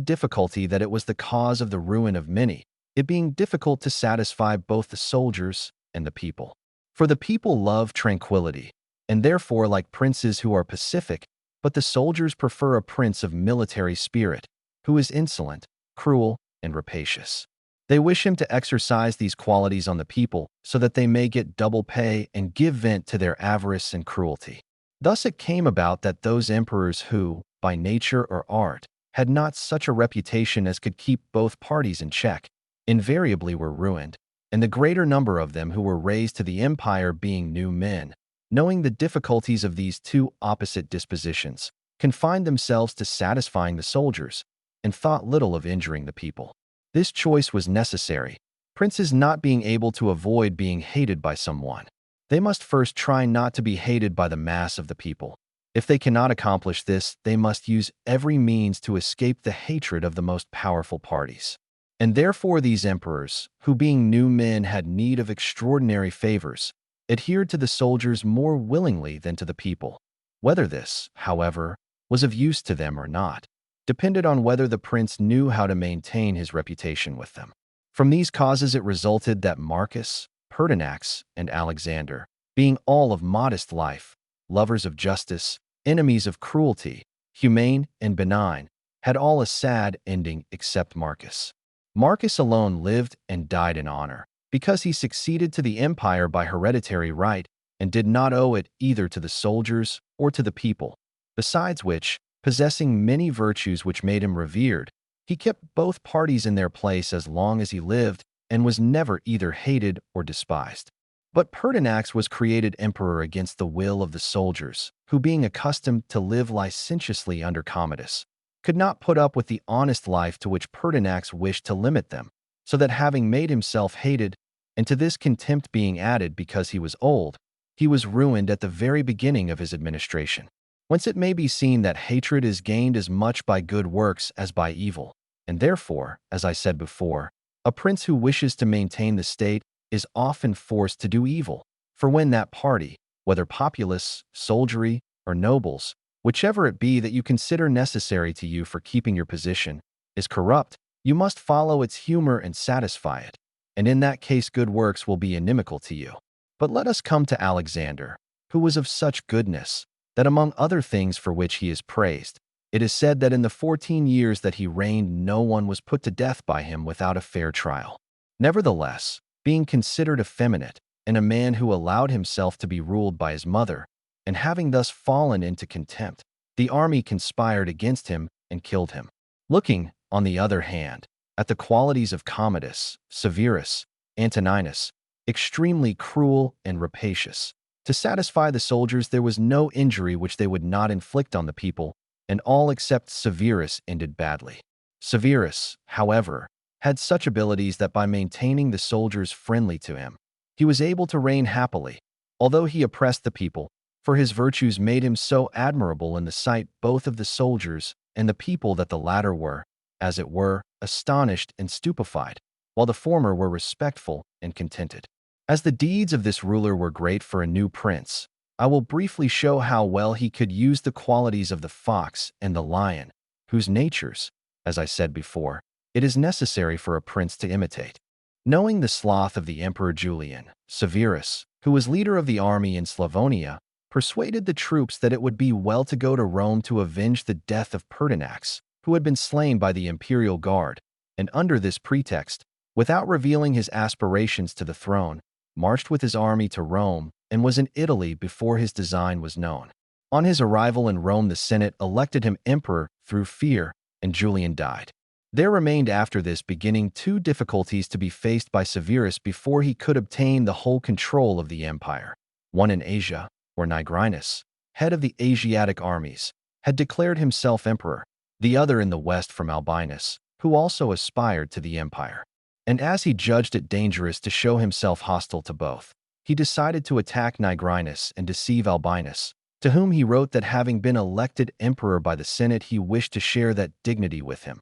difficulty that it was the cause of the ruin of many, it being difficult to satisfy both the soldiers and the people. For the people love tranquility, and therefore like princes who are pacific, but the soldiers prefer a prince of military spirit, who is insolent, cruel, and rapacious. They wish him to exercise these qualities on the people so that they may get double pay and give vent to their avarice and cruelty. Thus it came about that those emperors who, by nature or art, had not such a reputation as could keep both parties in check, invariably were ruined, and the greater number of them who were raised to the empire being new men, knowing the difficulties of these two opposite dispositions, confined themselves to satisfying the soldiers, and thought little of injuring the people. This choice was necessary, princes not being able to avoid being hated by someone. They must first try not to be hated by the mass of the people. If they cannot accomplish this, they must use every means to escape the hatred of the most powerful parties. And therefore these emperors, who being new men had need of extraordinary favors, adhered to the soldiers more willingly than to the people. Whether this, however, was of use to them or not, depended on whether the prince knew how to maintain his reputation with them. From these causes it resulted that Marcus, Pertinax, and Alexander, being all of modest life, lovers of justice, enemies of cruelty, humane and benign, had all a sad ending except Marcus. Marcus alone lived and died in honor, because he succeeded to the empire by hereditary right and did not owe it either to the soldiers or to the people. Besides which, possessing many virtues which made him revered, he kept both parties in their place as long as he lived and was never either hated or despised. But Pertinax was created emperor against the will of the soldiers, who being accustomed to live licentiously under Commodus, could not put up with the honest life to which Pertinax wished to limit them, so that having made himself hated, and to this contempt being added because he was old, he was ruined at the very beginning of his administration. Whence it may be seen that hatred is gained as much by good works as by evil, and therefore, as I said before, a prince who wishes to maintain the state is often forced to do evil, for when that party, whether populace, soldiery, or nobles, whichever it be that you consider necessary to you for keeping your position, is corrupt, you must follow its humor and satisfy it, and in that case good works will be inimical to you. But let us come to Alexander, who was of such goodness, that among other things for which he is praised, it is said that in the 14 years that he reigned no one was put to death by him without a fair trial. Nevertheless, being considered effeminate, and a man who allowed himself to be ruled by his mother, and having thus fallen into contempt, the army conspired against him and killed him. Looking, on the other hand, at the qualities of Commodus, Severus, Antoninus, extremely cruel and rapacious. To satisfy the soldiers there was no injury which they would not inflict on the people, and all except Severus ended badly. Severus, however, had such abilities that by maintaining the soldiers friendly to him, he was able to reign happily, although he oppressed the people, for his virtues made him so admirable in the sight both of the soldiers and the people that the latter were, as it were, astonished and stupefied, while the former were respectful and contented. As the deeds of this ruler were great for a new prince, I will briefly show how well he could use the qualities of the fox and the lion, whose natures, as I said before, it is necessary for a prince to imitate. Knowing the sloth of the Emperor Julian, Severus, who was leader of the army in Slavonia, persuaded the troops that it would be well to go to Rome to avenge the death of Pertinax, who had been slain by the imperial guard, and under this pretext, without revealing his aspirations to the throne, marched with his army to Rome and was in Italy before his design was known. On his arrival in Rome, the Senate elected him emperor through fear, and Julian died. There remained after this beginning two difficulties to be faced by Severus before he could obtain the whole control of the empire. One in Asia, where Nigrinus, head of the Asiatic armies, had declared himself emperor, the other in the west from Albinus, who also aspired to the empire. And as he judged it dangerous to show himself hostile to both, he decided to attack Nigrinus and deceive Albinus, to whom he wrote that having been elected emperor by the Senate he wished to share that dignity with him.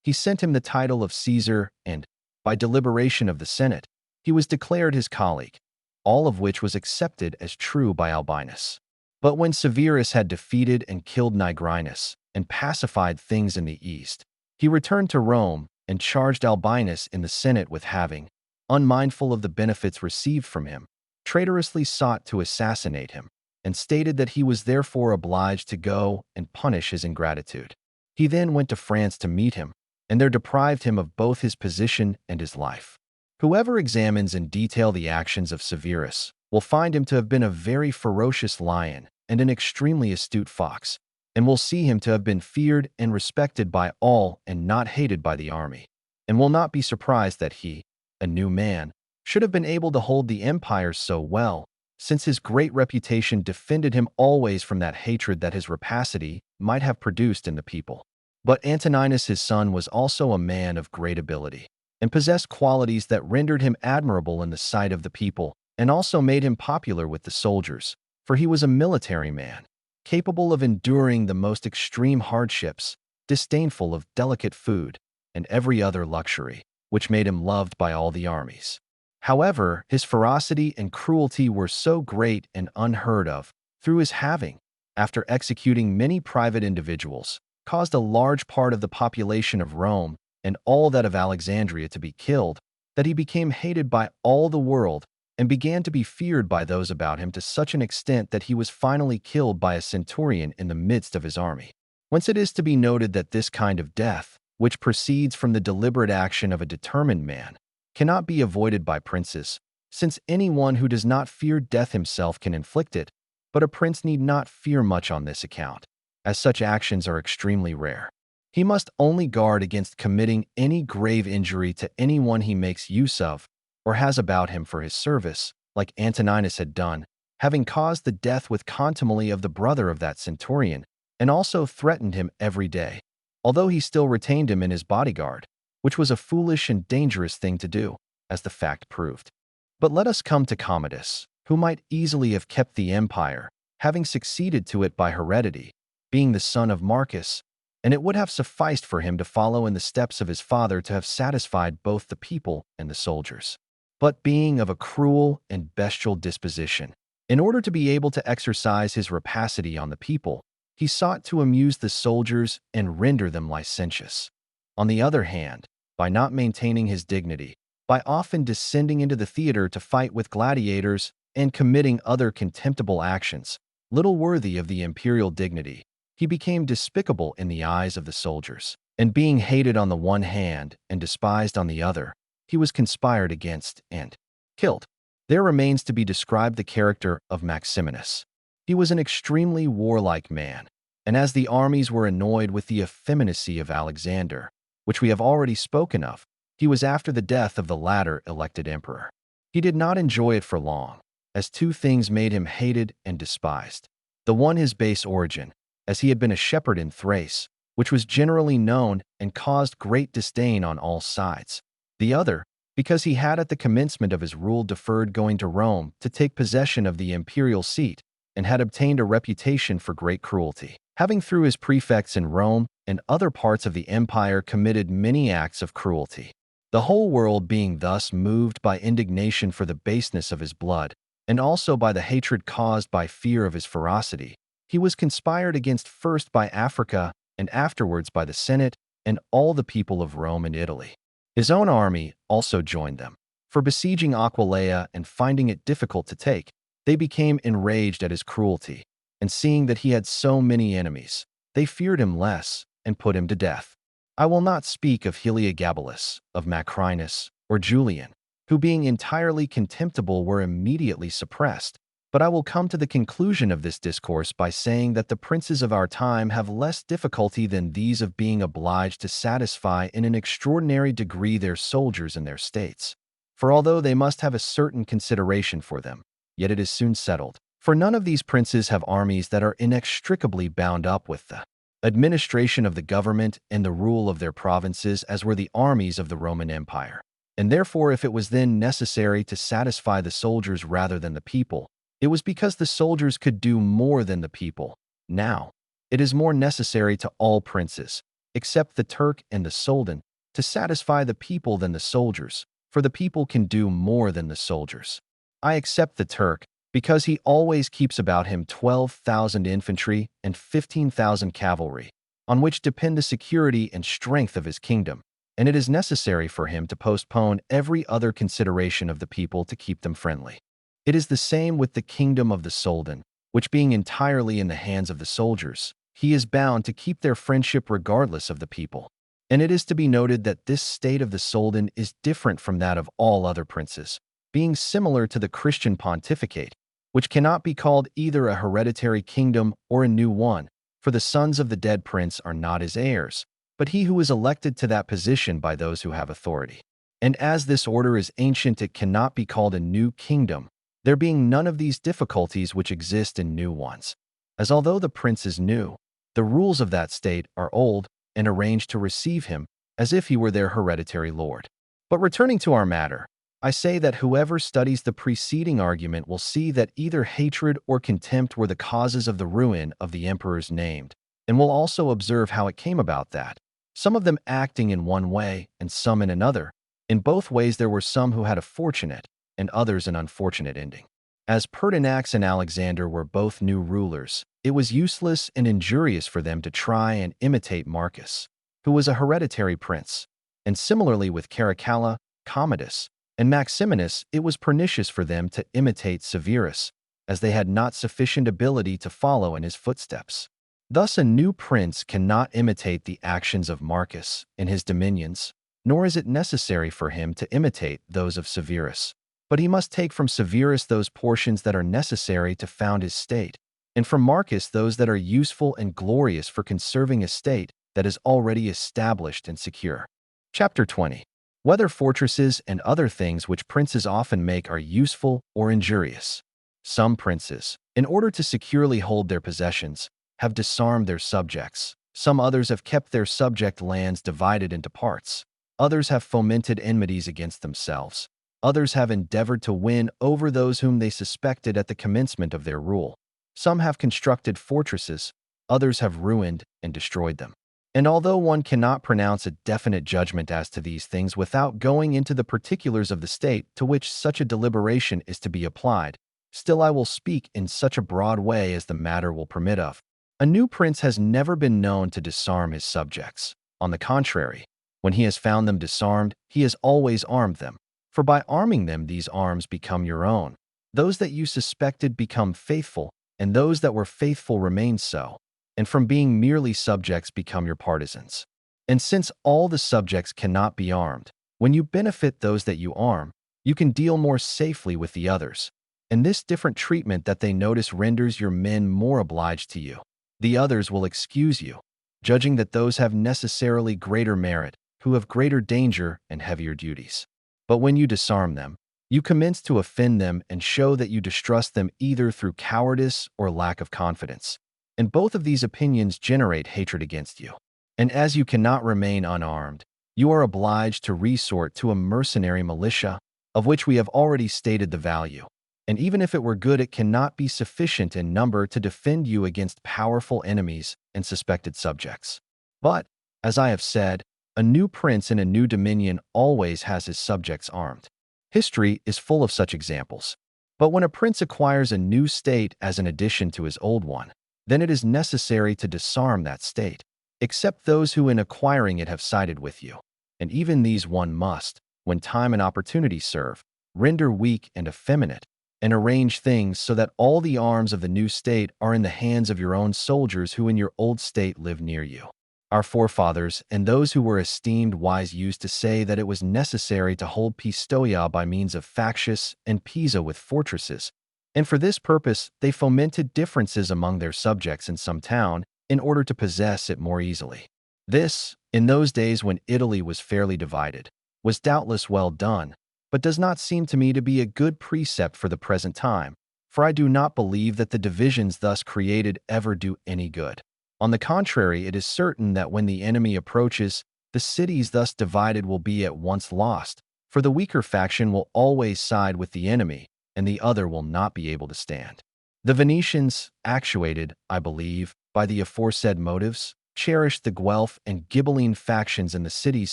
He sent him the title of Caesar and, by deliberation of the Senate, he was declared his colleague, all of which was accepted as true by Albinus. But when Severus had defeated and killed Nigrinus and pacified things in the east, he returned to Rome and charged Albinus in the Senate with having, unmindful of the benefits received from him, traitorously sought to assassinate him, and stated that he was therefore obliged to go and punish his ingratitude. He then went to France to meet him, and there deprived him of both his position and his life. Whoever examines in detail the actions of Severus will find him to have been a very ferocious lion and an extremely astute fox, and will see him to have been feared and respected by all and not hated by the army, and will not be surprised that he, a new man, should have been able to hold the empire so well, since his great reputation defended him always from that hatred that his rapacity might have produced in the people. But Antoninus his son was also a man of great ability, and possessed qualities that rendered him admirable in the sight of the people, and also made him popular with the soldiers, for he was a military man, capable of enduring the most extreme hardships, disdainful of delicate food, and every other luxury, which made him loved by all the armies. However, his ferocity and cruelty were so great and unheard of, through his having, after executing many private individuals, caused a large part of the population of Rome and all that of Alexandria to be killed, that he became hated by all the world and began to be feared by those about him to such an extent that he was finally killed by a centurion in the midst of his army. Whence it is to be noted that this kind of death, which proceeds from the deliberate action of a determined man, cannot be avoided by princes, since anyone who does not fear death himself can inflict it, but a prince need not fear much on this account, as such actions are extremely rare. He must only guard against committing any grave injury to anyone he makes use of or has about him for his service, like Antoninus had done, having caused the death with contumely of the brother of that centurion, and also threatened him every day, although he still retained him in his bodyguard, which was a foolish and dangerous thing to do, as the fact proved. But let us come to Commodus, who might easily have kept the empire, having succeeded to it by heredity, being the son of Marcus, and it would have sufficed for him to follow in the steps of his father to have satisfied both the people and the soldiers. But being of a cruel and bestial disposition, In order to be able to exercise his rapacity on the people, he sought to amuse the soldiers and render them licentious. On the other hand, by not maintaining his dignity, by often descending into the theater to fight with gladiators and committing other contemptible actions, little worthy of the imperial dignity, he became despicable in the eyes of the soldiers. And being hated on the one hand and despised on the other, he was conspired against and killed. There remains to be described the character of Maximinus. He was an extremely warlike man, and as the armies were annoyed with the effeminacy of Alexander, which we have already spoken of, he was after the death of the latter elected emperor. He did not enjoy it for long, as two things made him hated and despised. The one his base origin, as he had been a shepherd in Thrace, which was generally known and caused great disdain on all sides. The other, because he had at the commencement of his rule deferred going to Rome to take possession of the imperial seat, and had obtained a reputation for great cruelty, having through his prefects in Rome and other parts of the empire committed many acts of cruelty. The whole world being thus moved by indignation for the baseness of his blood, and also by the hatred caused by fear of his ferocity, he was conspired against first by Africa and afterwards by the Senate and all the people of Rome and Italy. His own army also joined them, for besieging Aquileia and finding it difficult to take, they became enraged at his cruelty, and seeing that he had so many enemies, they feared him less and put him to death. I will not speak of Heliogabalus, of Macrinus, or Julian, who being entirely contemptible were immediately suppressed, but I will come to the conclusion of this discourse by saying that the princes of our time have less difficulty than these of being obliged to satisfy in an extraordinary degree their soldiers and their states. For although they must have a certain consideration for them, yet it is soon settled. For none of these princes have armies that are inextricably bound up with the administration of the government and the rule of their provinces as were the armies of the Roman Empire. And therefore, if it was then necessary to satisfy the soldiers rather than the people, it was because the soldiers could do more than the people. Now, it is more necessary to all princes, except the Turk and the Soldan, to satisfy the people than the soldiers, for the people can do more than the soldiers. I except the Turk, because he always keeps about him 12,000 infantry and 15,000 cavalry, on which depend the security and strength of his kingdom, and it is necessary for him to postpone every other consideration of the people to keep them friendly. It is the same with the kingdom of the Soldan, which being entirely in the hands of the soldiers, he is bound to keep their friendship regardless of the people. And it is to be noted that this state of the Soldan is different from that of all other princes, being similar to the Christian pontificate, which cannot be called either a hereditary kingdom or a new one, for the sons of the dead prince are not his heirs, but he who is elected to that position by those who have authority. And as this order is ancient, it cannot be called a new kingdom, there being none of these difficulties which exist in new ones. As although the prince is new, the rules of that state are old and arranged to receive him as if he were their hereditary lord. But returning to our matter, I say that whoever studies the preceding argument will see that either hatred or contempt were the causes of the ruin of the emperors named, and will also observe how it came about that, some of them acting in one way and some in another, in both ways there were some who had a fortunate and others an unfortunate ending. As Pertinax and Alexander were both new rulers, it was useless and injurious for them to try and imitate Marcus, who was a hereditary prince, and similarly with Caracalla, Commodus, and Maximinus, it was pernicious for them to imitate Severus, as they had not sufficient ability to follow in his footsteps. Thus a new prince cannot imitate the actions of Marcus in his dominions, nor is it necessary for him to imitate those of Severus. But he must take from Severus those portions that are necessary to found his state, and from Marcus those that are useful and glorious for conserving a state that is already established and secure. Chapter 20. Whether fortresses and other things which princes often make are useful or injurious. Some princes, in order to securely hold their possessions, have disarmed their subjects. Some others have kept their subject lands divided into parts. Others have fomented enmities against themselves. Others have endeavored to win over those whom they suspected at the commencement of their rule. Some have constructed fortresses. Others have ruined and destroyed them. And although one cannot pronounce a definite judgment as to these things without going into the particulars of the state to which such a deliberation is to be applied, Still I will speak in such a broad way as the matter will permit of. A new prince has never been known to disarm his subjects. On the contrary, when he has found them disarmed, he has always armed them. For by arming them, these arms become your own. Those that you suspected become faithful, and those that were faithful remain so. And from being merely subjects become your partisans. And since all the subjects cannot be armed, when you benefit those that you arm, you can deal more safely with the others. And this different treatment that they notice renders your men more obliged to you. The others will excuse you, judging that those have necessarily greater merit, who have greater danger and heavier duties. But when you disarm them, you commence to offend them and show that you distrust them either through cowardice or lack of confidence. And both of these opinions generate hatred against you. And as you cannot remain unarmed, you are obliged to resort to a mercenary militia, of which we have already stated the value. And even if it were good, it cannot be sufficient in number to defend you against powerful enemies and suspected subjects. But, as I have said, a new prince in a new dominion always has his subjects armed. History is full of such examples. But when a prince acquires a new state as an addition to his old one, then it is necessary to disarm that state, except those who in acquiring it have sided with you. And even these one must, when time and opportunity serve, render weak and effeminate, and arrange things so that all the arms of the new state are in the hands of your own soldiers who in your old state live near you. Our forefathers and those who were esteemed wise used to say that it was necessary to hold Pistoia by means of Factius and Pisa with fortresses, and for this purpose they fomented differences among their subjects in some town in order to possess it more easily. This, in those days when Italy was fairly divided, was doubtless well done, but does not seem to me to be a good precept for the present time, for I do not believe that the divisions thus created ever do any good. On the contrary, it is certain that when the enemy approaches, the cities thus divided will be at once lost, for the weaker faction will always side with the enemy, and the other will not be able to stand. The Venetians, actuated, I believe, by the aforesaid motives, cherished the Guelph and Ghibelline factions in the cities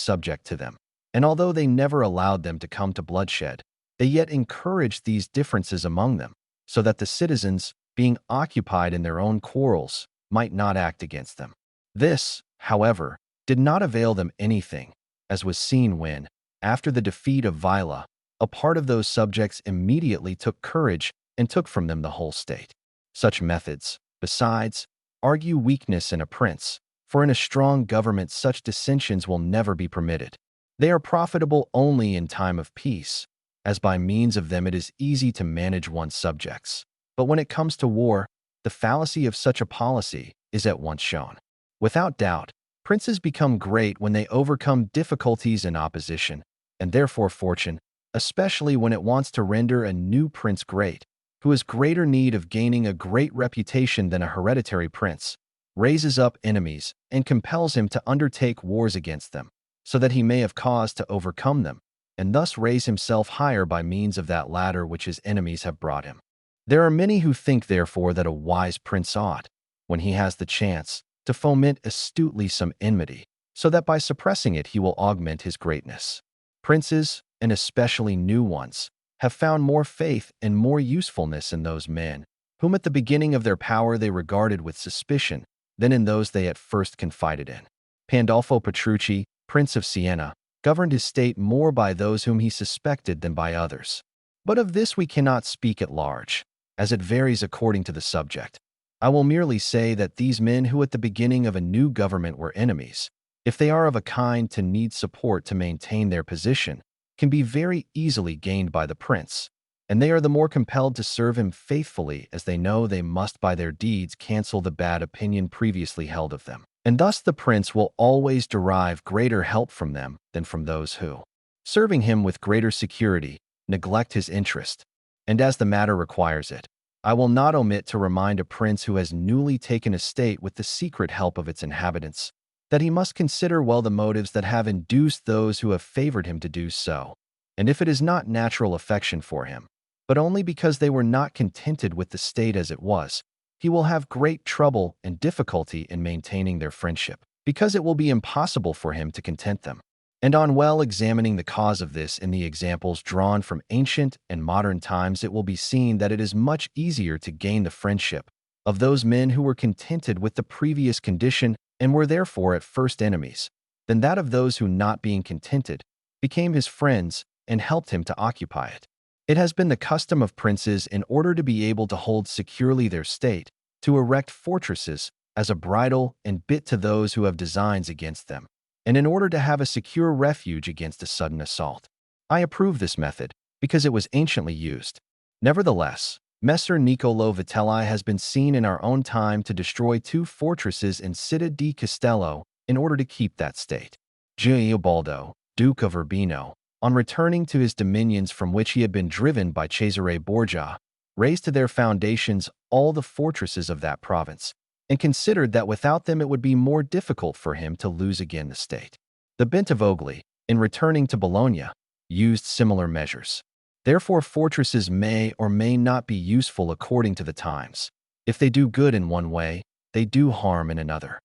subject to them, and although they never allowed them to come to bloodshed, they yet encouraged these differences among them, so that the citizens, being occupied in their own quarrels, might not act against them. This, however, did not avail them anything, as was seen when, after the defeat of Vila, a part of those subjects immediately took courage and took from them the whole state. Such methods, besides, argue weakness in a prince, for in a strong government such dissensions will never be permitted. They are profitable only in time of peace, as by means of them it is easy to manage one's subjects. But when it comes to war, the fallacy of such a policy is at once shown. Without doubt, princes become great when they overcome difficulties in opposition, and therefore fortune, especially when it wants to render a new prince great, who has greater need of gaining a great reputation than a hereditary prince, raises up enemies and compels him to undertake wars against them, so that he may have cause to overcome them, and thus raise himself higher by means of that ladder which his enemies have brought him. There are many who think, therefore, that a wise prince ought, when he has the chance, to foment astutely some enmity, so that by suppressing it he will augment his greatness. Princes, and especially new ones, have found more faith and more usefulness in those men, whom at the beginning of their power they regarded with suspicion, than in those they at first confided in. Pandolfo Petrucci, Prince of Siena, governed his state more by those whom he suspected than by others. But of this we cannot speak at large, as it varies according to the subject. I will merely say that these men who at the beginning of a new government were enemies, if they are of a kind to need support to maintain their position, can be very easily gained by the prince, and they are the more compelled to serve him faithfully as they know they must by their deeds cancel the bad opinion previously held of them. And thus the prince will always derive greater help from them than from those who, serving him with greater security, neglect his interest. And as the matter requires it, I will not omit to remind a prince who has newly taken a state with the secret help of its inhabitants, that he must consider well the motives that have induced those who have favored him to do so, and if it is not natural affection for him, but only because they were not contented with the state as it was, he will have great trouble and difficulty in maintaining their friendship, because it will be impossible for him to content them. And on well examining the cause of this in the examples drawn from ancient and modern times, it will be seen that it is much easier to gain the friendship of those men who were contented with the previous condition and were therefore at first enemies, than that of those who, not being contented, became his friends and helped him to occupy it. It has been the custom of princes, in order to be able to hold securely their state, to erect fortresses as a bridle and bit to those who have designs against them, and in order to have a secure refuge against a sudden assault. I approve this method, because it was anciently used. Nevertheless, Messer Niccolò Machiavelli has been seen in our own time to destroy 2 fortresses in Città di Castello in order to keep that state. Guiobaldo, Duke of Urbino, on returning to his dominions from which he had been driven by Cesare Borgia, raised to their foundations all the fortresses of that province, and considered that without them it would be more difficult for him to lose again the state. The Bentivogli, in returning to Bologna, used similar measures. Therefore, fortresses may or may not be useful according to the times. If they do good in one way, they do harm in another.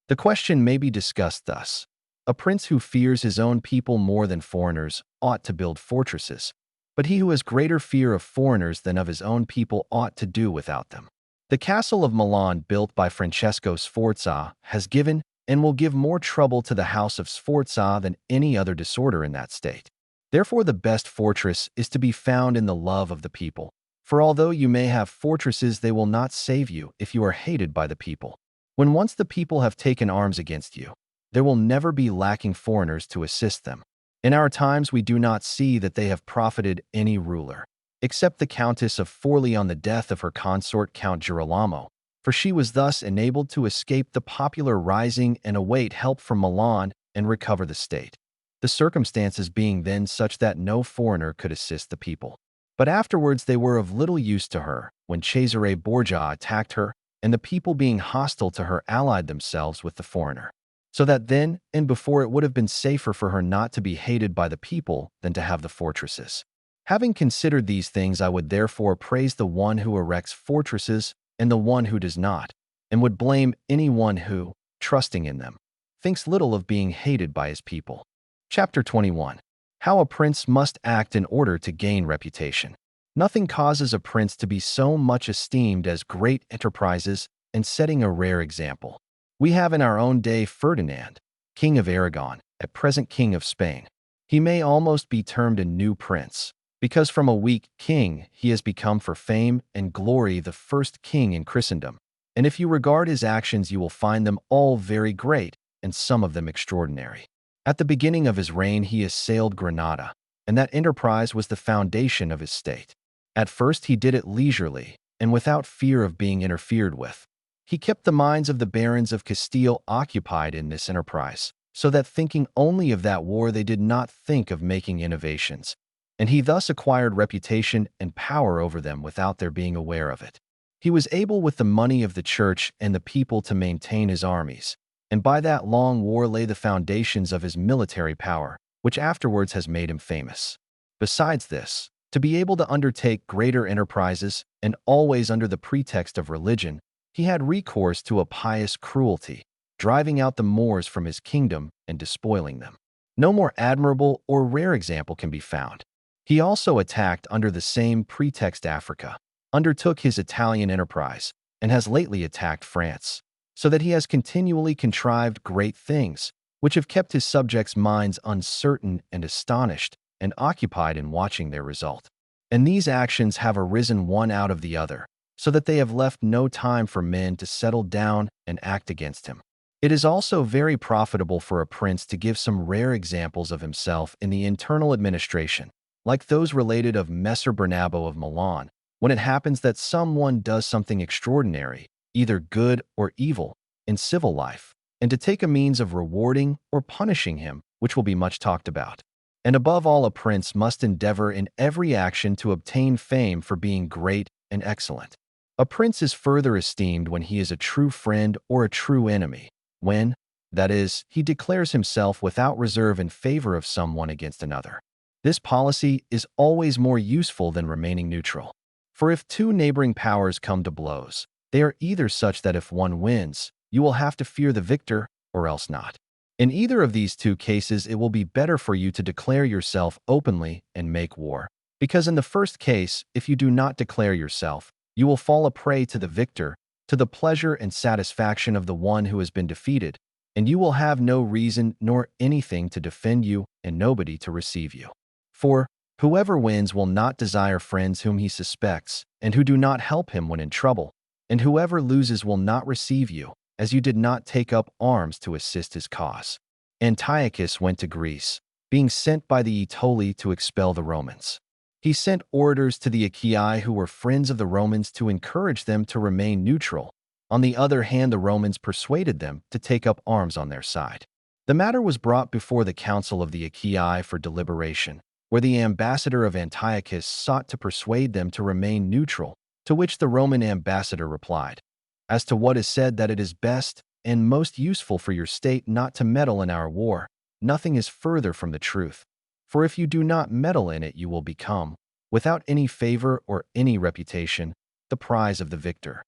The question may be discussed thus. A prince who fears his own people more than foreigners ought to build fortresses, but he who has greater fear of foreigners than of his own people ought to do without them. The castle of Milan, built by Francesco Sforza, has given and will give more trouble to the house of Sforza than any other disorder in that state. Therefore, the best fortress is to be found in the love of the people. For although you may have fortresses, they will not save you if you are hated by the people. When once the people have taken arms against you, there will never be lacking foreigners to assist them. In our times, we do not see that they have profited any ruler, except the Countess of Forli on the death of her consort Count Girolamo, for she was thus enabled to escape the popular rising and await help from Milan and recover the state, the circumstances being then such that no foreigner could assist the people. But afterwards they were of little use to her, when Cesare Borgia attacked her, and the people being hostile to her allied themselves with the foreigner. So that then and before it would have been safer for her not to be hated by the people than to have the fortresses. Having considered these things, I would therefore praise the one who erects fortresses and the one who does not, and would blame anyone who, trusting in them, thinks little of being hated by his people. Chapter 21. How a prince must act in order to gain reputation. Nothing causes a prince to be so much esteemed as great enterprises and setting a rare example. We have in our own day Ferdinand, King of Aragon, at present King of Spain. He may almost be termed a new prince, because from a weak king he has become for fame and glory the first king in Christendom. And if you regard his actions, you will find them all very great, and some of them extraordinary. At the beginning of his reign he assailed Granada, and that enterprise was the foundation of his state. At first he did it leisurely, and without fear of being interfered with. He kept the minds of the barons of Castile occupied in this enterprise, so that thinking only of that war they did not think of making innovations, and he thus acquired reputation and power over them without their being aware of it. He was able with the money of the church and the people to maintain his armies, and by that long war lay the foundations of his military power, which afterwards has made him famous. Besides this, to be able to undertake greater enterprises, and always under the pretext of religion, he had recourse to a pious cruelty, driving out the Moors from his kingdom and despoiling them. No more admirable or rare example can be found. He also attacked under the same pretext Africa, undertook his Italian enterprise, and has lately attacked France, so that he has continually contrived great things, which have kept his subjects' minds uncertain and astonished, and occupied in watching their result. And these actions have arisen one out of the other, so that they have left no time for men to settle down and act against him. It is also very profitable for a prince to give some rare examples of himself in the internal administration, like those related of Messer Bernabo of Milan, when it happens that someone does something extraordinary, either good or evil, in civil life, and to take a means of rewarding or punishing him, which will be much talked about. And above all, a prince must endeavor in every action to obtain fame for being great and excellent. A prince is further esteemed when he is a true friend or a true enemy, when, that is, he declares himself without reserve in favor of someone against another. This policy is always more useful than remaining neutral. For if two neighboring powers come to blows, they are either such that if one wins, you will have to fear the victor or else not. In either of these two cases, it will be better for you to declare yourself openly and make war. Because in the first case, if you do not declare yourself, you will fall a prey to the victor, to the pleasure and satisfaction of the one who has been defeated, and you will have no reason nor anything to defend you and nobody to receive you. For whoever wins will not desire friends whom he suspects and who do not help him when in trouble, and whoever loses will not receive you, as you did not take up arms to assist his cause. Antiochus went to Greece, being sent by the Aetoli to expel the Romans. He sent orators to the Achaii who were friends of the Romans to encourage them to remain neutral. On the other hand, the Romans persuaded them to take up arms on their side. The matter was brought before the council of the Achaii for deliberation, where the ambassador of Antiochus sought to persuade them to remain neutral, to which the Roman ambassador replied, "As to what is said that it is best and most useful for your state not to meddle in our war, nothing is further from the truth. For if you do not meddle in it, you will become, without any favor or any reputation, the prize of the victor.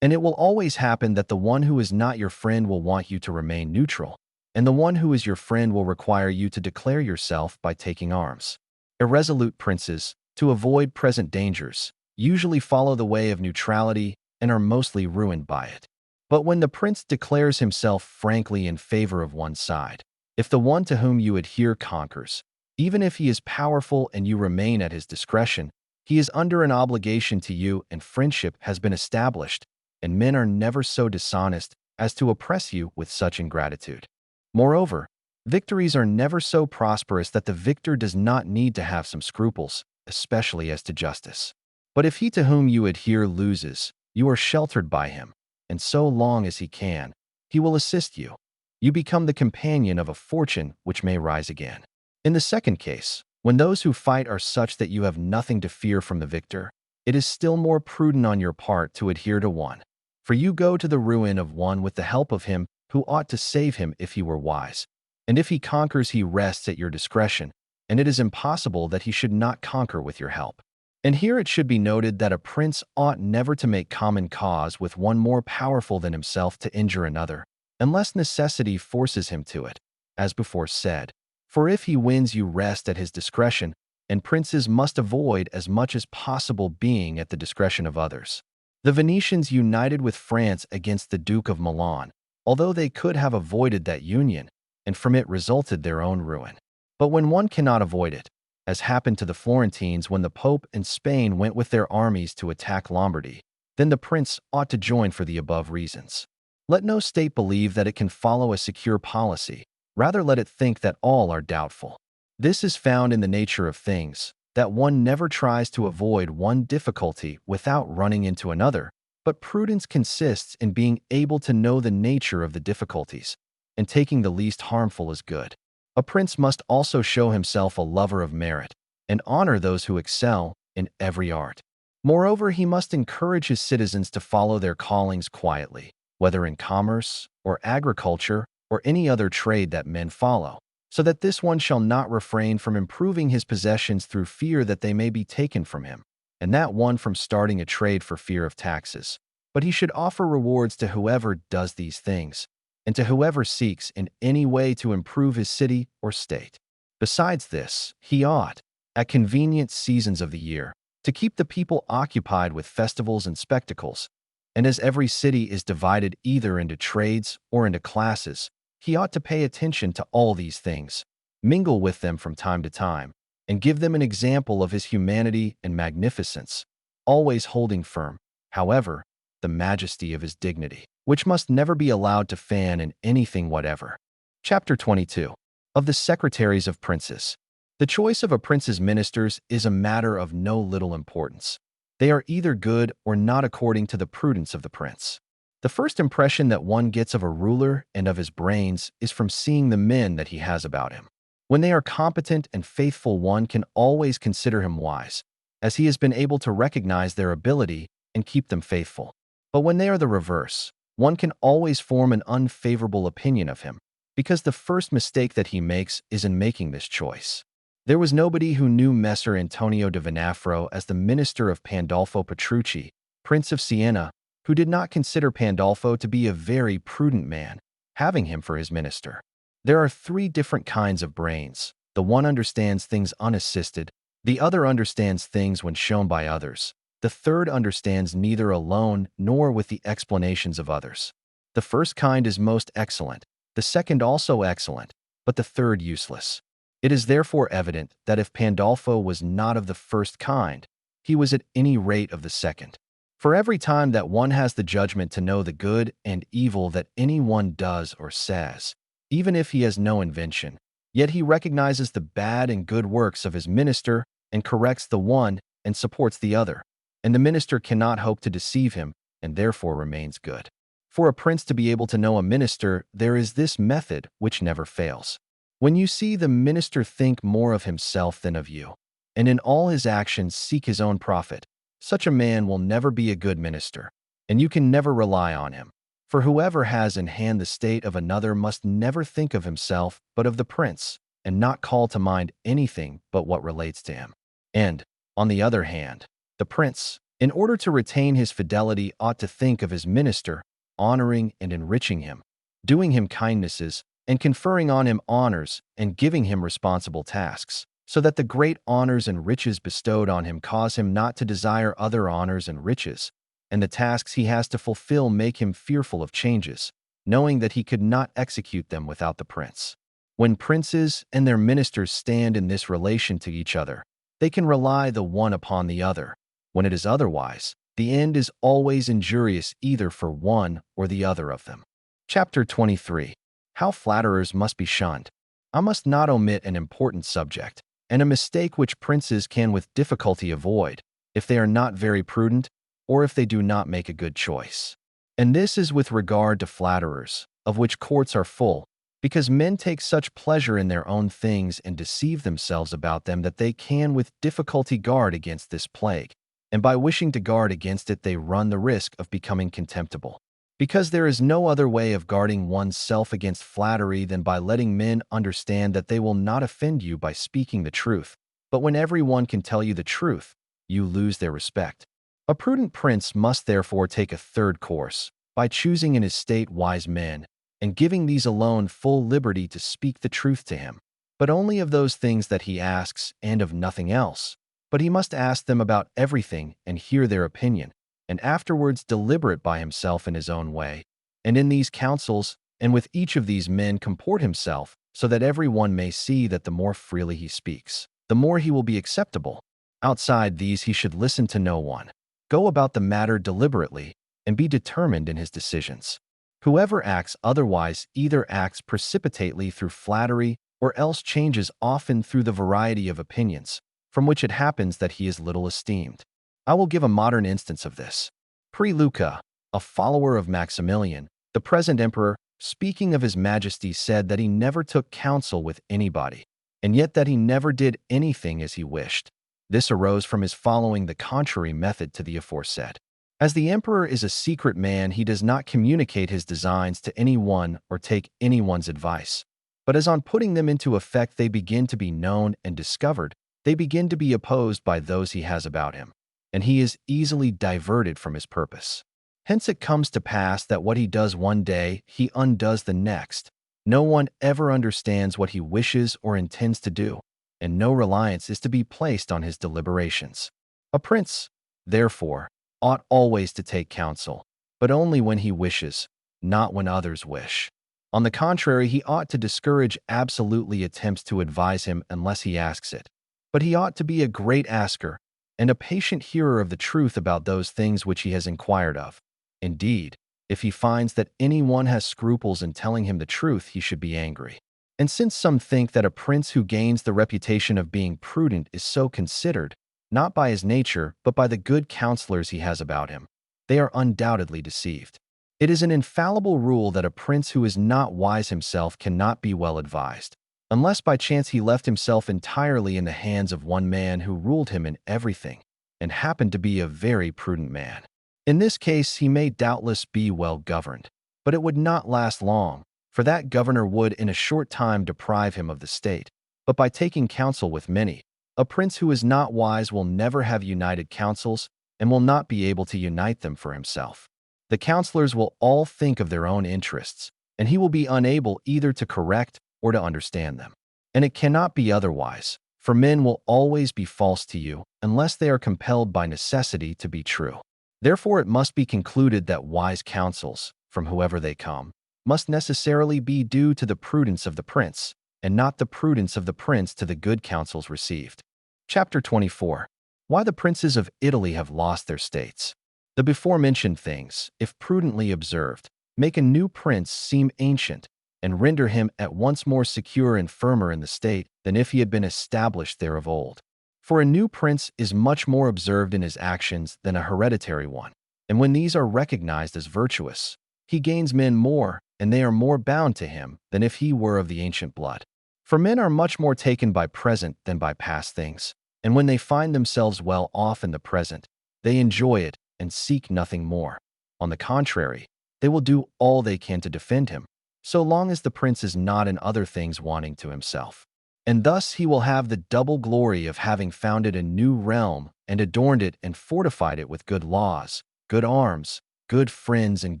And it will always happen that the one who is not your friend will want you to remain neutral, and the one who is your friend will require you to declare yourself by taking arms. Irresolute princes, to avoid present dangers, usually follow the way of neutrality and are mostly ruined by it. But when the prince declares himself frankly in favor of one side, if the one to whom you adhere conquers, even if he is powerful and you remain at his discretion, he is under an obligation to you and friendship has been established, and men are never so dishonest as to oppress you with such ingratitude. Moreover, victories are never so prosperous that the victor does not need to have some scruples, especially as to justice. But if he to whom you adhere loses, you are sheltered by him, and so long as he can, he will assist you. You become the companion of a fortune which may rise again. In the second case, when those who fight are such that you have nothing to fear from the victor, it is still more prudent on your part to adhere to one. For you go to the ruin of one with the help of him who ought to save him if he were wise. And if he conquers, he rests at your discretion, and it is impossible that he should not conquer with your help. And here it should be noted that a prince ought never to make common cause with one more powerful than himself to injure another, unless necessity forces him to it, as before said. For if he wins, you rest at his discretion, and princes must avoid as much as possible being at the discretion of others. The Venetians united with France against the Duke of Milan, although they could have avoided that union, and from it resulted their own ruin. But when one cannot avoid it, as happened to the Florentines when the Pope and Spain went with their armies to attack Lombardy, then the prince ought to join for the above reasons. Let no state believe that it can follow a secure policy, rather let it think that all are doubtful. This is found in the nature of things, that one never tries to avoid one difficulty without running into another, but prudence consists in being able to know the nature of the difficulties, and taking the least harmful as good. A prince must also show himself a lover of merit, and honor those who excel in every art. Moreover, he must encourage his citizens to follow their callings quietly, whether in commerce or agriculture or any other trade that men follow, so that this one shall not refrain from improving his possessions through fear that they may be taken from him, and that one from starting a trade for fear of taxes. But he should offer rewards to whoever does these things, and to whoever seeks in any way to improve his city or state. Besides this, he ought, at convenient seasons of the year, to keep the people occupied with festivals and spectacles, and as every city is divided either into trades or into classes, he ought to pay attention to all these things, mingle with them from time to time, and give them an example of his humanity and magnificence, always holding firm, however, the majesty of his dignity, which must never be allowed to fan in anything whatever. Chapter 22. Of the secretaries of princes. The choice of a prince's ministers is a matter of no little importance. They are either good or not according to the prudence of the prince. The first impression that one gets of a ruler and of his brains is from seeing the men that he has about him. When they are competent and faithful, one can always consider him wise, as he has been able to recognize their ability and keep them faithful. But when they are the reverse, one can always form an unfavorable opinion of him, because the first mistake that he makes is in making this choice. There was nobody who knew Messer Antonio de Venafro as the minister of Pandolfo Petrucci, Prince of Siena, who did not consider Pandolfo to be a very prudent man, having him for his minister. There are three different kinds of brains. The one understands things unassisted, the other understands things when shown by others, the third understands neither alone nor with the explanations of others. The first kind is most excellent, the second also excellent, but the third useless. It is therefore evident that if Pandolfo was not of the first kind, he was at any rate of the second. For every time that one has the judgment to know the good and evil that anyone does or says, even if he has no invention, yet he recognizes the bad and good works of his minister and corrects the one and supports the other, and the minister cannot hope to deceive him and therefore remains good. For a prince to be able to know a minister, there is this method which never fails. When you see the minister think more of himself than of you, and in all his actions seek his own profit, such a man will never be a good minister, and you can never rely on him. For whoever has in hand the state of another must never think of himself but of the prince, and not call to mind anything but what relates to him. And, on the other hand, the prince, in order to retain his fidelity, ought to think of his minister, honoring and enriching him, doing him kindnesses, and conferring on him honors, and giving him responsible tasks, so that the great honors and riches bestowed on him cause him not to desire other honors and riches, and the tasks he has to fulfill make him fearful of changes, knowing that he could not execute them without the prince. When princes and their ministers stand in this relation to each other, they can rely the one upon the other. When it is otherwise, the end is always injurious either for one or the other of them. Chapter 23. How flatterers must be shunned. I must not omit an important subject, and a mistake which princes can with difficulty avoid, if they are not very prudent, or if they do not make a good choice. And this is with regard to flatterers, of which courts are full, because men take such pleasure in their own things and deceive themselves about them that they can with difficulty guard against this plague, and by wishing to guard against it they run the risk of becoming contemptible. Because there is no other way of guarding one's self against flattery than by letting men understand that they will not offend you by speaking the truth, but when everyone can tell you the truth, you lose their respect. A prudent prince must therefore take a third course, by choosing in his state wise men, and giving these alone full liberty to speak the truth to him, but only of those things that he asks and of nothing else. But he must ask them about everything and hear their opinion, and afterwards deliberate by himself in his own way, and in these councils, and with each of these men comport himself, so that every one may see that the more freely he speaks, the more he will be acceptable. Outside these he should listen to no one. Go about the matter deliberately, and be determined in his decisions. Whoever acts otherwise either acts precipitately through flattery, or else changes often through the variety of opinions, from which it happens that he is little esteemed. I will give a modern instance of this. Pre-Luca, a follower of Maximilian, the present emperor, speaking of his majesty, said that he never took counsel with anybody, and yet that he never did anything as he wished. This arose from his following the contrary method to the aforesaid. As the emperor is a secret man, he does not communicate his designs to anyone or take anyone's advice. But as on putting them into effect they begin to be known and discovered, they begin to be opposed by those he has about him, and he is easily diverted from his purpose. Hence it comes to pass that what he does one day, he undoes the next. No one ever understands what he wishes or intends to do, and no reliance is to be placed on his deliberations. A prince, therefore, ought always to take counsel, but only when he wishes, not when others wish. On the contrary, he ought to discourage absolutely attempts to advise him unless he asks it. But he ought to be a great asker, and a patient hearer of the truth about those things which he has inquired of. Indeed, if he finds that anyone has scruples in telling him the truth, he should be angry. And since some think that a prince who gains the reputation of being prudent is so considered, not by his nature, but by the good counselors he has about him, they are undoubtedly deceived. It is an infallible rule that a prince who is not wise himself cannot be well advised, unless by chance he left himself entirely in the hands of one man who ruled him in everything, and happened to be a very prudent man. In this case he may doubtless be well governed, but it would not last long, for that governor would in a short time deprive him of the state. But by taking counsel with many, a prince who is not wise will never have united counsels, and will not be able to unite them for himself. The counselors will all think of their own interests, and he will be unable either to correct or to understand them. And it cannot be otherwise, for men will always be false to you unless they are compelled by necessity to be true. Therefore, it must be concluded that wise counsels, from whoever they come, must necessarily be due to the prudence of the prince, and not the prudence of the prince to the good counsels received. Chapter 24. Why the princes of Italy have lost their states. The before-mentioned things, if prudently observed, make a new prince seem ancient, and render him at once more secure and firmer in the state than if he had been established there of old. For a new prince is much more observed in his actions than a hereditary one, and when these are recognized as virtuous, he gains men more, and they are more bound to him than if he were of the ancient blood. For men are much more taken by present than by past things, and when they find themselves well off in the present, they enjoy it and seek nothing more. On the contrary, they will do all they can to defend him, so long as the prince is not in other things wanting to himself. And thus he will have the double glory of having founded a new realm and adorned it and fortified it with good laws, good arms, good friends, and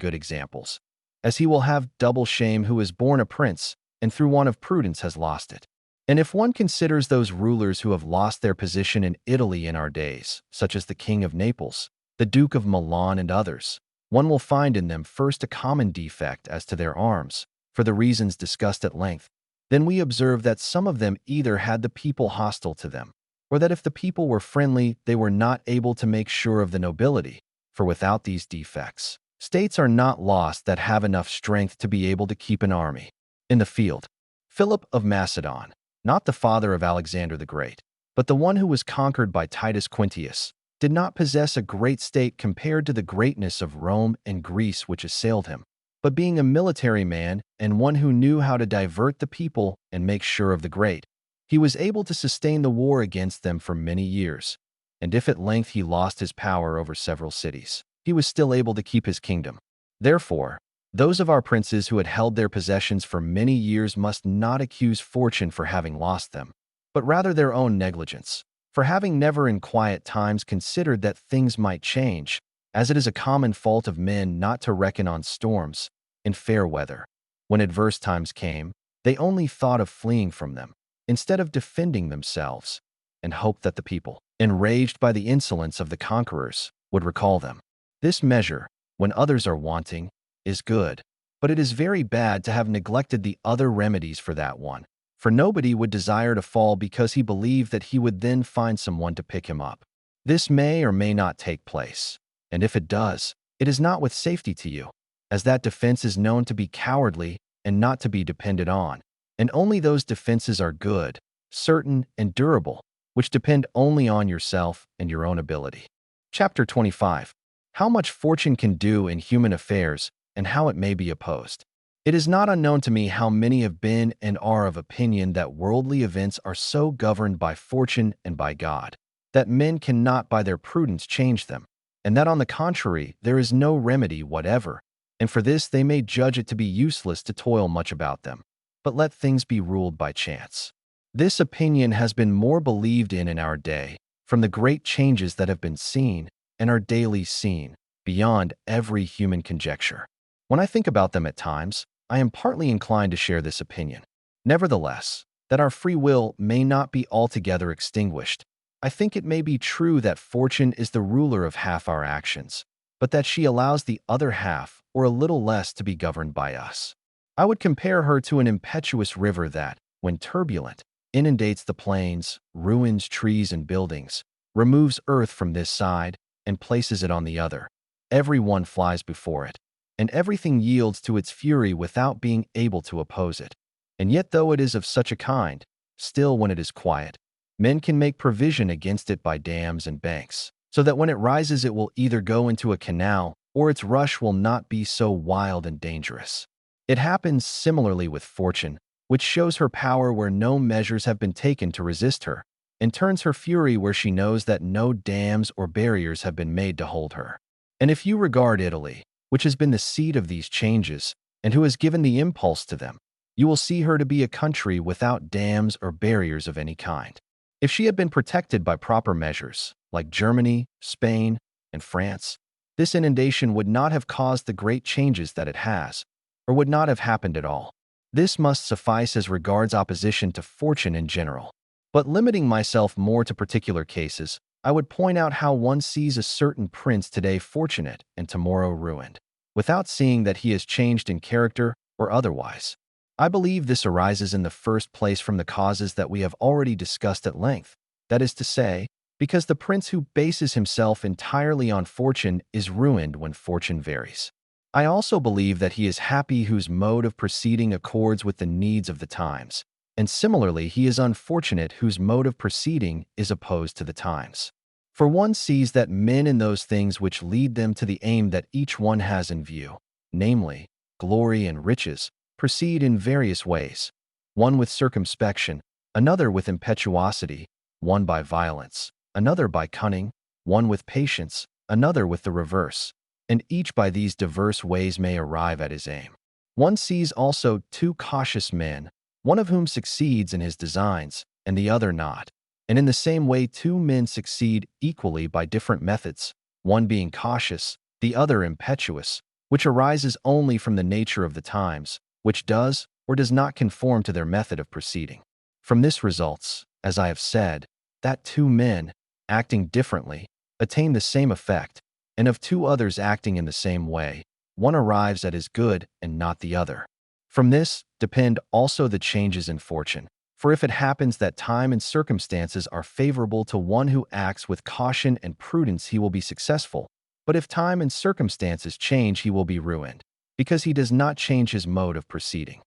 good examples, as he will have double shame who is born a prince and through want of prudence has lost it. And if one considers those rulers who have lost their position in Italy in our days, such as the King of Naples, the Duke of Milan, and others, one will find in them first a common defect as to their arms, for the reasons discussed at length. Then we observe that some of them either had the people hostile to them, or that if the people were friendly, they were not able to make sure of the nobility, for without these defects, states are not lost that have enough strength to be able to keep an army in the field. Philip of Macedon, not the father of Alexander the Great, but the one who was conquered by Titus Quintius, did not possess a great state compared to the greatness of Rome and Greece which assailed him. But being a military man and one who knew how to divert the people and make sure of the great, he was able to sustain the war against them for many years. And if at length he lost his power over several cities, he was still able to keep his kingdom. Therefore, those of our princes who had held their possessions for many years must not accuse fortune for having lost them, but rather their own negligence, for having never in quiet times considered that things might change, as it is a common fault of men not to reckon on storms in fair weather. When adverse times came, they only thought of fleeing from them, instead of defending themselves, and hoped that the people, enraged by the insolence of the conquerors, would recall them. This measure, when others are wanting, is good, but it is very bad to have neglected the other remedies for that one, for nobody would desire to fall because he believed that he would then find someone to pick him up. This may or may not take place, and if it does, it is not with safety to you, as that defense is known to be cowardly and not to be depended on, and only those defenses are good, certain, and durable, which depend only on yourself and your own ability. Chapter 25. How much fortune can do in human affairs and how it may be opposed. It is not unknown to me how many have been and are of opinion that worldly events are so governed by fortune and by God, that men cannot by their prudence change them, and that on the contrary there is no remedy whatever, and for this they may judge it to be useless to toil much about them, but let things be ruled by chance. This opinion has been more believed in our day, from the great changes that have been seen, and are daily seen, beyond every human conjecture. When I think about them at times, I am partly inclined to share this opinion. Nevertheless, that our free will may not be altogether extinguished, I think it may be true that fortune is the ruler of half our actions, but that she allows the other half, or a little less, to be governed by us. I would compare her to an impetuous river that, when turbulent, inundates the plains, ruins trees and buildings, removes earth from this side, and places it on the other. Every one flies before it, and everything yields to its fury without being able to oppose it. And yet though it is of such a kind, still when it is quiet, men can make provision against it by dams and banks, so that when it rises it will either go into a canal, or its rush will not be so wild and dangerous. It happens similarly with fortune, which shows her power where no measures have been taken to resist her, and turns her fury where she knows that no dams or barriers have been made to hold her. And if you regard Italy, which has been the seat of these changes, and who has given the impulse to them, you will see her to be a country without dams or barriers of any kind. If she had been protected by proper measures, like Germany, Spain, and France, this inundation would not have caused the great changes that it has, or would not have happened at all. This must suffice as regards opposition to fortune in general. But limiting myself more to particular cases, I would point out how one sees a certain prince today fortunate and tomorrow ruined, without seeing that he has changed in character or otherwise. I believe this arises in the first place from the causes that we have already discussed at length, that is to say, because the prince who bases himself entirely on fortune is ruined when fortune varies. I also believe that he is happy whose mode of proceeding accords with the needs of the times, and similarly he is unfortunate whose mode of proceeding is opposed to the times. For one sees that men in those things which lead them to the aim that each one has in view, namely, glory and riches, proceed in various ways, one with circumspection, another with impetuosity, one by violence, another by cunning, one with patience, another with the reverse, and each by these diverse ways may arrive at his aim. One sees also two cautious men, one of whom succeeds in his designs, and the other not. And in the same way two men succeed equally by different methods, one being cautious, the other impetuous, which arises only from the nature of the times, which does or does not conform to their method of proceeding. From this results, as I have said, that two men, acting differently, attain the same effect, and of two others acting in the same way, one arrives at his good and not the other. From this depend also the changes in fortune. For if it happens that time and circumstances are favorable to one who acts with caution and prudence, he will be successful. But if time and circumstances change, he will be ruined, because he does not change his mode of proceeding.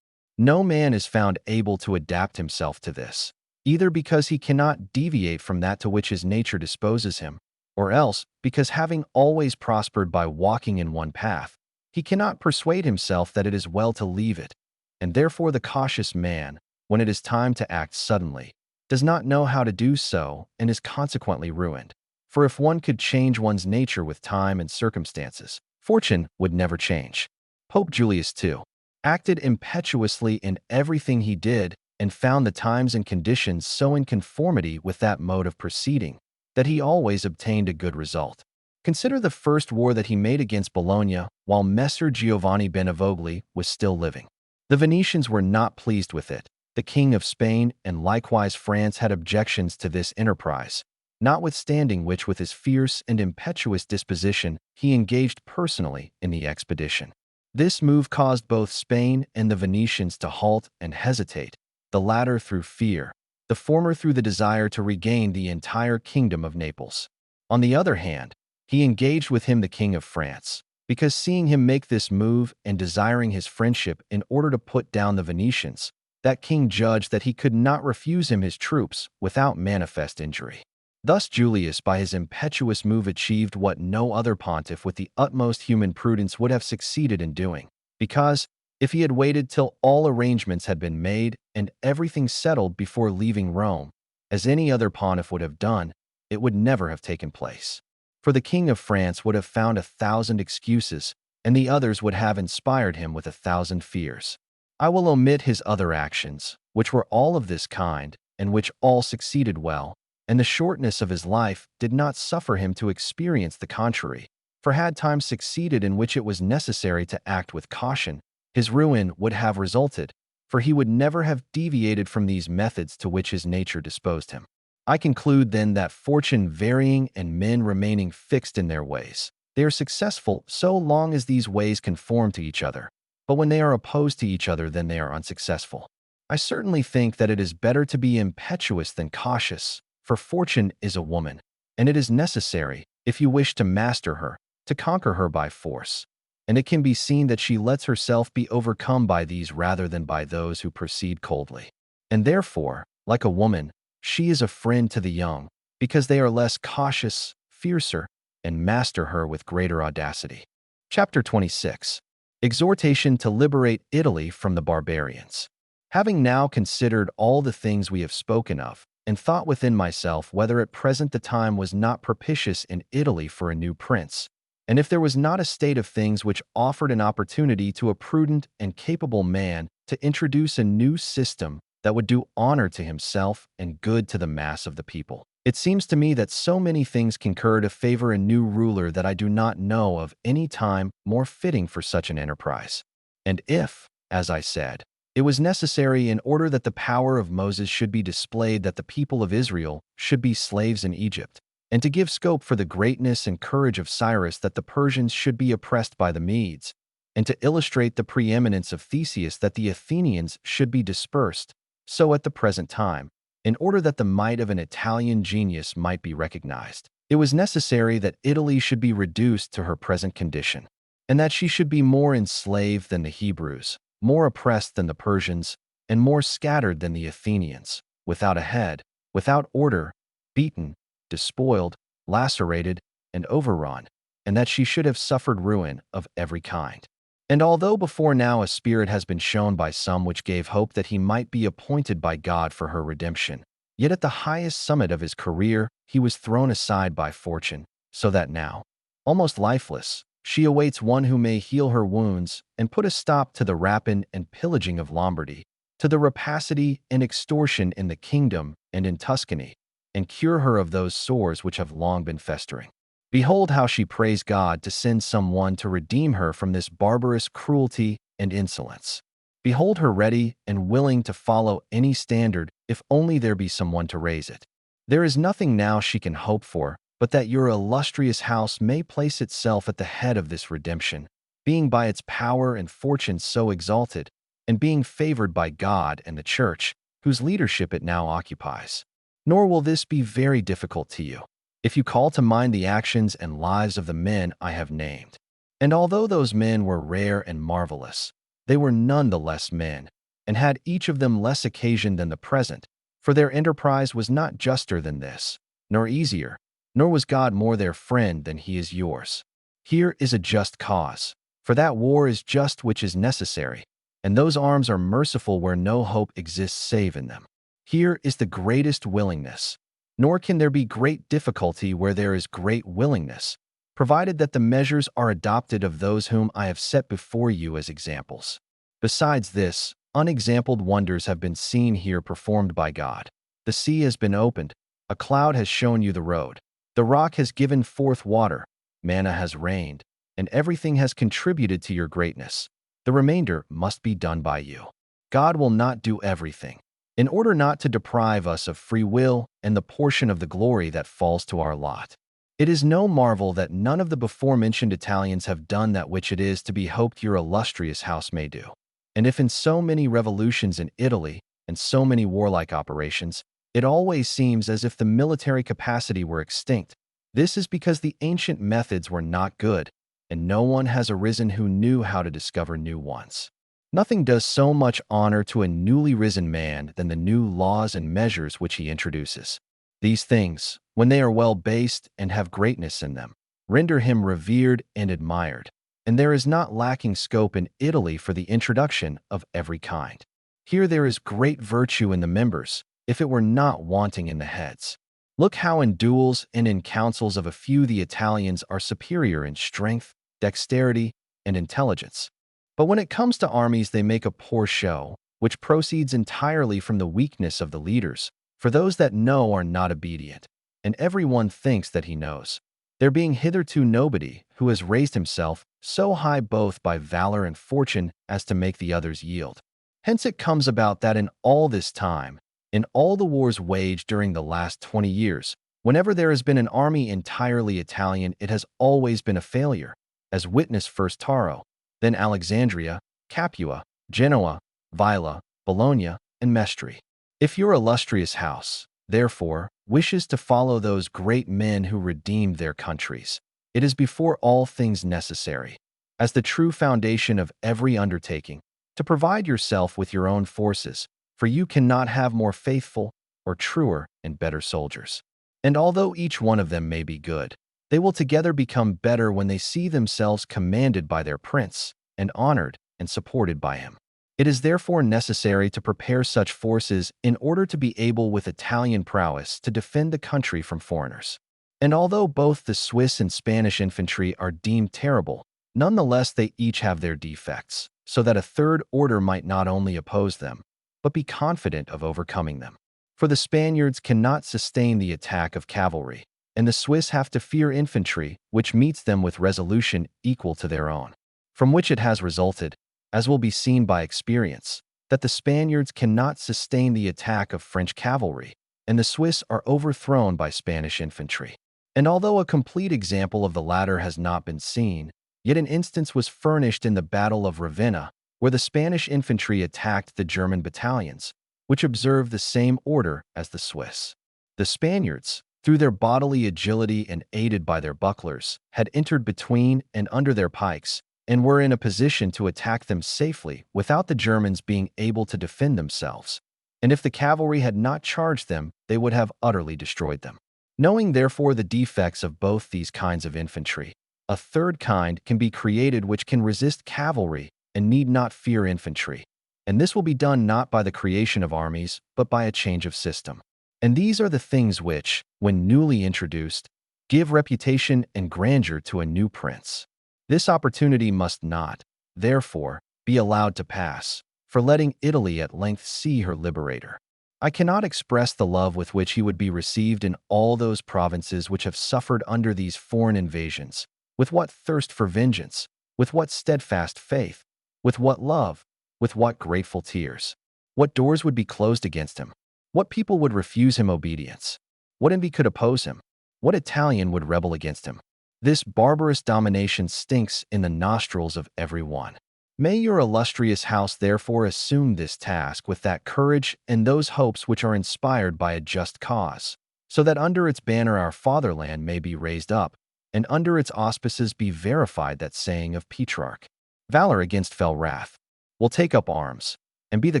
No man is found able to adapt himself to this, either because he cannot deviate from that to which his nature disposes him, or else because having always prospered by walking in one path, he cannot persuade himself that it is well to leave it, and therefore the cautious man, when it is time to act suddenly, does not know how to do so and is consequently ruined. For if one could change one's nature with time and circumstances, fortune would never change. Pope Julius II acted impetuously in everything he did and found the times and conditions so in conformity with that mode of proceeding that he always obtained a good result. Consider the first war that he made against Bologna while Messer Giovanni Benevogli was still living. The Venetians were not pleased with it. The King of Spain and likewise France had objections to this enterprise, notwithstanding which with his fierce and impetuous disposition he engaged personally in the expedition. This move caused both Spain and the Venetians to halt and hesitate, the latter through fear, the former through the desire to regain the entire kingdom of Naples. On the other hand, he engaged with him the King of France, because seeing him make this move and desiring his friendship in order to put down the Venetians, that king judged that he could not refuse him his troops without manifest injury. Thus Julius by his impetuous move achieved what no other pontiff with the utmost human prudence would have succeeded in doing, because, if he had waited till all arrangements had been made and everything settled before leaving Rome, as any other pontiff would have done, it would never have taken place. For the King of France would have found 1,000 excuses, and the others would have inspired him with 1,000 fears. I will omit his other actions, which were all of this kind, and which all succeeded well, and the shortness of his life did not suffer him to experience the contrary. For had time succeeded in which it was necessary to act with caution, his ruin would have resulted, for he would never have deviated from these methods to which his nature disposed him. I conclude then that fortune varying and men remaining fixed in their ways, they are successful so long as these ways conform to each other. But when they are opposed to each other, then they are unsuccessful. I certainly think that it is better to be impetuous than cautious, for fortune is a woman, and it is necessary, if you wish to master her, to conquer her by force. And it can be seen that she lets herself be overcome by these rather than by those who proceed coldly. And therefore, like a woman, she is a friend to the young, because they are less cautious, fiercer, and master her with greater audacity. Chapter 26. Exhortation to liberate Italy from the barbarians. Having now considered all the things we have spoken of, and thought within myself whether at present the time was not propitious in Italy for a new prince, and if there was not a state of things which offered an opportunity to a prudent and capable man to introduce a new system that would do honor to himself and good to the mass of the people. It seems to me that so many things concur to favor a new ruler that I do not know of any time more fitting for such an enterprise. And if, as I said, It was necessary in order that the power of Moses should be displayed that the people of Israel should be slaves in Egypt, and to give scope for the greatness and courage of Cyrus that the Persians should be oppressed by the Medes, and to illustrate the preeminence of Theseus that the Athenians should be dispersed, so at the present time, in order that the might of an Italian genius might be recognized, it was necessary that Italy should be reduced to her present condition, and that she should be more enslaved than the Hebrews, more oppressed than the Persians, and more scattered than the Athenians, without a head, without order, beaten, despoiled, lacerated, and overrun, and that she should have suffered ruin of every kind. And although before now a spirit has been shown by some which gave hope that he might be appointed by God for her redemption, yet at the highest summit of his career he was thrown aside by fortune, so that now, almost lifeless, she awaits one who may heal her wounds and put a stop to the rapine and pillaging of Lombardy, to the rapacity and extortion in the kingdom and in Tuscany, and cure her of those sores which have long been festering. Behold how she prays God to send someone to redeem her from this barbarous cruelty and insolence. Behold her ready and willing to follow any standard if only there be someone to raise it. There is nothing now she can hope for, but that your illustrious house may place itself at the head of this redemption, being by its power and fortune so exalted, and being favored by God and the Church, whose leadership it now occupies. Nor will this be very difficult to you, if you call to mind the actions and lives of the men I have named. And although those men were rare and marvelous, they were none the less men, and had each of them less occasion than the present, for their enterprise was not juster than this, nor easier, nor was God more their friend than he is yours. Here is a just cause, for that war is just which is necessary, and those arms are merciful where no hope exists save in them. Here is the greatest willingness, nor can there be great difficulty where there is great willingness, provided that the measures are adopted of those whom I have set before you as examples. Besides this, unexampled wonders have been seen here performed by God. The sea has been opened, a cloud has shown you the road, the rock has given forth water, manna has rained, and everything has contributed to your greatness. The remainder must be done by you. God will not do everything, in order not to deprive us of free will and the portion of the glory that falls to our lot. It is no marvel that none of the before-mentioned Italians have done that which it is to be hoped your illustrious house may do. And if in so many revolutions in Italy and so many warlike operations, it always seems as if the military capacity were extinct, this is because the ancient methods were not good, and no one has arisen who knew how to discover new ones. Nothing does so much honor to a newly risen man than the new laws and measures which he introduces. These things, when they are well based and have greatness in them, render him revered and admired, and there is not lacking scope in Italy for the introduction of every kind. Here there is great virtue in the members, if it were not wanting in the heads. Look how in duels and in councils of a few the Italians are superior in strength, dexterity, and intelligence. But when it comes to armies they make a poor show, which proceeds entirely from the weakness of the leaders, for those that know are not obedient, and every one thinks that he knows, there being hitherto nobody who has raised himself so high both by valor and fortune as to make the others yield. Hence it comes about that in all this time, in all the wars waged during the last 20 years, whenever there has been an army entirely Italian, it has always been a failure, as witness first Taro, then Alexandria, Capua, Genoa, Vila, Bologna, and Mestre. If your illustrious house, therefore, wishes to follow those great men who redeemed their countries, it is before all things necessary, as the true foundation of every undertaking, to provide yourself with your own forces, for you cannot have more faithful, or truer, and better soldiers. And although each one of them may be good, they will together become better when they see themselves commanded by their prince, and honored and supported by him. It is therefore necessary to prepare such forces in order to be able with Italian prowess to defend the country from foreigners. And although both the Swiss and Spanish infantry are deemed terrible, nonetheless they each have their defects, so that a third order might not only oppose them, but be confident of overcoming them. For the Spaniards cannot sustain the attack of cavalry, and the Swiss have to fear infantry, which meets them with resolution equal to their own. From which it has resulted, as will be seen by experience, that the Spaniards cannot sustain the attack of French cavalry, and the Swiss are overthrown by Spanish infantry. And although a complete example of the latter has not been seen, yet an instance was furnished in the Battle of Ravenna, where the Spanish infantry attacked the German battalions, which observed the same order as the Swiss. The Spaniards, through their bodily agility and aided by their bucklers, had entered between and under their pikes, and were in a position to attack them safely without the Germans being able to defend themselves. And if the cavalry had not charged them, they would have utterly destroyed them. Knowing therefore the defects of both these kinds of infantry, a third kind can be created which can resist cavalry and need not fear infantry. And this will be done not by the creation of armies, but by a change of system. And these are the things which, when newly introduced, give reputation and grandeur to a new prince. This opportunity must not, therefore, be allowed to pass, for letting Italy at length see her liberator. I cannot express the love with which he would be received in all those provinces which have suffered under these foreign invasions, with what thirst for vengeance, with what steadfast faith, with what love, with what grateful tears. What doors would be closed against him? What people would refuse him obedience? What envy could oppose him? What Italian would rebel against him? This barbarous domination stinks in the nostrils of every one. May your illustrious house therefore assume this task with that courage and those hopes which are inspired by a just cause, so that under its banner our fatherland may be raised up, and under its auspices be verified that saying of Petrarch, "Valor against fell wrath will take up arms, and be the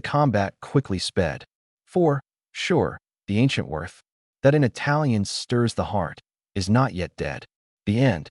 combat quickly sped. For, sure, the ancient worth, that in Italians stirs the heart, is not yet dead." The end.